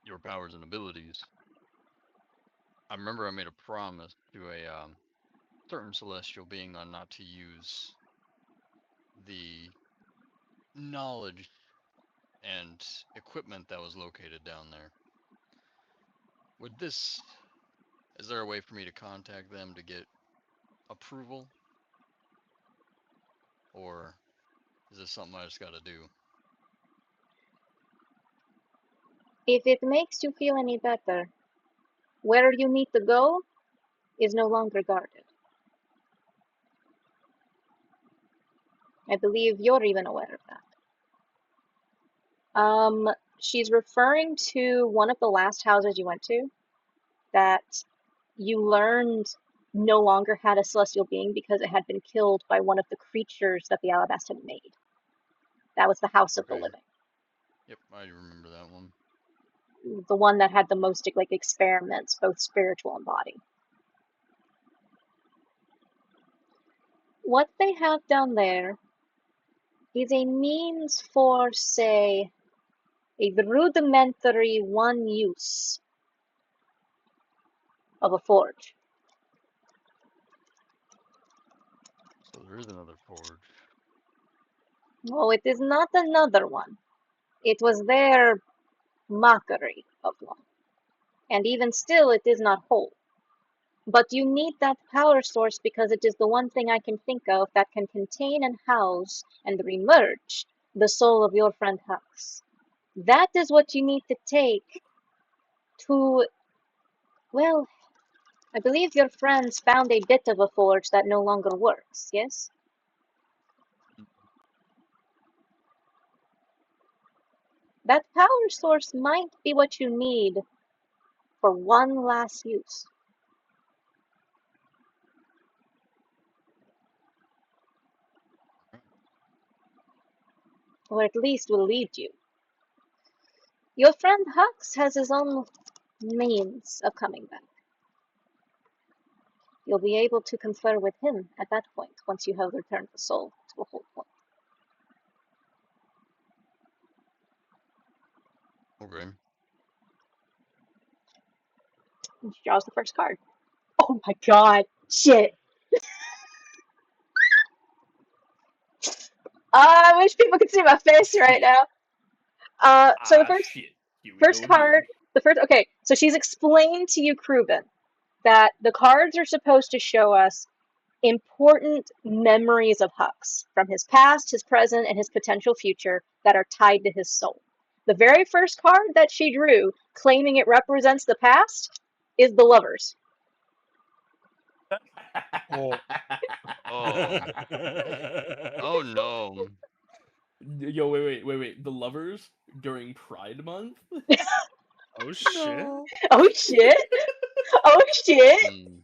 your powers and abilities. I remember I made a promise to a certain celestial being on not to use the knowledge and equipment that was located down there. Is there a way for me to contact them to get approval? Or is this something I just gotta do? If it makes you feel any better, where you need to go is no longer guarded. I believe you're even aware of that. She's referring to one of the last houses you went to that you learned no longer had a celestial being because it had been killed by one of the creatures that the Alabast had made. That was the House of the Okay. Living. Yep, I remember that one. The one that had the most experiments, both spiritual and body. What they have down there is a means for, say, a rudimentary one use of a forge. So there is another forge. No, it is not another one. It was their mockery of one. And even still, it is not whole. But you need that power source because it is the one thing I can think of that can contain and house and remerge the soul of your friend Hux. That is what you need to take to, well, I believe your friends found a bit of a forge that no longer works, yes? That power source might be what you need for one last use. Or at least will lead you. Your friend Hux has his own means of coming back. You'll be able to confer with him at that point, once you have returned the soul to a whole point. Okay. And she draws the first card. Oh my god! Shit! I wish people could see my face right now. So the Shit. Here we first go card, again. okay, so she's explained to you, Kruben, that the cards are supposed to show us important memories of Hux from his past, his present, and his potential future that are tied to his soul. The very first card that she drew, claiming it represents the past, is the Lovers. Oh, Oh. Oh no. Yo, wait. The lovers during Pride Month? oh shit. No. Oh shit! Oh shit! Hmm.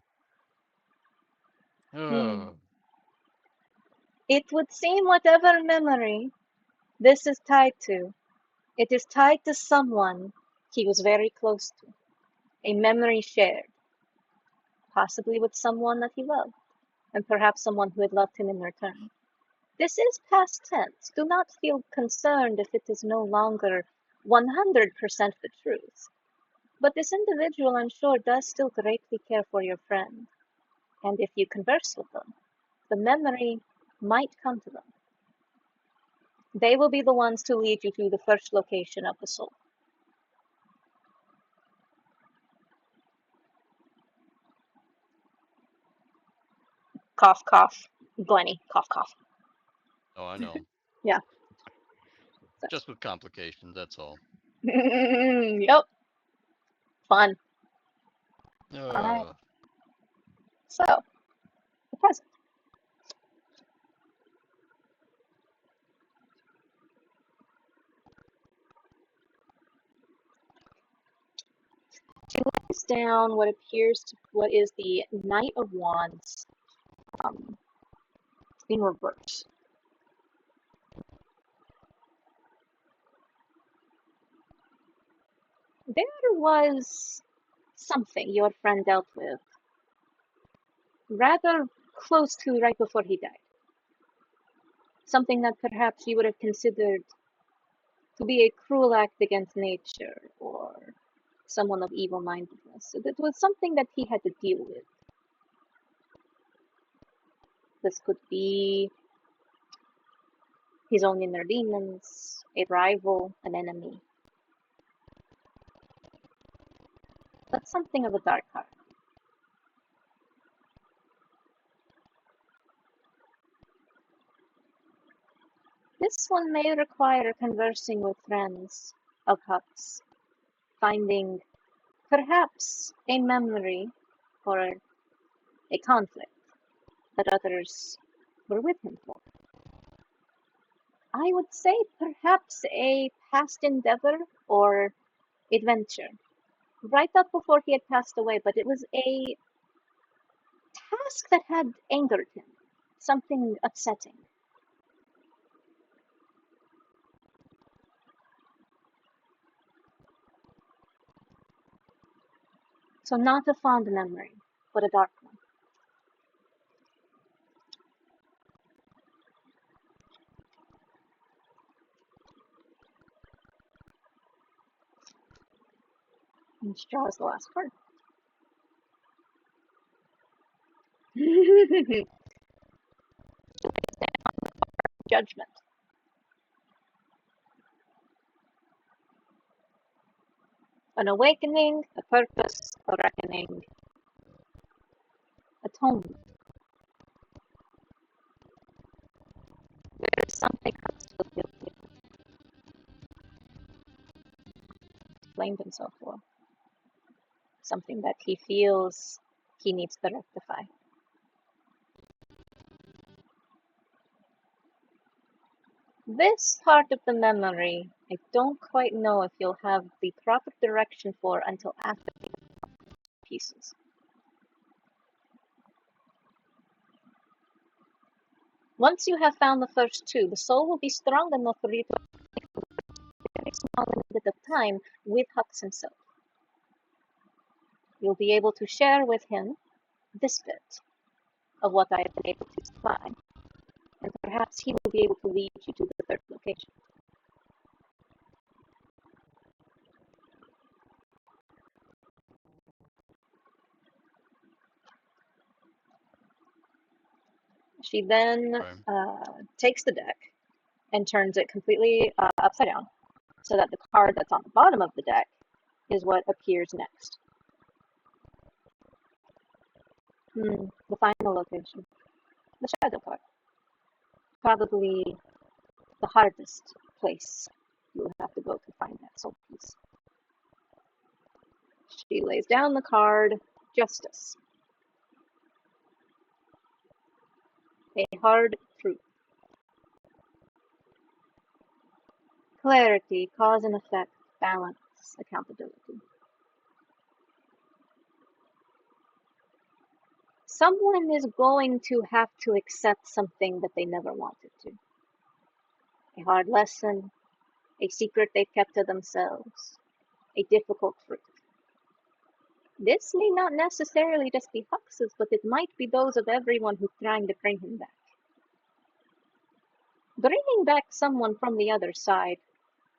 Oh, It would seem whatever memory this is tied to, it is tied to someone he was very close to. A memory shared, possibly with someone that he loved, and perhaps someone who had loved him in return. This is past tense. Do not feel concerned if it is no longer 100% the truth. But this individual, I'm sure, does still greatly care for your friend. And if you converse with them, the memory might come to them. They will be the ones to lead you to the first location of the soul. Cough, cough. Glenny, cough, cough. oh, I know. Yeah. Just with complications, that's all. Yep. Fun. Alright. So, the present. She lays down what is the Knight of Wands in reverse. There was something your friend dealt with rather close to right before he died. Something that perhaps you would have considered to be a cruel act against nature or someone of evil mindedness. It was something that he had to deal with. This could be his own inner demons, a rival, an enemy. But something of a dark heart. This one may require conversing with friends of Huck's, finding perhaps a memory or a conflict that others were with him for. I would say perhaps a past endeavor or adventure, right up before he had passed away, but it was a task that had angered him, something upsetting. So not a fond memory, but a dark one. And she draws the last card. Judgment. An awakening, a purpose, a reckoning, atonement. There is something Huck still guilty of, blamed himself for. Something that he feels he needs to rectify. This part of the memory, I don't quite know if you'll have the proper direction for until after the pieces. Once you have found the first two, the soul will be strong enough for you to take a very small bit of time with Hux himself. You'll be able to share with him this bit of what I have been able to supply, and perhaps he will be able to lead you to the third location. She then takes the deck and turns it completely upside down so that the card that's on the bottom of the deck is what appears next. The final location. The shadow card. Probably the hardest place you will have to go to find that soul piece. She lays down the card, Justice. A hard truth. Clarity, cause and effect, balance, accountability. Someone is going to have to accept something that they never wanted to. A hard lesson, a secret they've kept to themselves, a difficult truth. This may not necessarily just be Hux's, but it might be those of everyone who's trying to bring him back. Bringing back someone from the other side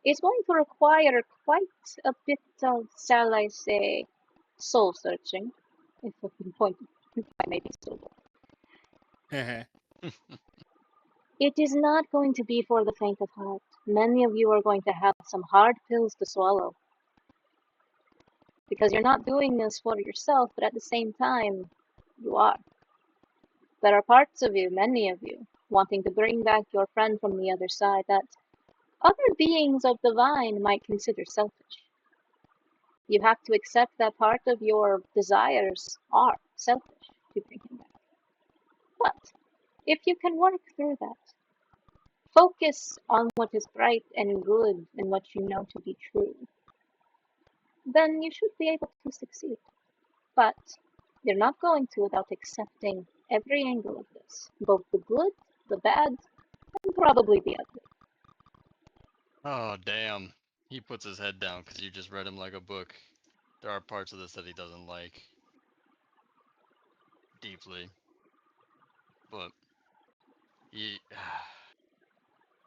is going to require quite a bit of, shall I say, soul searching, if I can point, if I may be so bold. It is not going to be for the faint of heart. Many of you are going to have some hard pills to swallow. Because you're not doing this for yourself, but at the same time, you are. There are parts of you, many of you, wanting to bring back your friend from the other side that other beings of the vine might consider selfish. You have to accept that part of your desires are selfish to bring him back. But if you can work through that, focus on what is bright and good and what you know to be true, then you should be able to succeed. But you're not going to without accepting every angle of this, both the good, the bad, and probably the ugly. Oh, damn. He puts his head down because you just read him like a book. There are parts of this that he doesn't like. Deeply. But he...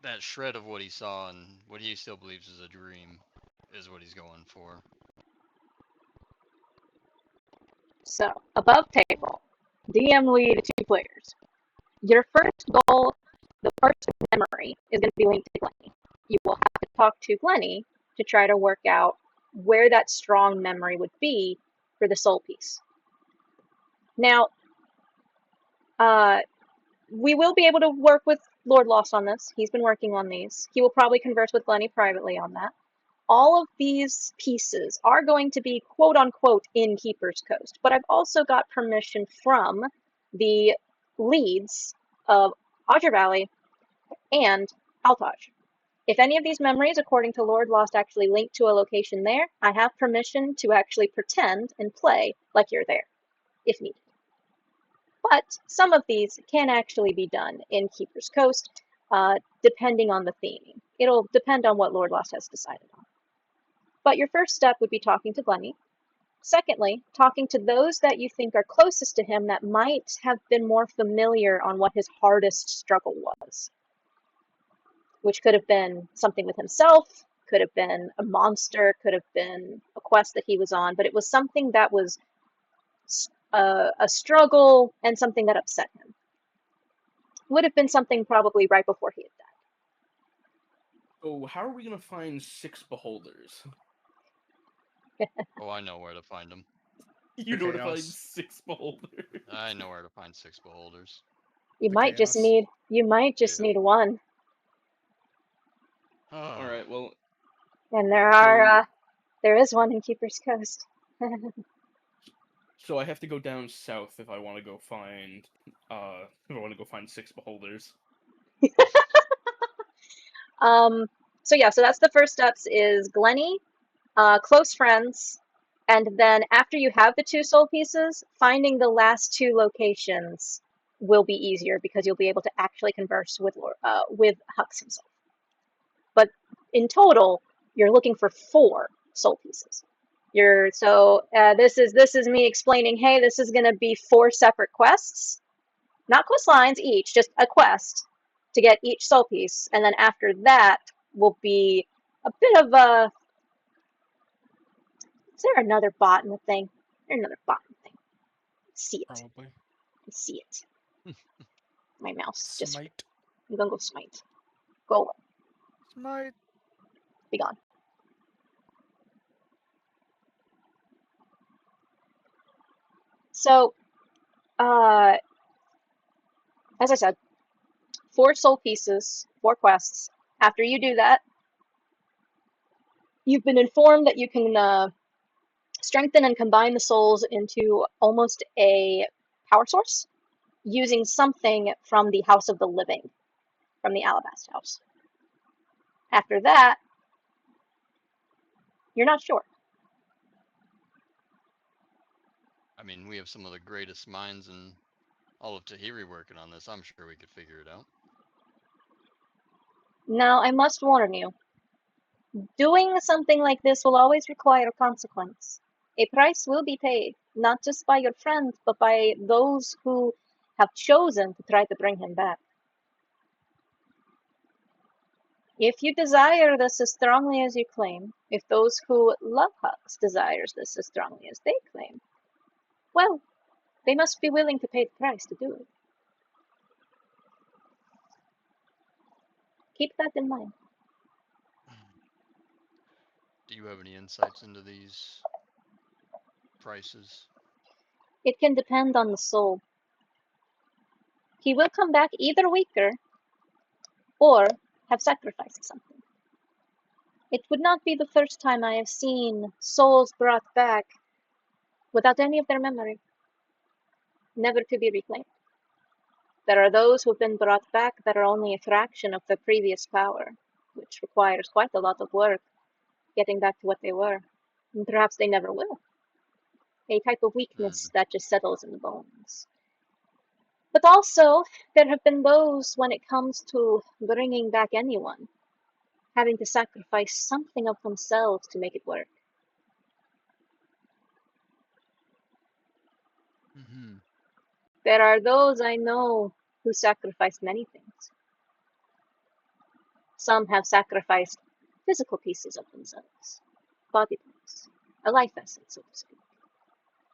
that shred of what he saw and what he still believes is a dream is what he's going for. So, above table, DM lead 2 players. Your first goal, the first memory, is going to be linked to Glenny. You will have to talk to Glenny to try to work out where that strong memory would be for the soul piece. Now, we will be able to work with Lord Lost on this. He's been working on these. He will probably converse with Glenny privately on that. All of these pieces are going to be quote-unquote in Keeper's Coast, but I've also got permission from the leads of Ajer Valley and Altaj. If any of these memories, according to Lord Lost, actually link to a location there, I have permission to actually pretend and play like you're there, if needed. But some of these can actually be done in Keeper's Coast, depending on the theming. It'll depend on what Lord Lost has decided on. But your first step would be talking to Glenny. Secondly, talking to those that you think are closest to him that might have been more familiar on what his hardest struggle was. Which could have been something with himself, could have been a monster, could have been a quest that he was on, but it was something that was a struggle and something that upset him. Would have been something probably right before he had died. Oh, how are we gonna find 6 beholders? Oh, I know where to find them. You know where to find Chaos. 6 beholders. I know where to find 6 beholders. You The might just chaos. need Yeah. one. Oh. Alright, well, And there is one in Keeper's Coast. so I have to go down south if I want to go find 6 beholders. So that's the first steps is Glenny, close friends, and then after you have the 2 soul pieces, finding the last 2 locations will be easier because you'll be able to actually converse with Hux himself. But in total, you're looking for 4 soul pieces. This is me explaining, hey, this is going to be 4 separate quests, not quest lines each, just a quest to get each soul piece, and then after that will be a bit of a... Is there another bot in the thing? There's another bot in the thing. See it. Probably. I see it. My mouse just... Smite. I'm gonna go smite. Go away. Smite. Be gone. So, as I said, 4 soul pieces, 4 quests. After you do that, you've been informed that you can strengthen and combine the souls into almost a power source using something from the House of the Living, from the Alabast House. After that, you're not sure. mean, we have some of the greatest minds in all of Tahiri working on this. I'm sure we could figure it out. Now, I must warn you, doing something like this will always require a consequence. A price will be paid, not just by your friend, but by those who have chosen to try to bring him back. If you desire this as strongly as you claim, if those who love Hux desires this as strongly as they claim, well, they must be willing to pay the price to do it. Keep that in mind. Do you have any insights into these prices? It can depend on the soul. He will come back either weaker or have sacrificed something. It would not be the first time I have seen souls brought back without any of their memory, never to be reclaimed. There are those who have been brought back that are only a fraction of their previous power, which requires quite a lot of work getting back to what they were. And perhaps they never will. A type of weakness that just settles in the bones. But also, there have been those, when it comes to bringing back anyone, having to sacrifice something of themselves to make it work. Mm-hmm. There are those I know who sacrifice many things. Some have sacrificed physical pieces of themselves, body parts, a life essence, so to speak.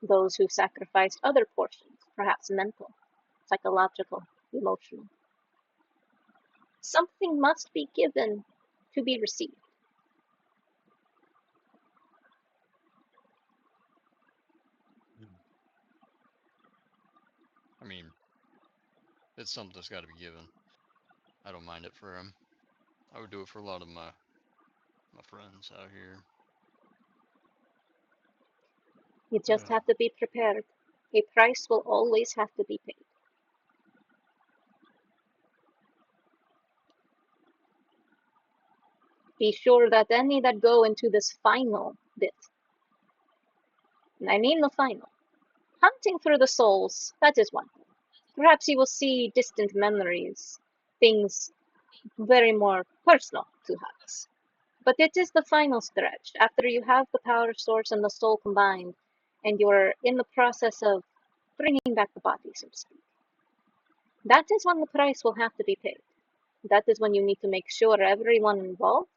Those who sacrificed other portions, perhaps mental, psychological, emotional. Something must be given to be received. I mean, it's something that's got to be given. I don't mind it for him. I would do it for a lot of my friends out here. You just have to be prepared. A price will always have to be paid. Be sure that any that go into this final bit, and I mean the final, hunting through the souls, that is one thing. Perhaps you will see distant memories, things very more personal to Hux. But it is the final stretch, after you have the power source and the soul combined, and you're in the process of bringing back the body, so to speak. That is when the price will have to be paid. That is when you need to make sure everyone involved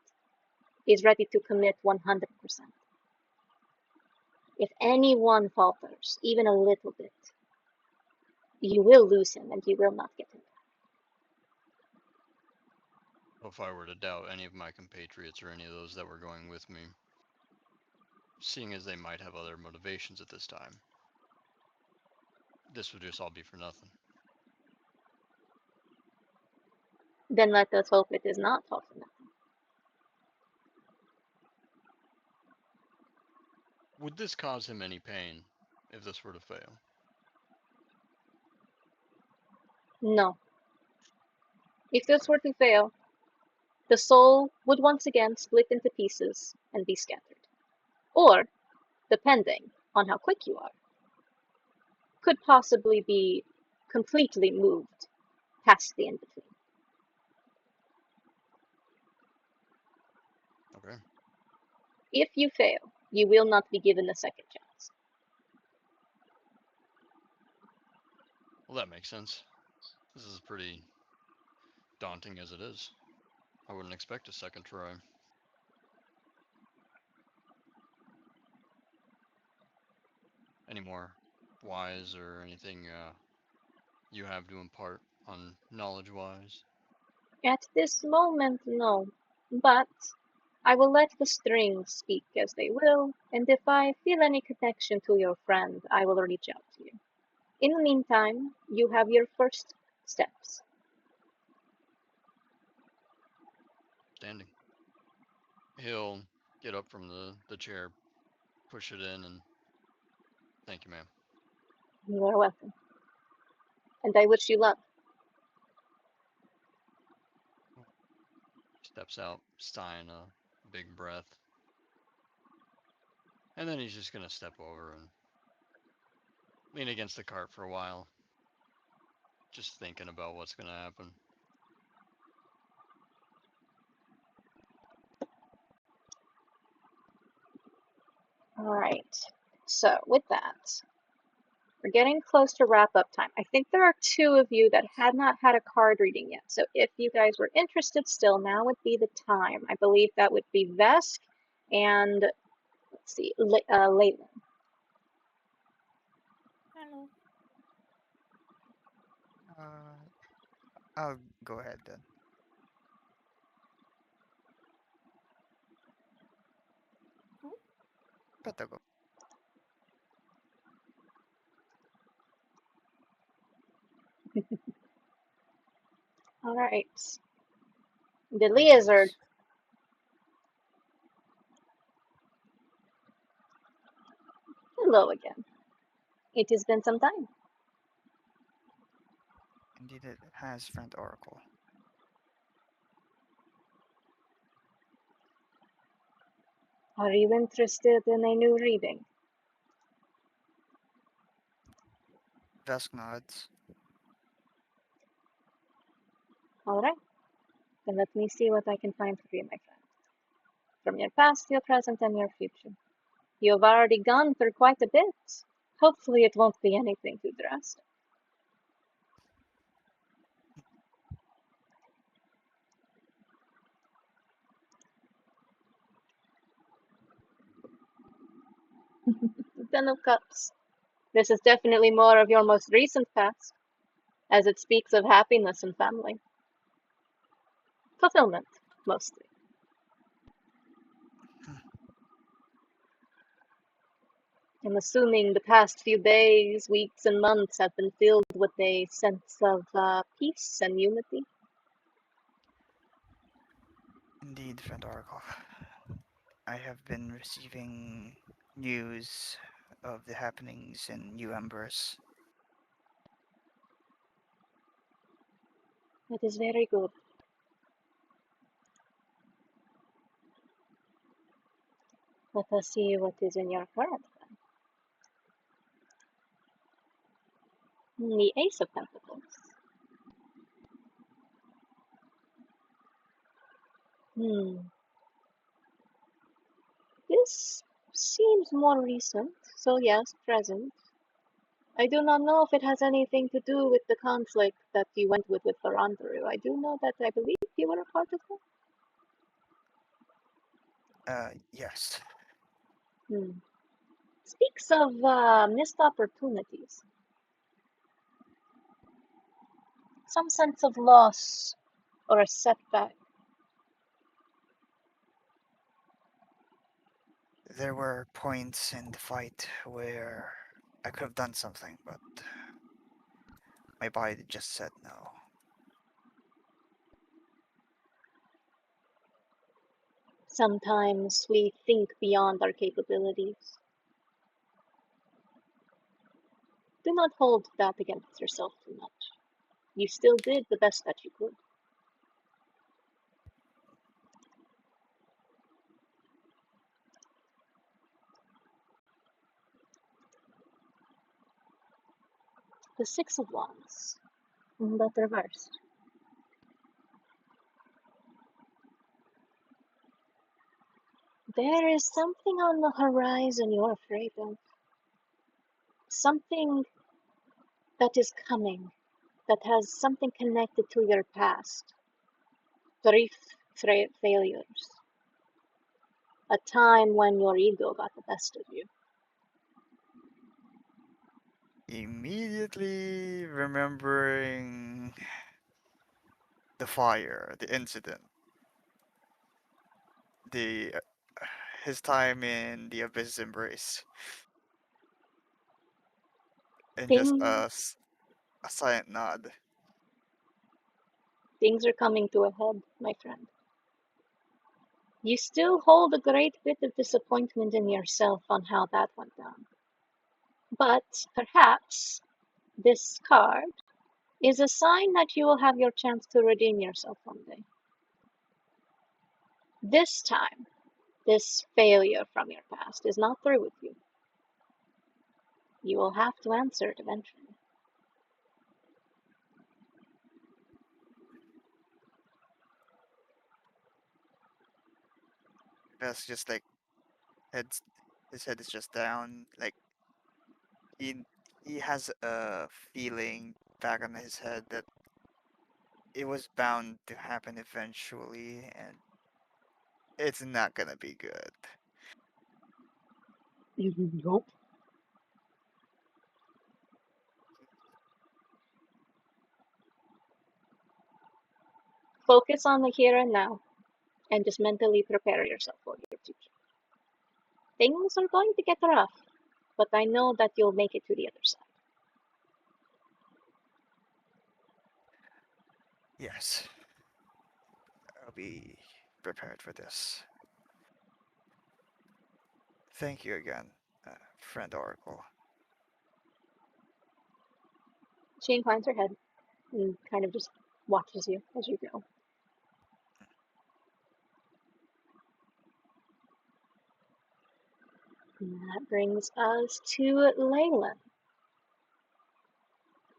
is ready to commit 100%. If anyone falters, even a little bit, you will lose him and you will not get him back. If I were to doubt any of my compatriots or any of those that were going with me, seeing as they might have other motivations at this time, this would just all be for nothing. Then let us hope it is not all for nothing. Would this cause him any pain if this were to fail? No. If this were to fail, the soul would once again split into pieces and be scattered. Or, depending on how quick you are, could possibly be completely moved past the in-between. Okay. If you fail, you will not be given a second chance. Well, that makes sense. This is pretty daunting as it is. I wouldn't expect a second try. Any more wise or anything you have to impart on knowledge-wise? At this moment, no. But I will let the strings speak as they will, and if I feel any connection to your friend, I will reach out to you. In the meantime, you have your first steps. Standing. He'll get up from the chair, push it in, and thank you, ma'am. You are welcome. And I wish you luck. Steps out, sighing a big breath. And then he's just gonna step over and lean against the cart for a while. Just thinking about what's gonna happen. Alright, so with that, we're getting close to wrap-up time. I think there are 2 of you that had not had a card reading yet, so if you guys were interested still, now would be the time. I believe that would be Vesk and, let's see, Leyland. Hello. I'll go ahead then. Better go. Alright. The lizard. Hello again. It has been some time. Indeed, it has, friend Oracle. Are you interested in a new reading? Vesk nods. Alright. Then let me see what I can find for you, my friend. From your past, your present, and your future. You have already gone through quite a bit. Hopefully it won't be anything too drastic. The Ten of Cups. This is definitely more of your most recent past, as it speaks of happiness and family. Fulfillment, mostly. I'm assuming the past few days, weeks, and months have been filled with a sense of peace and unity. Indeed, friend Oracle. I have been receiving news of the happenings in New Embers. It is very good. Let us see what is in your card then. The Ace of Pentacles. This seems more recent, so yes, present. I do not know if it has anything to do with the conflict that you went with Farandaru. I do know that I believe you were a part of that. Yes. Speaks of missed opportunities. Some sense of loss or a setback. There were points in the fight where I could have done something, but my body just said no. Sometimes we think beyond our capabilities. Do not hold that against yourself too much. You still did the best that you could. The Six of Wands, but reversed. There is something on the horizon you're afraid of. Something that is coming, that has something connected to your past. Brief failures. A time when your ego got the best of you. Immediately remembering the fire, the incident, his time in the Abyss Embrace, and just a silent nod. Things are coming to a head, my friend. You still hold a great bit of disappointment in yourself on how that went down. But perhaps this card is a sign that you will have your chance to redeem yourself one day. This time, this failure from your past is not through with you. You will have to answer it eventually. That's just like heads. His head is just down. Like he has a feeling back on his head that it was bound to happen eventually, and it's not gonna be good. Nope. Focus on the here and now, and just mentally prepare yourself for your future. Things are going to get rough, but I know that you'll make it to the other side. Yes, I'll be prepared for this. Thank you again, friend Oracle. She inclines her head and kind of just watches you as you go. And that brings us to Leyland.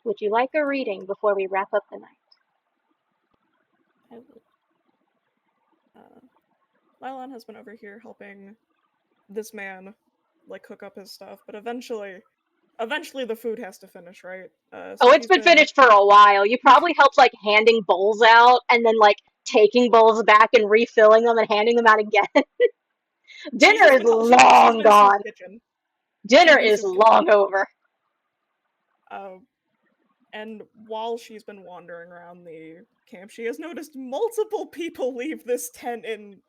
Would you like a reading before we wrap up the night? I would. Lylon has been over here helping this man, like, cook up his stuff, but eventually the food has to finish, right? So Oh, it's she's been finished for a while. You probably helped like handing bowls out and then like taking bowls back and refilling them and handing them out again. Dinner is she's long been soup gone. kitchen. Dinner been is soup long over. And while she's been wandering around the camp, she has noticed multiple people leave this tent in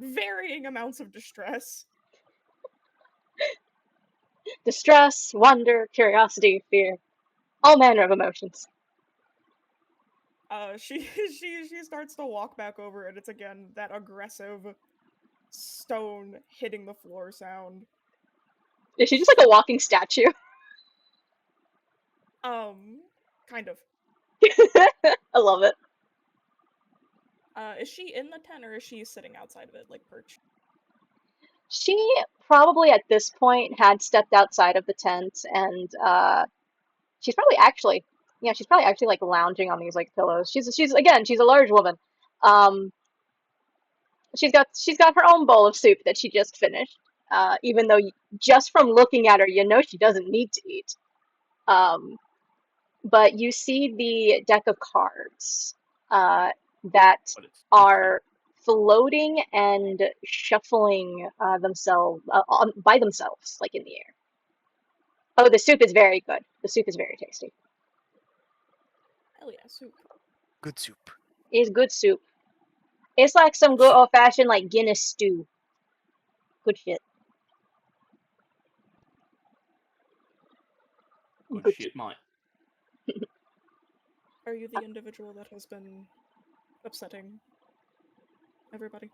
varying amounts of distress. Distress, wonder, curiosity, fear. All manner of emotions. She starts to walk back over, and it's again that aggressive stone hitting the floor sound. Is she just like a walking statue? Kind of. I love it. Is she in the tent or is she sitting outside of it, like perched? She probably at this point had stepped outside of the tent and she's probably actually like lounging on these like pillows. She's a large woman. Um she's got her own bowl of soup that she just finished. Even though just from looking at her, you know she doesn't need to eat. But you see the deck of cards that are floating and shuffling themselves by themselves, like in the air. Oh, the soup is very good. The soup is very tasty. Hell yeah, soup. Good soup. It's good soup. It's like some good old fashioned like Guinness stew. Good shit. Good shit, mate. Are you the individual that has been upsetting everybody?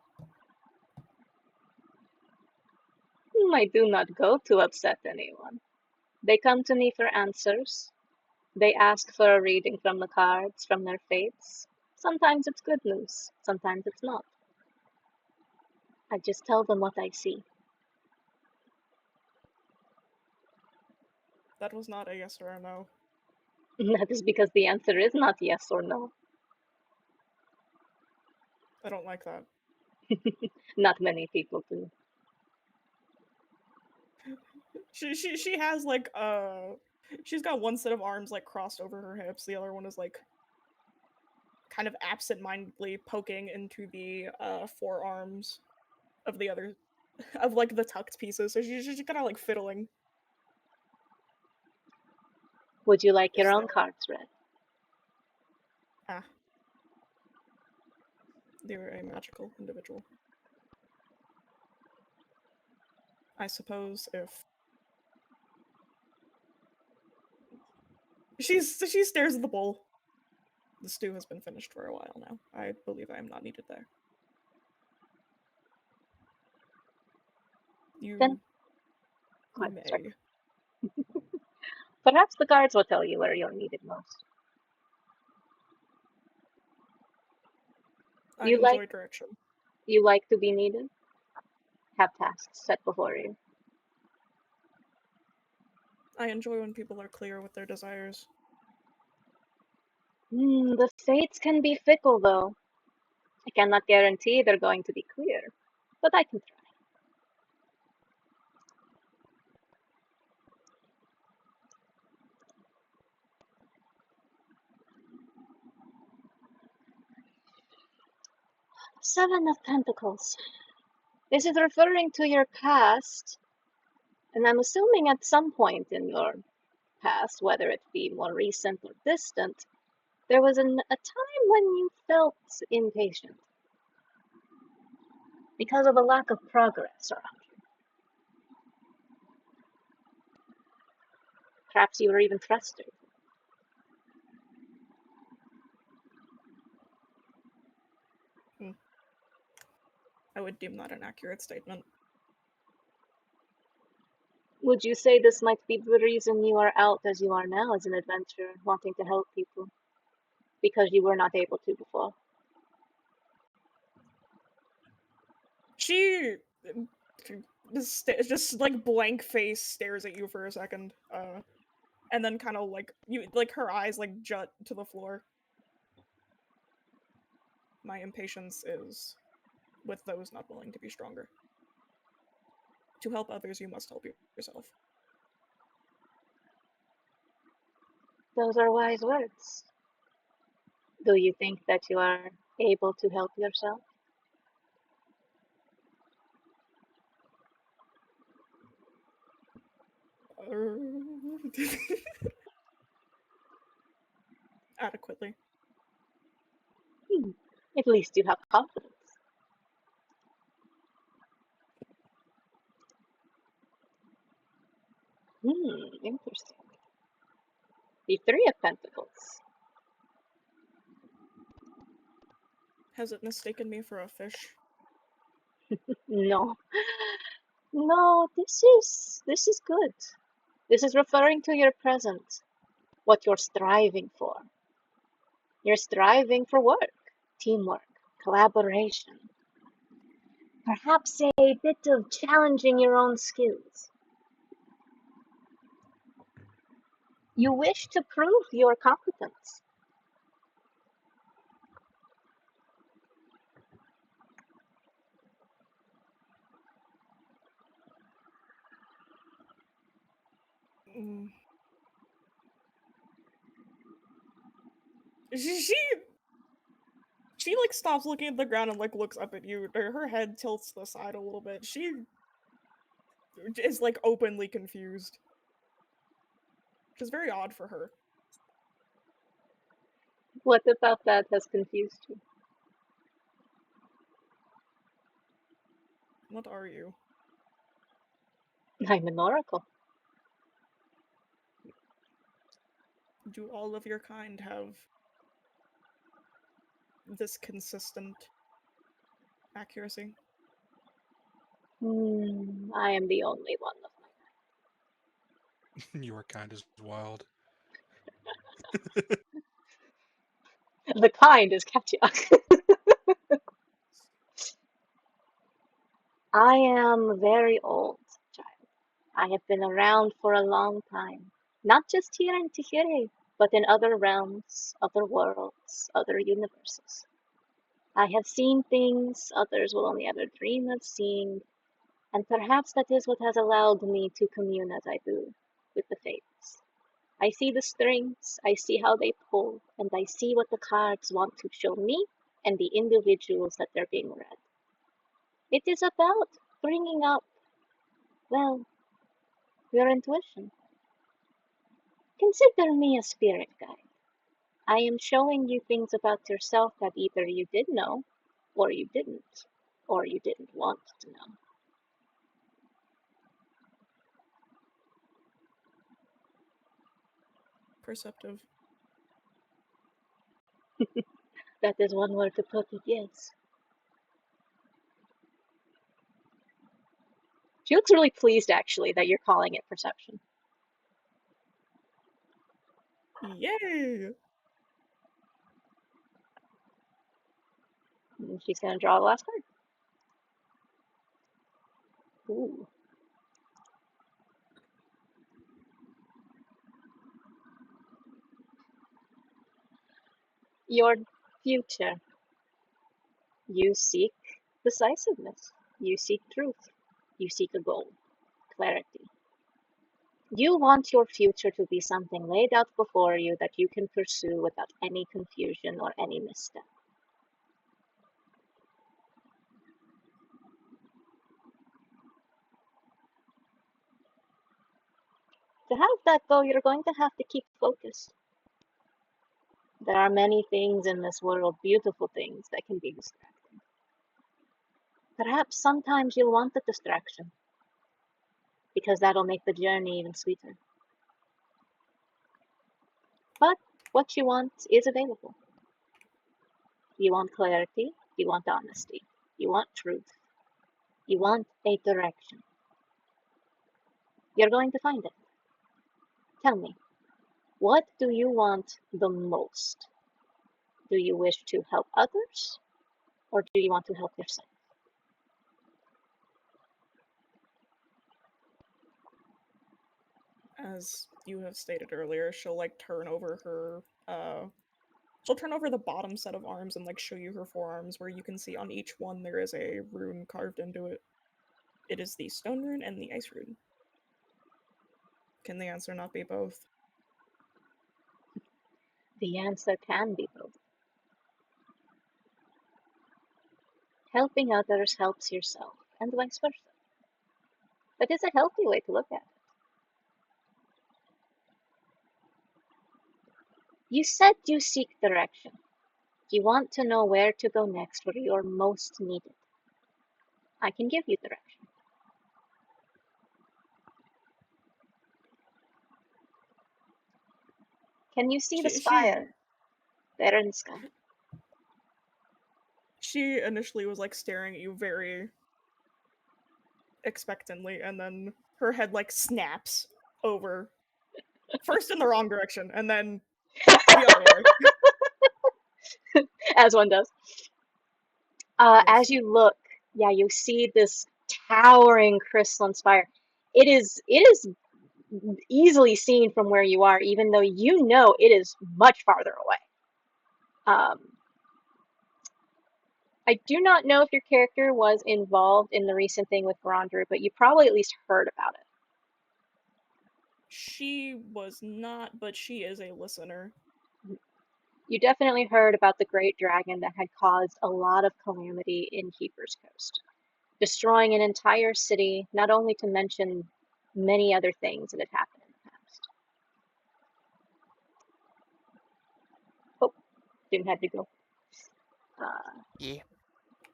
I do not go to upset anyone. They come to me for answers. They ask for a reading from the cards, from their fates. Sometimes it's good news, sometimes it's not. I just tell them what I see. That was not a yes or a no. That is because the answer is not yes or no. I don't like that. Not many people do. She has like she's got one set of arms like crossed over her hips, the other one is like kind of absent-mindedly poking into the forearms of the other of like the tucked pieces. So she's just kind of like fiddling. Would you like your own cards read? Ah. You're a magical individual. I suppose if she stares at the bowl. The stew has been finished for a while now. I believe I am not needed there. You may. Sorry. Perhaps the guards will tell you where you're needed most. I enjoy direction. You like to be needed? Have tasks set before you. I enjoy when people are clear with their desires. The fates can be fickle, though. I cannot guarantee they're going to be clear, but I can try. 7 of Pentacles. This is referring to your past, and I'm assuming at some point in your past, whether it be more recent or distant, there was a time when you felt impatient because of a lack of progress around you. Perhaps you were even frustrated. I would deem that an accurate statement. Would you say this might be the reason you are out as you are now as an adventurer, wanting to help people? Because you were not able to before? She just like blank face stares at you for a second, and then kind of like her eyes like jut to the floor. My impatience is with those not willing to be stronger. To help others, you must help yourself. Those are wise words. Do you think that you are able to help yourself? Adequately. At least you have confidence. Interesting. The 3 of Pentacles. Has it mistaken me for a fish? No. No, this is good. This is referring to your present, what you're striving for. You're striving for work, teamwork, collaboration. Perhaps a bit of challenging your own skills. You wish to prove your competence. She like stops looking at the ground and like looks up at you. Her head tilts to the side a little bit. She is like openly confused, which is very odd for her. What about that has confused you? What are you? I'm an oracle. Do all of your kind have this consistent accuracy? I am the only one of Your kind is wild. the kind is Katya. I am very old, child. I have been around for a long time. Not just here in Tigre, but in other realms, other worlds, other universes. I have seen things others will only ever dream of seeing, and perhaps that is what has allowed me to commune as I do with the fates. I see the strings, I see how they pull, and I see what the cards want to show me and the individuals that they're being read. It is about bringing up, well, your intuition. Consider me a spirit guide. I am showing you things about yourself that either you did know, or you didn't want to know. Perceptive. That is one word to put it, yes. She looks really pleased, actually, that you're calling it perception. Yay! And she's going to draw the last card. Ooh. Your future. You seek decisiveness. You seek truth. You seek a goal, clarity. You want your future to be something laid out before you that you can pursue without any confusion or any misstep. To have that though, you're going to have to keep focused. There are many things in this world, beautiful things, that can be distracting. Perhaps sometimes you'll want the distraction, because that'll make the journey even sweeter. But what you want is available. You want clarity, you want honesty, you want truth, you want a direction. You're going to find it. Tell me, what do you want the most? Do you wish to help others, or do you want to help yourself? As you have stated earlier, she'll like turn over her she'll turn over the bottom set of arms and like show you her forearms, where you can see on each one there is a rune carved into it. It is the stone rune and the ice rune. Can the answer not be both? The answer can be both. Helping others helps yourself, and vice versa. But it's a healthy way to look at it. You said you seek direction. You want to know where to go next, where you're most needed. I can give you direction. Can you see the spire there in the sky? She initially was like staring at you very expectantly, and then her head like snaps over. First in the wrong direction, and then the other way. As one does. As you look, yeah, you see this towering crystalline spire. It is easily seen from where you are, even though you know it is much farther away. I do not know if your character was involved in the recent thing with Verandru, but you probably at least heard about it. She was not, but she is a listener. You definitely heard about the great dragon that had caused a lot of calamity in Keeper's Coast, destroying an entire city, not only to mention many other things that had happened in the past. Oh, Doom had to go. Yeah.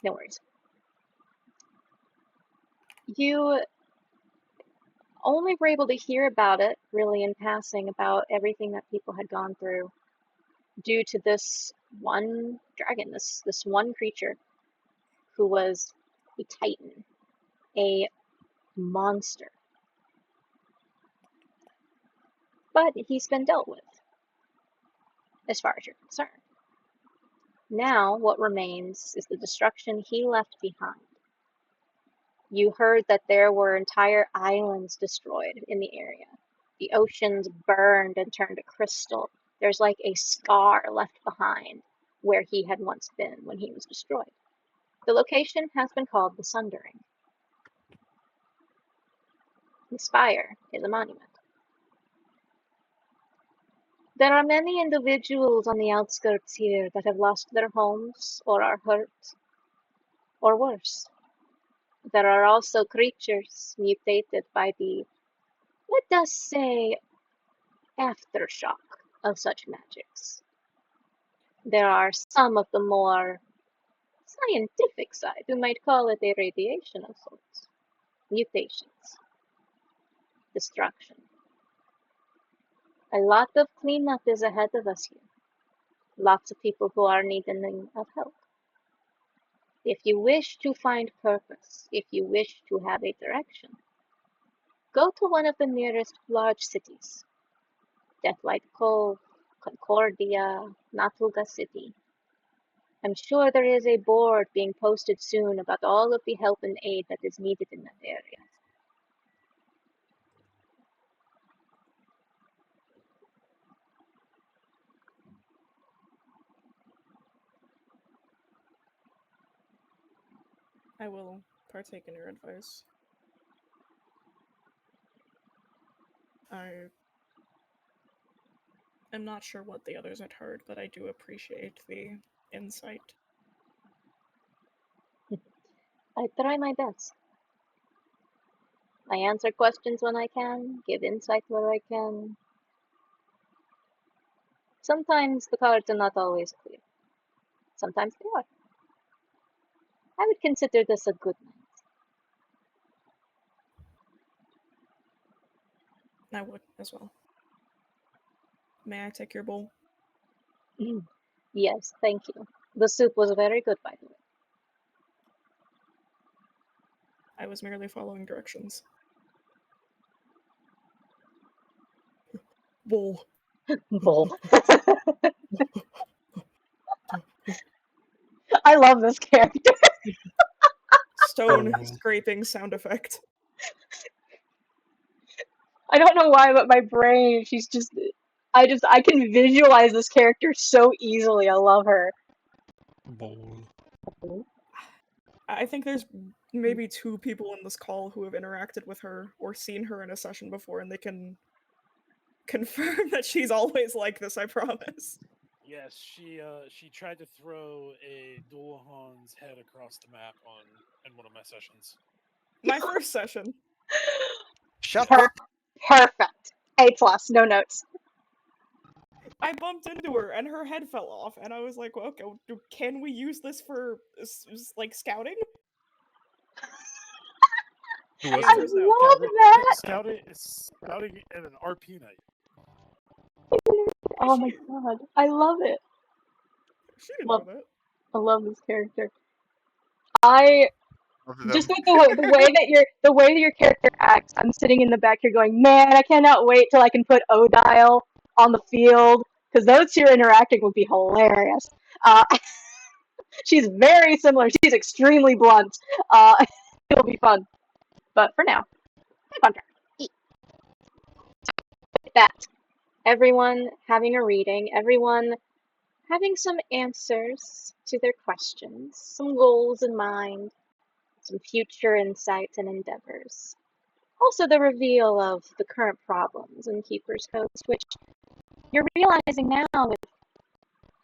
No worries. You only were able to hear about it, really in passing, about everything that people had gone through, due to this one dragon, this one creature who was a titan, a monster. But he's been dealt with, as far as you're concerned. Now what remains is the destruction he left behind. You heard that there were entire islands destroyed in the area. The oceans burned and turned to crystal. There's like a scar left behind where he had once been when he was destroyed. The location has been called the Sundering. The spire is a monument. There are many individuals on the outskirts here that have lost their homes or are hurt, or worse. There are also creatures mutated by the, let us say, aftershock of such magics. There are some of the more scientific side who might call it a radiation of sorts. Mutations. Destruction. A lot of cleanup is ahead of us here. Lots of people who are needing of help. If you wish to find purpose, if you wish to have a direction, go to one of the nearest large cities. Deathlight Cove, Concordia, Natuga City. I'm sure there is a board being posted soon about all of the help and aid that is needed in that area. I will partake in your advice. I am not sure what the others had heard, but I do appreciate the insight. I try my best. I answer questions when I can, give insight where I can. Sometimes the cards are not always clear. Sometimes they are. I would consider this a good night. I would as well. May I take your bowl? Yes, thank you. The soup was very good, by the way. I was merely following directions. Bowl. Bull. I love this character. Stone Oh. scraping sound effect. I don't know why, but my brain, I can visualize this character so easily. I love her. Bowl. I think there's maybe 2 people in this call who have interacted with her or seen her in a session before, and they can confirm that she's always like this, I promise. Yes, she tried to throw a Duahan's head across the map in one of my sessions. My first session. Shut Per- up. Perfect. A+, no notes. I bumped into her and her head fell off, and I was like, well, okay, can we use this for, like, scouting? Who was I it? love that. Scouting at an RP night. Oh my god, I love it. She didn't Love- know that. I love this character. I Both of just them. with the way that your character acts, I'm sitting in the back here going, man, I cannot wait till I can put Odile on the field, because those two interacting would be hilarious. She's very similar. She's extremely blunt. It'll be fun. But for now, contract. That. Everyone having a reading, everyone having some answers to their questions, some goals in mind, some future insights and endeavors. Also the reveal of the current problems in Keeper's Coast, which you're realizing now with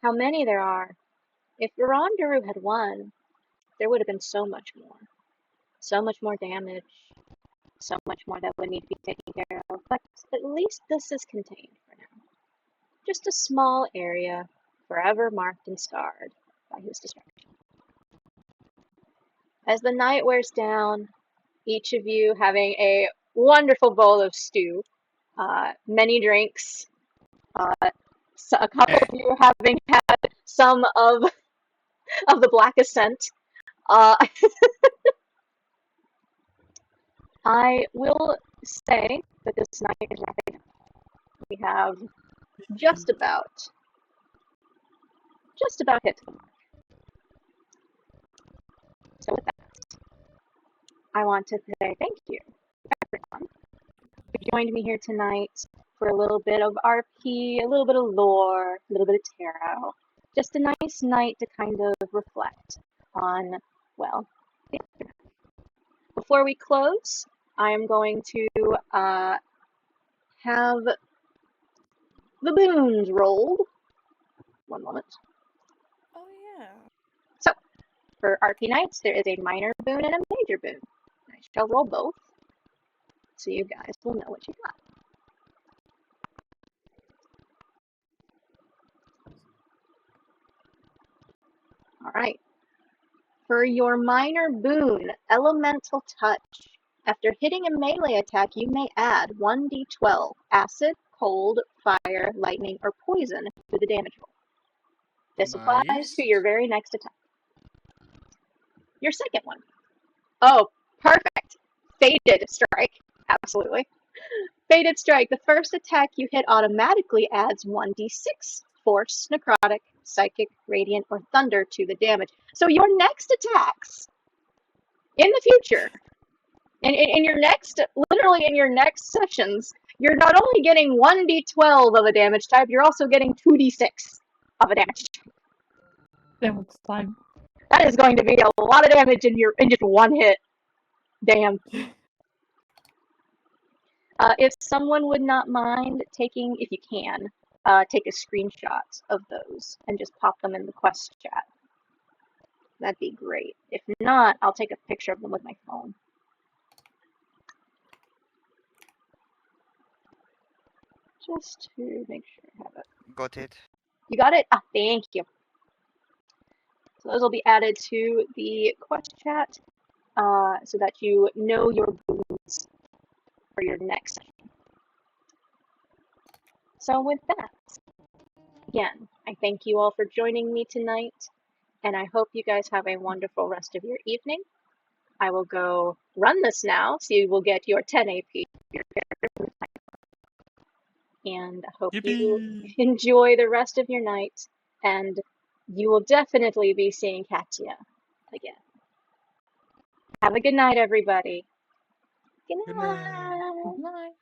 how many there are. If Rondaru had won, there would have been so much more. So much more damage, so much more that would need to be taken care of, but at least this is contained for now. Just a small area, forever marked and scarred by his destruction. As the night wears down, each of you having a wonderful bowl of stew, many drinks, so a couple of you having had some of the Black Ascent. I will say that this night is wrapping up. We have just about hit the mark. So with that, I want to say thank you, everyone, who joined me here tonight for a little bit of RP, a little bit of lore, a little bit of tarot. Just a nice night to kind of reflect on, well, the aftermath. Before we close, I am going to have the boons rolled. One moment. Oh, yeah. So, for RP nights, there is a minor boon and a major boon. I shall roll both, so you guys will know what you got. Alright. For your minor boon, Elemental Touch. After hitting a melee attack, you may add 1d12 acid, cold, fire, lightning, or poison to the damage roll. This applies Nice. to your very next attack. Your second one. Oh, perfect. Fated Strike. Absolutely. Fated Strike. The first attack you hit automatically adds 1d6 force, necrotic, psychic, radiant, or thunder to the damage. So your next attacks in the future, in your next, literally in your next sessions, you're not only getting 1d12 of a damage type, you're also getting 2d6 of a damage type. Damn, it's time. That is going to be a lot of damage in just one hit. Damn. If someone would not mind taking, if you can, take a screenshot of those and just pop them in the quest chat. That'd be great. If not, I'll take a picture of them with my phone. Just to make sure I have it. Got it. You got it? Ah, thank you. So those will be added to the quest chat so that you know your boons for your next session. So with that, again, I thank you all for joining me tonight, and I hope you guys have a wonderful rest of your evening. I will go run this now, so you will get your 10 AP. And I hope you enjoy the rest of your night, and you will definitely be seeing Katya again. Have a good night, everybody. Good night. Good night. Good night.